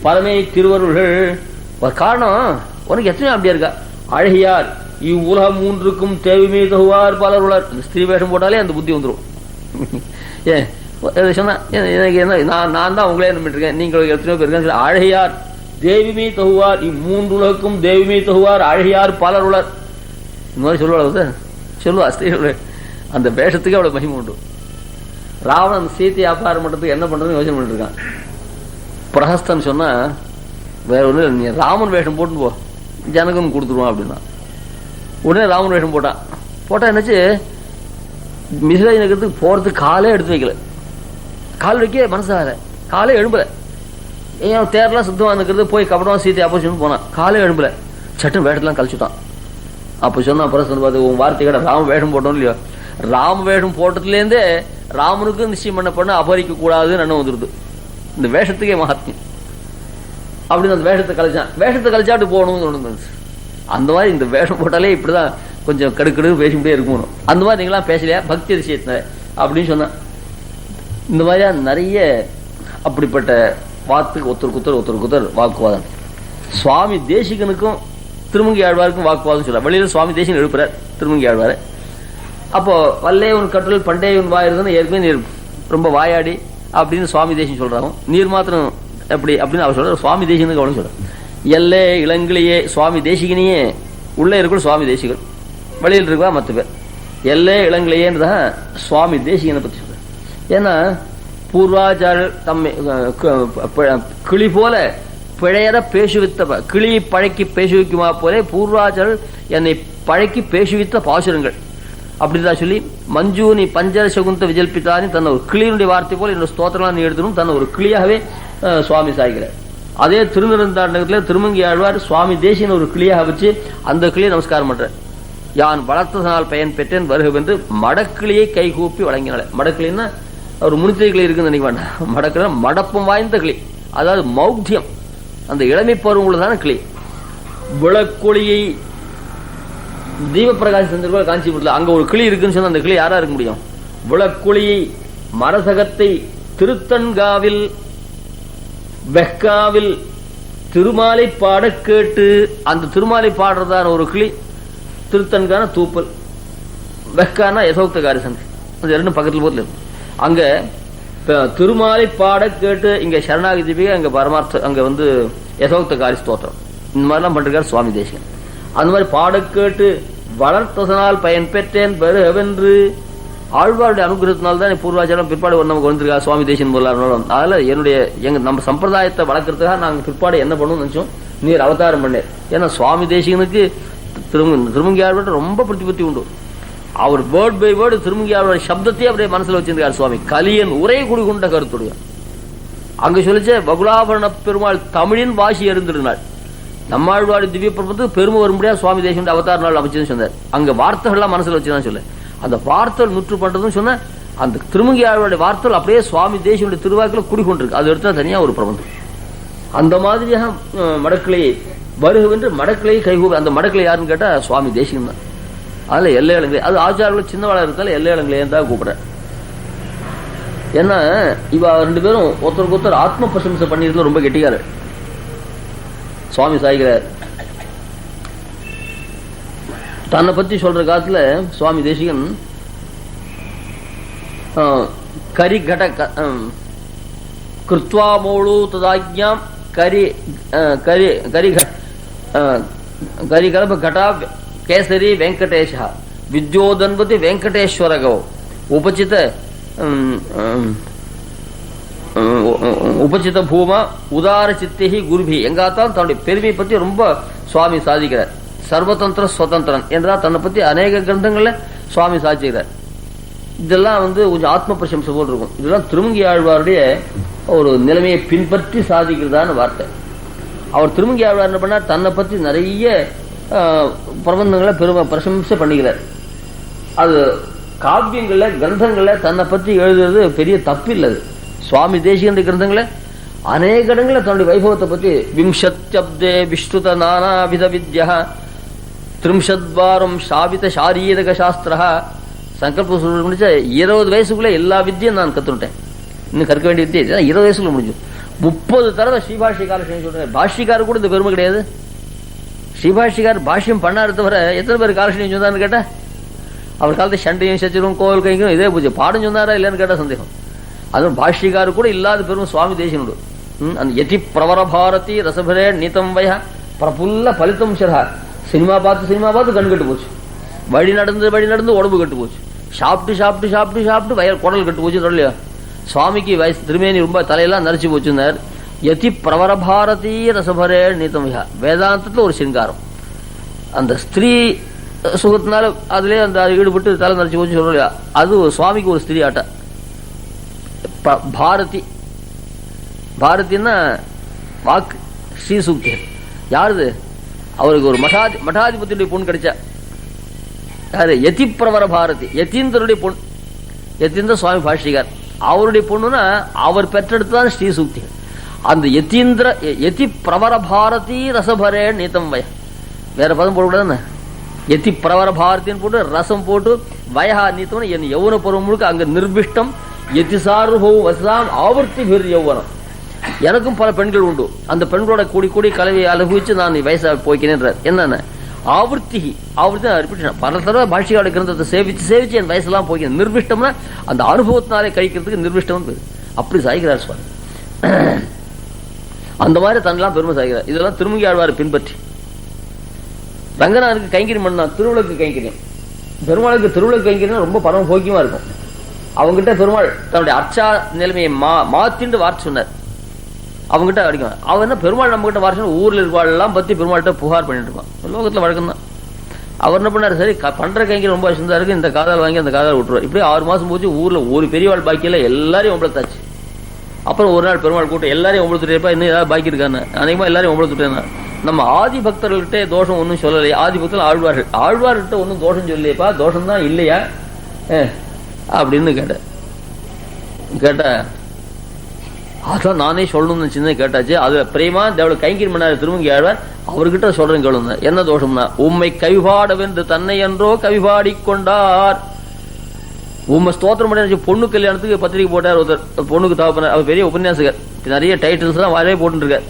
பரமே திருவருள்கள். ஒரு காரணம் உனக்கு எத்தனையோ அப்படியா இருக்கா. அழகியார் இவ்வுலகம் 3க்கும் தேவைமே தகுவார் பலர் உலர். ஸ்திரீ வேஷம் போட்டாலே அந்த புத்தி வந்துடும். சொன்னா எனக்கு என்ன நான் தான் உங்களே நம்பிட்டு இருக்கேன், நீங்கள் எத்தனையோ பேர் இருக்கேன். அழகியார் தேவிமே தகுவார் இம்மூன்று உலகுக்கும் தேவிமே தகுவார் அழகியார் பலர் உலர். இந்த மாதிரி சொல்லுவா ஸ்திரீ. அந்த வேஷத்துக்கு அவ்வளவு மகிமை உண்டு. ராவணன் சீத்தை அபாரம் பண்றதுக்கு என்ன பண்றதுன்னு யோசனை பண்ணிட்டு இருக்கான். பிரஹஸ்தன் சொன்னா வேற ஒண்ணு, நீ ராமன் வேஷம் போட்டு போ, ஜனகம் கொடுத்துருவான் அப்படின்னா. உடனே ராமன் வேஷம் போட்டா என்னாச்சு, மிசிலை நகரத்துக்கு போறதுக்கு காலே எடுத்து வைக்கல. கால் வைக்க மனசாக காலே எழும்பல. ஏன் தேர்லாம் சுத்தமா இருக்கிறது போய் கபடமா சீத்தை அப்போசிஷன் போனான், காலே எழும்பல. சட்டம் வேஷத்தெல்லாம் கழிச்சுட்டான். அப்ப சொன்னா பிரசன் பார்த்து உன் வார்த்தை கடை ராம வேஷம் போட்டோம் இல்லையோ, ராம வேஷம் போட்டதுலேருந்தே ராமனுக்கு நிச்சயம் பண்ண அபகரிக்க கூடாதுன்னு என்ன வந்துருது. இந்த வேஷத்துக்கே மகாத்மியம். அப்படின்னு அந்த வேஷத்தை கழிச்சாட்டு போகணும்னு தோணுது. அந்த மாதிரி இந்த வேஷம் போட்டாலே இப்படிதான் கொஞ்சம் கடுக்கடு பேசிக்கிட்டே இருக்கணும். அந்த மாதிரி நீங்களாம் பேசலையா பக்தி விஷயத்துல அப்படின்னு சொன்னா. இந்த மாதிரியா நிறைய அப்படிப்பட்ட வாத்துக்கு ஒருத்தருக்கு வாக்குவாதம். சுவாமி தேசிகனுக்கும் திருமங்கி ஆழ்வாருக்கும் வாக்குவாதம் சொல்ற. வெளியில சுவாமி தேசிகன் எழுப்புறார் திருமங்கி ஆழ்வாரு. அப்போ வல்லே உன் கற்றல் பண்டே உன் வாயிருந்தா ஏற்கனவே நீர் ரொம்ப வாயாடி அப்படின்னு சுவாமி தேசிகன் சொல்றாங்க. நீர் மாத்திரம் எப்படி அப்படின்னு அவர் சொல்ற. சுவாமி தேசிகனுக்கு அவனு சொல்ற. எல்லே இளங்கிலேயே சுவாமி தேசிகனையே உள்ளே இருக்கணும் சுவாமி தேசிகன், வெளியில் இருக்கா மற்ற பேர். எல்லே இளங்கிலேயேன்றதான் சுவாமி தேசிகனை பத்தி சொல்ற. ஏன்னா பூர்வாச்சாரர் தம்மை கிளி போல பிழையற பேசுவித்த கிளி பழக்கி பேசுவிக்குமா போலே பூர்வாச்சாரர் என்னை பழக்கி பேசுவித்த பாசுரங்கள் அப்படிதான் சொல்லி மஞ்சூனி பஞ்சர சகுந்த விஜல்பித்தானி தன்னை ஒரு கிளியினுடைய வார்த்தை போல என்னோட ஸ்தோத்திரலாம் நீ எடுத்துடும் தன்னை ஒரு கிளியாகவே சுவாமி சாய்கிறார். அதே திருநெடுந்தாண்டகத்தில் திருமங்கி ஆழ்வார் சுவாமி தேசியன் ஒரு கிளியாக வச்சு அந்த கிளியை நமஸ்காரம் பண்ற. யான் வளர்த்ததனால் பயன் பெற்றேன் வருகவென்று மடக்கிளியை கைகூப்பி வழங்கினால. மடக்கிளின்னா ஒரு முனித்திரை கிளி இருக்குன்னு நினைக்க வேண்டாம். மடக்கிள மடப்பும் வாய்ந்த கிளி, அதாவது மௌத்தியம், அந்த இளமை பருவம் உள்ளதான கிளி. விளக்கொளியை தீபப்பிரகாசம் செஞ்சிருக்கோம் காஞ்சிபுரத்தில். அங்க ஒரு கிளி இருக்குன்னு சொன்னா அந்த கிளி யாரா இருக்க முடியும்? விளக்கொளியை மரசகத்தை திருத்தன்காவில் வெக்காவில் திருமாலை பாட கேட்டு. அந்த திருமாலை பாடுறதான ஒரு கிளி திருத்தன்கான தூப்பல், வெக்கானா யசோக்த காரிசன், அது 2 பக்கத்துல போதுல இருக்கும். அங்க திருமாலை பாட கேட்டு இங்க சரணாகி தீபிகை, அங்க பரமார்த்த, அங்க யசோக்த காரி ஸ்தோத்திரம். இந்த மாதிரிலாம் பண்றாரு சுவாமி தேசிகன். அந்த மாதிரி பாட கேட்டு வளர்த்ததனால் பயன் பெற்றேன் பெருவென்று ஆழ்வாருடைய அனுகிரகத்தினால்தான் பூர்வாச்சாரம் பிற்பாடு நமக்கு வந்திருக்கா சுவாமி தேசிகன் முதலாளர். அதனால நம்ம சம்பிரதாயத்தை வளர்க்கறதுக்காக நாங்க பிற்பாடு என்ன பண்ணணும்னு நினைச்சோம், நீர் அவதாரம் பண்ணேன். ஏன்னா சுவாமி தேசிகனுக்கு திருமங்கி ஆழ்வார் ரொம்ப பிரதிபத்தி உண்டு. அவர் word by word Thirumangai Alvar சப்தத்தையே அப்படியே மனசுல வச்சிருக்காரு சுவாமி. கலியன் உரை குடிகொண்ட கருத்துடைய அங்க சொல்லிச்ச பகுலாபரண பெருமாள் தமிழின் வாசி இருந்திருந்தாள். நம்மாழ்வாடி திவ்ய பிரபத்துக்கு பெருமை வரும்படியா சுவாமி தேசிகன் அவதார நாள் அமைச்சதுன்னு சொன்னார். அங்க வார்த்தைகள்லாம் மனசுல வச்சுதான் சொல்ல. அந்த வார்த்தைகள் நுற்று பண்றதுன்னு சொன்ன அந்த திருமங்கி ஆழ்வாருடைய வார்த்தைகள் அப்படியே சுவாமி தேசிகனுடைய திருவாக்கில் குடிக்கொண்டிருக்கு. அது எடுத்தா தனியா ஒரு பிரபந்தம். அந்த மாதிரியாக மடக்கிளையை வருகவென்று மடக்கிளையை கைகூ. அந்த மடக்கிளை யாருன்னு கேட்டா சுவாமி தேசிகன் தான். அதுல எல்லை இளங்கிலே, அது ஆச்சாரர்கள் சின்னவாளா இருந்தாலும் எல்லை இளங்கிலேன்னு தான் கூப்பிடுற. ஏன்னா இவ 2 பேரும் ஒருத்தருக்கு ஒருத்தர் ஆத்ம பிரசம்சை பண்ணிருந்தா ரொம்ப கெட்டிக்காரு. சுவாமி சாய்கிறார் தன்னை பத்தி சொல்ற காலத்துல சுவாமி தேசிகன் கரிகட கிருத்வா மோளு ததாஜ்ஞாம் கரிகலப கடா கேசரி வெங்கடேஷா வித்யோதன்பதி வெங்கடேஸ்வரகோ உபசித உபசித பூமா உதார சித்தேகி குருபி. எங்காத்தான் தன்னுடைய பெருமையை பற்றி ரொம்ப சுவாமி சாதிக்கிறார். சர்வதந்திர சுதந்திரன் என்றால் தன்னை பற்றி அநேக கிரந்தங்கள்ல சுவாமி சாதிக்கிறார். இதெல்லாம் கொஞ்சம் ஆத்ம பிரசம்சை போல் இருக்கும். இதெல்லாம் திருமங்கி ஆழ்வாருடைய ஒரு நிலைமையை பின்பற்றி சாதிக்கிறதான வார்த்தை. அவர் திருமங்கி ஆழ்வார் என்ன பண்ணார், தன்னை பற்றி நிறைய பிரபந்தங்களை பிரசம்சை பண்ணிக்கிறார். அது காவியங்கள்ல கிரந்தங்கள்ல தன்னை பற்றி எழுதுறது பெரிய தப்பு இல்லை. சுவாமி தேசிகன் கிரந்தங்களை அநேக இடங்களில் தன்னுடைய வைபவத்தை பற்றி விம்சத்யப்தே விஸ்ருத நானாவித வித்யா திரிம்சத்வாரம் சாபித சாரீரக சாஸ்திரா சங்கல்ப முடிச்ச 20 வயசுக்குள்ள எல்லா வித்தியும் நான் கத்துட்டேன். இன்னும் கற்க வேண்டிய வித்தியை 20 வயசுக்குள்ள முடிஞ்சு. 30 தடவை ஸ்ரீபாஷிகார சொல்றேன். பாஷ்யக்காரர் கூட இந்த பெருமை கிடையாது. ஸ்ரீபாஷிகார் பாஷ்யம் பண்ணாரு தவிர எத்தனை பேர் காலட்சணியம் சொன்னான்னு கேட்டா, அவர் காலத்தை சண்டையும் சச்சரும் கோவில் கைக்கும் இதே பூஜை பாடம் சொன்னாரா இல்லைன்னு கேட்டா சந்தேகம். அதுவும் பாஷ்யக்காரு கூட இல்லாத பெருமை சுவாமி தேசிகனுடு. அந்த யதி பிரவர பாரதி ரசபரே நீதம் வய பிரபுல்ல பலித்தம் ஷரா. சினிமா பார்த்து கண் கட்டு போச்சு. வழி நடந்து உடம்பு கட்டு போச்சு. சாப்பிட்டு வயல் குடல் கட்டு போச்சு. இல்லையா சுவாமிக்கு வயசு திருமேனி ரொம்ப தலையெல்லாம் நரைச்சு போச்சுன்னார். யதி பிரவர பாரதி ரசபரே நீதம் வயா. வேதாந்தத்துல ஒரு சிங்காரம். அந்த ஸ்திரீ சுகத்தினால அதுலயே அந்த ஈடுபட்டு தலை நரைச்சு போச்சு சொல்றா. அது சுவாமிக்கு ஒரு ஸ்திரீ ஆட்ட. பாரதின்னா வாக்கு ஸ்ரீ சூக்தி. யாருது? அவருக்கு ஒரு மடாதிபதியுடைய பொண்ணு கிடைச்சா. யாரு? யதி பிரவர பாரதி, யதீந்திரனுடைய பொண்ணு. யதீந்திர சுவாமி பாஷ்யக்கார். அவருடைய பொண்ணுன்னா அவர் பெற்றெடுத்துதான் ஸ்ரீ சூக்தி. அந்த யதி பிரவர பாரதி ரசபரே நீதம் வய. வேற பதம் போடக்கூடாதுன்னு யதி பிரவர பாரதின்னு போட்டு ரசம் போட்டு வயஹா நீத்தம். என் யௌவன பருவம் முழுக்க அங்க நிர்பிஷ்டம் யதிசாரு வசாம் ஆவர்த்தி பேர் யௌவனம். எனக்கும் பல பெண்கள் உண்டு. அந்த பெண்களோட கூடி கலவையை அனுபவிச்சு நான் வயசா போய்க்கிறேன். என்னென்ன ஆவர்த்தி பல தடவை பாஷையோட கிரந்தத்தை சேவிச்சு என் வயசெல்லாம் போய்க்கிறேன். நிர்பிஷ்டம்னா அந்த அனுபவத்தினாலே கழிக்கிறதுக்கு நிர்பிஷ்டம் பேர். அப்படி சாய்கிறார் சுவாமி. அந்த மாதிரி தன்னெல்லாம் பெருமை சாய்கிறார். இதெல்லாம் திருமங்கி ஆழ்வாரை பின்பற்றி ரங்கநாதனுக்கு கைங்கரியம் பண்ணா. திருவிளக்கு கைங்கரியம், பெருமாளுக்கு திருவிளக்கு கைங்கரியம் ரொம்ப பரம போக்கியமா இருக்கும். அவங்ககிட்ட பெருமாள் தன்னுடைய அர்ச்சா நிலைமையை மாத்திண்டு வார்த்தை சொன்னார். அவங்ககிட்ட அடிக்கும். அவன் என்ன பெருமாள் நம்ம கிட்ட வார்த்தை ஊர்ல இருப்பாளெல்லாம் பத்தி பெருமாள்கிட்ட புகார் பண்ணிட்டு இருப்பான். லோகத்துல வழக்கம் தான். அவர் என்ன பண்ணாரு, சரி பண்ற கைங்கரியம் ரொம்ப வசந்தா இருக்கு, இந்த காதால் வாங்கி அந்த காதால் விட்டுருவார். இப்படி 6 மாசம் போச்சு. ஊர்ல ஒரு பெரியவாள் பாக்கியில எல்லாரையும் ஒம்பளத்தாச்சு. அப்புறம் ஒரு நாள் பெருமாள் கூட்டம் எல்லாரையும் ஒம்பளத்துட்டே இருப்பா. இன்னும் ஏதாவது பாக்கி இருக்கான்னு அநேகமா எல்லாரையும் ஒம்பளத்துட்டேன். நம்ம ஆதி பக்தர்கள்கிட்ட தோஷம் ஒன்றும் சொல்லலையே. ஆதி பக்தர்கள் ஆழ்வார்கிட்ட ஒன்றும் தோஷம் சொல்லலையப்பா, தோஷம் தான் இல்லையா அப்படின்னு கேட்ட அதான் நானே சொல்லணும்னு சின்ன கேட்டாச்சு. அதுல பிரேமா தேவளை கைங்கரியம் பண்ணாரு திருமங்கி ஆழ்வார். அவர்கிட்ட சொல்றேன் கேளுங்க. என்ன தோஷம்னா, உம்மை கவிபாடவென்று தன்னை என்றோ கவிபாடி கொண்டார். உண்மை ஸ்தோத்திரம் பண்ணி பொண்ணு கல்யாணத்துக்கு பத்திரிகை போட்டார் ஒருத்தர். பொண்ணுக்கு தகப்பனார். அவர் பெரிய உபன்யாசகர். நிறைய டைட்டில்ஸ் எல்லாம் வாரே போட்டுருக்கார்.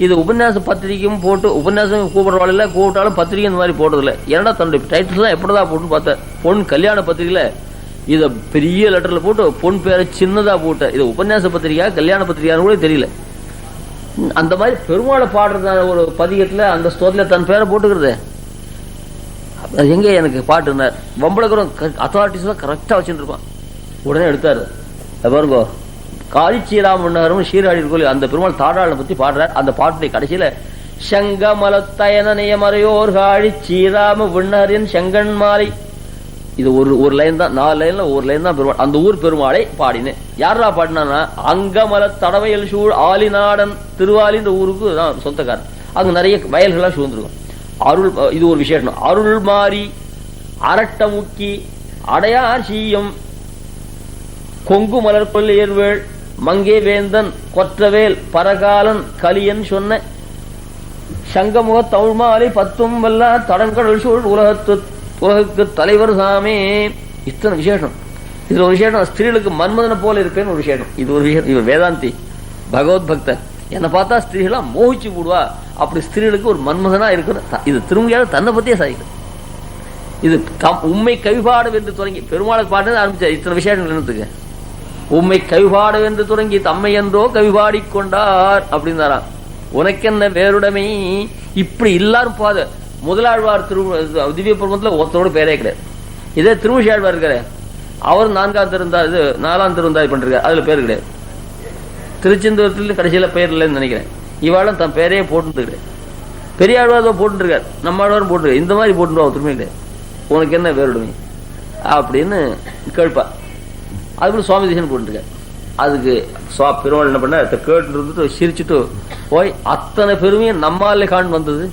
இது உபன்யாச பத்திரிகையும் போட்டு உபன்யாசம் கூப்பிடுறவாள் கூப்பிட்டாலும் பத்திரிகை இந்த மாதிரி போடுறதில்ல. ஏன்னா தன்னுடைய டைட்டில்ஸ் எல்லாம் எப்படிதான் போட்டுன்னு பார்த்தேன். பொண்ணு கல்யாண பத்திரிகையில இதை பெரிய லெட்டர்ல போட்டு பொன் பேரை சின்னதா போட்ட. இது உபன்யாச பத்திரிகையா கல்யாண பத்திரிகையான்னு கூட தெரியல. அந்த மாதிரி பெருமாளை பாடுறத ஒரு பதிகத்துல அந்த ஸ்தோத்தில தன் பேரை போட்டுக்கிறது எங்க எனக்கு பாட்டுனார். வம்பளக்குறம் அத்தாரிட்டிஸ் எல்லாம் கரெக்டா வச்சுட்டு இருப்பான். உடனே எடுத்தாரு. பாருங்கோ காளிச்சீராம் பண்ணாரும் சீராடி இருக்கோம். அந்த பெருமாள் தாடாளை பத்தி பாடுறார். அந்த பாட்டுடைய கடைசியில செங்கமலத்தயன நியமறையோர் காழி சீராம விண்ணரின் செங்கன் மாலை. இது ஒரு லைன் தான், 4 லைன்ல ஒரு லைன் தான் பெருமாள். அந்த ஊர் பெருமாளை பாடினேன். யாரா பாடினா, அங்கமல தடவையல் சூழ் ஆலிநாடன் திருவாலின்ற ஊருக்கு தான் சொந்தக்காரன். அங்க நிறைய வயல்கள்லாம் சூழ்ந்திருக்கும். அருள், இது ஒரு விசேஷம். அருள் மாறி அரட்ட முக்கி அடையார் சீயம் கொங்கு மலர் கொள்ளையர்வேள் மங்கே வேந்தன் கொற்றவேல் பரகாலன் கலியன் சொன்ன சங்கமுக தமிழ்மாலை 10 வல்ல தடங்கடல் சூழ் உலகுக்கு தலைவர் சாமே. இத்தனை விசேஷம். இதுல ஒரு விசேஷம், ஸ்திரீகளுக்கு மன்மதனை போல இருப்பேன்னு ஒரு விசேஷம். இது ஒரு விஷயம். இவர் வேதாந்தி பகவத் பக்தர். என்னை பார்த்தா ஸ்திரீகளா மோகிச்சு போடுவா. அப்படி ஸ்திரீகளுக்கு ஒரு மன்மதனா இருக்கணும். இது திரும்பியாவது தன்னை பத்தியே சாய்க்கும். இது உண்மை கவிபாடு என்று தொடங்கி பெருமாளுக்கு பாட்டு ஆரம்பிச்சார். இத்தனை விசேஷம் என்னத்துக்கு உண்மை கவிபாடு என்று தொடங்கி தம்மை என்றோ கவிபாடி கொண்டார் அப்படின்னாராம். உனக்கென்ன வேறுடமை. இப்படி எல்லாரும் பாத முதலாழ்வார் திவ்ய பிரபந்தத்துல ஒருத்தரோட பேரே கிடையாது. இதே திருமிஷியாழ்வார் இருக்காரு, அவர் 4ஆம் திருந்தா இது 4ஆம் திருந்தாய் பண்ணிருக்காரு, அதுல பேர் கிடையாது. திருச்செந்தூரத்தில் கடைசியில பேர் இல்லைன்னு நினைக்கிறேன். இவாளும் தன் பேரையே போட்டு கிடையாது. பெரிய ஆழ்வார் போட்டுருக்காரு, நம்ம ஆழ்வாரும் போட்டுருக்காரு. இந்த மாதிரி போட்டுருவா திரும்பி கிடையாது. உனக்கு என்ன வேறுடுமே அப்படின்னு கேட்பா. அதுக்குள்ள சுவாமி தேசன் போட்டுருக்காரு. அதுக்கு பெருமாள் என்ன பண்ண கேட்டு இருந்துட்டு சிரிச்சுட்டு போய் அத்தனை பெருமையும் நம்மாலே காண் வந்தது.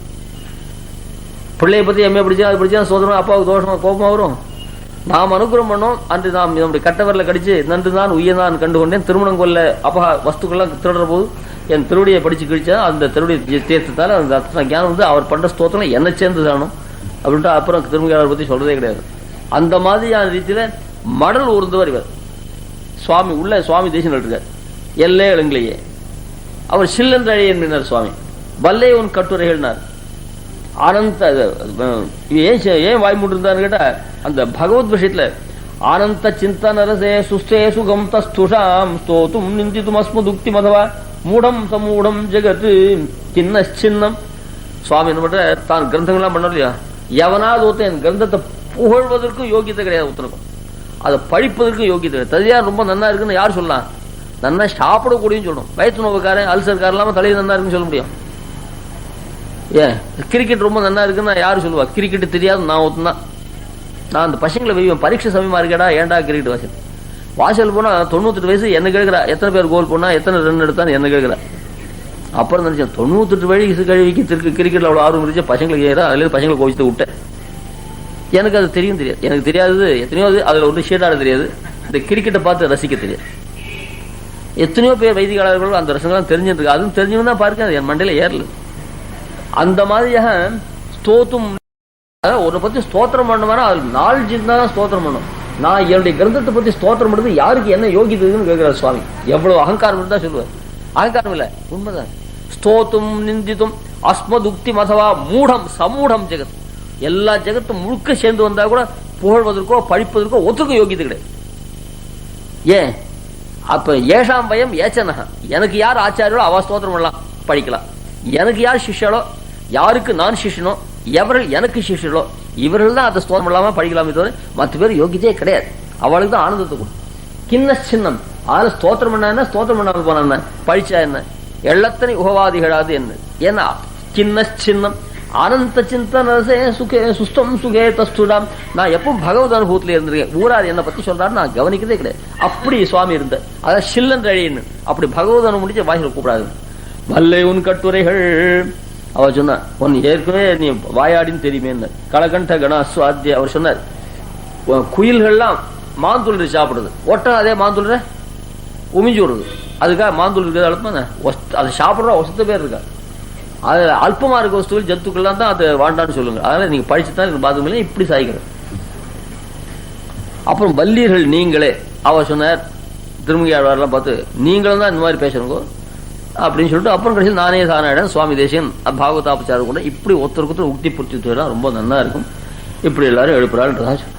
பிள்ளைய பத்தி எம்ஏ படிச்சா அது படிச்சா சோதரமா அப்பாவுக்கு தோஷமா கோபமா வரும். நாம் அனுகிரகம் பண்ணோம். அன்று நாம் நம்முடைய கட்டவரில் கடிச்சு நன்று தான் உயர்ந்தான் கண்டுகொண்டேன். திருமணம் கொள்ள அப்பா வஸ்துக்கள்லாம் திருடுற போது என் திருவடியை படிச்சு கிழிச்சா அந்த திருவடியை தேர்த்தத்தால அந்த அத்தனை ஞானம் வந்து அவர் பண்ற ஸ்தோத்திரம் என்ன சேர்ந்து தானும் அப்படின்ட்டு அப்புறம் திருமணியாளர் பத்தி சொல்றதே கிடையாது. அந்த மாதிரியான ரீதியில மடல் ஊர்ந்தவர் இவர். சுவாமி உள்ள சுவாமி தேசம் இருக்கார். எல்லே இளங்கிலேயே அவர் சில்லென்ற என்கிறார் சுவாமி. வல்லே உன் கட்டுரைகள்னார். ஆனந்த ஏன் வாய் மூட்டிருந்தான்னு கேட்டா அந்த பகவத் விஷயத்துல ஆனந்த சிந்தனரசே சுஸ்தே சுகம் தஸ்துஷாம் ஸ்தோத்தும் நிந்தித்தும் அஸ்மதுக்தி மதவா மூடம் சமூடம் ஜெகத் சின்ன சின்னம். சுவாமி என்ன பண்ற தான் கிரந்தங்கள்லாம் பண்ண இல்லையா, எவனாவது ஒருத்தன் கிரந்தத்தை புகழ்வதற்கும் யோகியத்தை கிடையாது, ஒருத்தனுக்கும் அதை பழிப்பதற்கும் யோகியத்தை கிடையாது. ததியார் ரொம்ப நன்னா இருக்குன்னு யார் சொல்லலாம்? நன்னா சாப்பிடக்கூடியன்னு சொல்லணும். வயிற்று நோவுக்காரன் அல்சர்காரன் இல்லாம தலையில் நன்னா இருக்குன்னு சொல்ல முடியும். ஏன் கிரிக்கெட் ரொம்ப நல்லா இருக்குன்னு யாரு சொல்லுவா? கிரிக்கெட் தெரியாது நான் ஒத்துந்தான். நான் அந்த பசங்களை வைவேன், பரீட்சை சமயமா இருக்கடா ஏன்டா கிரிக்கெட் வாசல் போனா 98 வயசு என்ன கேட்கிறா, எத்தனை பேர் கோல் போனா எத்தனை ரன் எடுத்தான்னு என்ன கேட்கிறா. அப்புறம் நினைச்சேன் 98 வயசு கழுவிக்கு கிரிக்கெட்ல அவ்வளவு ஆர்வம் இருந்துச்சு, பசங்களுக்கு ஏறா அதுல பசங்களை கோவிச்சு விட்டேன். எனக்கு அது தெரியும் தெரியாது, எனக்கு தெரியாது எத்தனையோ அதுல ஒன்று ஷீட்டாட தெரியாது, இந்த கிரிக்கெட்டை பார்த்து ரசிக்க தெரியாது. எத்தனையோ பேர் வைதிகாளர்கள் அந்த ரசங்கள்லாம் தெரிஞ்சிருக்கு, அதுவும் தெரிஞ்சவங்க தான் பாருங்க, என் மண்டையில ஏறல. அந்த மாதிரியாக ஸ்தோத்தும் ஒரு பத்தி ஸ்தோத்திரம் பண்ணுவேன்னா அது நாலேஜ் இருந்தாதான் ஸ்தோத்திரம் பண்ணும். நான் என்னுடைய கிரந்தத்தை பத்தி ஸ்தோத்திரம் பண்ணுறது யாருக்கு என்ன யோகித்ததுன்னு கேட்கிறார் சுவாமி. எவ்வளவு அகங்காரம் இருந்தா சொல்லுவார். அகங்காரம் இல்ல, உண்மைதான். ஸ்தோத்தும் நிந்தித்தும் அஸ்மதுக்தி மதவா மூடம் சமூடம் ஜெகத். எல்லா ஜெகத்தும் முழுக்க சேர்ந்து வந்தா கூட புகழ்வதற்கோ பழிப்பதற்கோ ஒத்துக்க யோகியது கிடையாது. ஏன் அப்ப ஏஷாம் பயம் ஏச்சனக, எனக்கு யார் ஆச்சாரியோ அவ ஸ்தோத்திரம் பண்ணலாம் படிக்கலாம், எனக்கு யார் சிஷ்யலோ யாருக்கு நான் சிஷ்யனோ எவர்கள் எனக்கு சிஷ்யலோ இவர்கள் தான் அதை ஸ்தோத்திரம் இல்லாம படிக்கலாமே தவிர மற்ற பேர் யோகியதே கிடையாது. அவளுக்கு தான் ஆனந்தத்தை கொடுக்கும். கிண்ண சின்னம் அதனால ஸ்தோத்திரம் பண்ணா என்ன, ஸ்தோத்திரம் பண்ணாமல் போனா என்ன, பழிச்சா என்ன, எள்ளத்தனை உகவாதிகளாது என்ன. ஏன்னா கிண்ண சின்னம் ஆனந்த சிந்தனசே சுகே சுஸ்தம் சுகே தஸ்துடாம். நான் எப்பவும் பகவத் அனுபவத்துல இருந்திருக்கேன். ஊரார் என்னை பத்தி சொல்றாரு நான் கவனிக்கதே கிடையாது. அப்படி சுவாமி இருந்த அதாவது சில்லன் அழின்னு அப்படி பகவத் அனுபவம் முடிச்சு வாயில கூப்பிடாது. வல்லை உன் கட்டுரைகள் அவ சொன்னார். உன் ஏற்கனவே நீ வாயாடின்னு தெரியுமே. கலகண்ட கண சுவாத்திய அவர் சொன்னார். குயில்கள்லாம் மாந்துளர் சாப்பிடுது, ஒட்டம் அதே மாந்துளரை உமிஞ்சு விடுறது. அதுக்காக மாந்துள் இருக்கிறது அழுத்தம் அதை சாப்பிட்ற வசத்த பேர் இருக்கா. அது அல்பமா இருக்க வஸ்துகள் ஜத்துக்கள்லாம் தான் அதை வாண்டான்னு சொல்லுங்க. அதனால நீங்க படிச்சுதான் எனக்கு பாதுகாப்பு இப்படி சாய்க்கிற. அப்புறம் வல்லீர்கள் நீங்களே அவர் சொன்னார். திருமங்கியாழ்வாரெல்லாம் பார்த்து நீங்களும் தான் இந்த மாதிரி பேசுறோங்க அப்படின்னு சொல்லிட்டு அப்புறம் கடைசியில் நானே சானாயிடம் சுவாமி தேசியன் பாகவதாபச்சாரம் கூட இப்படி ஒருத்தருக்கு ஒருத்தர் உக்தி புரிச்சு ரொம்ப நல்லா இருக்கும். இப்படி எல்லாரும் எழுப்புறாள்ன்றதான் சொன்ன.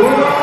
Guru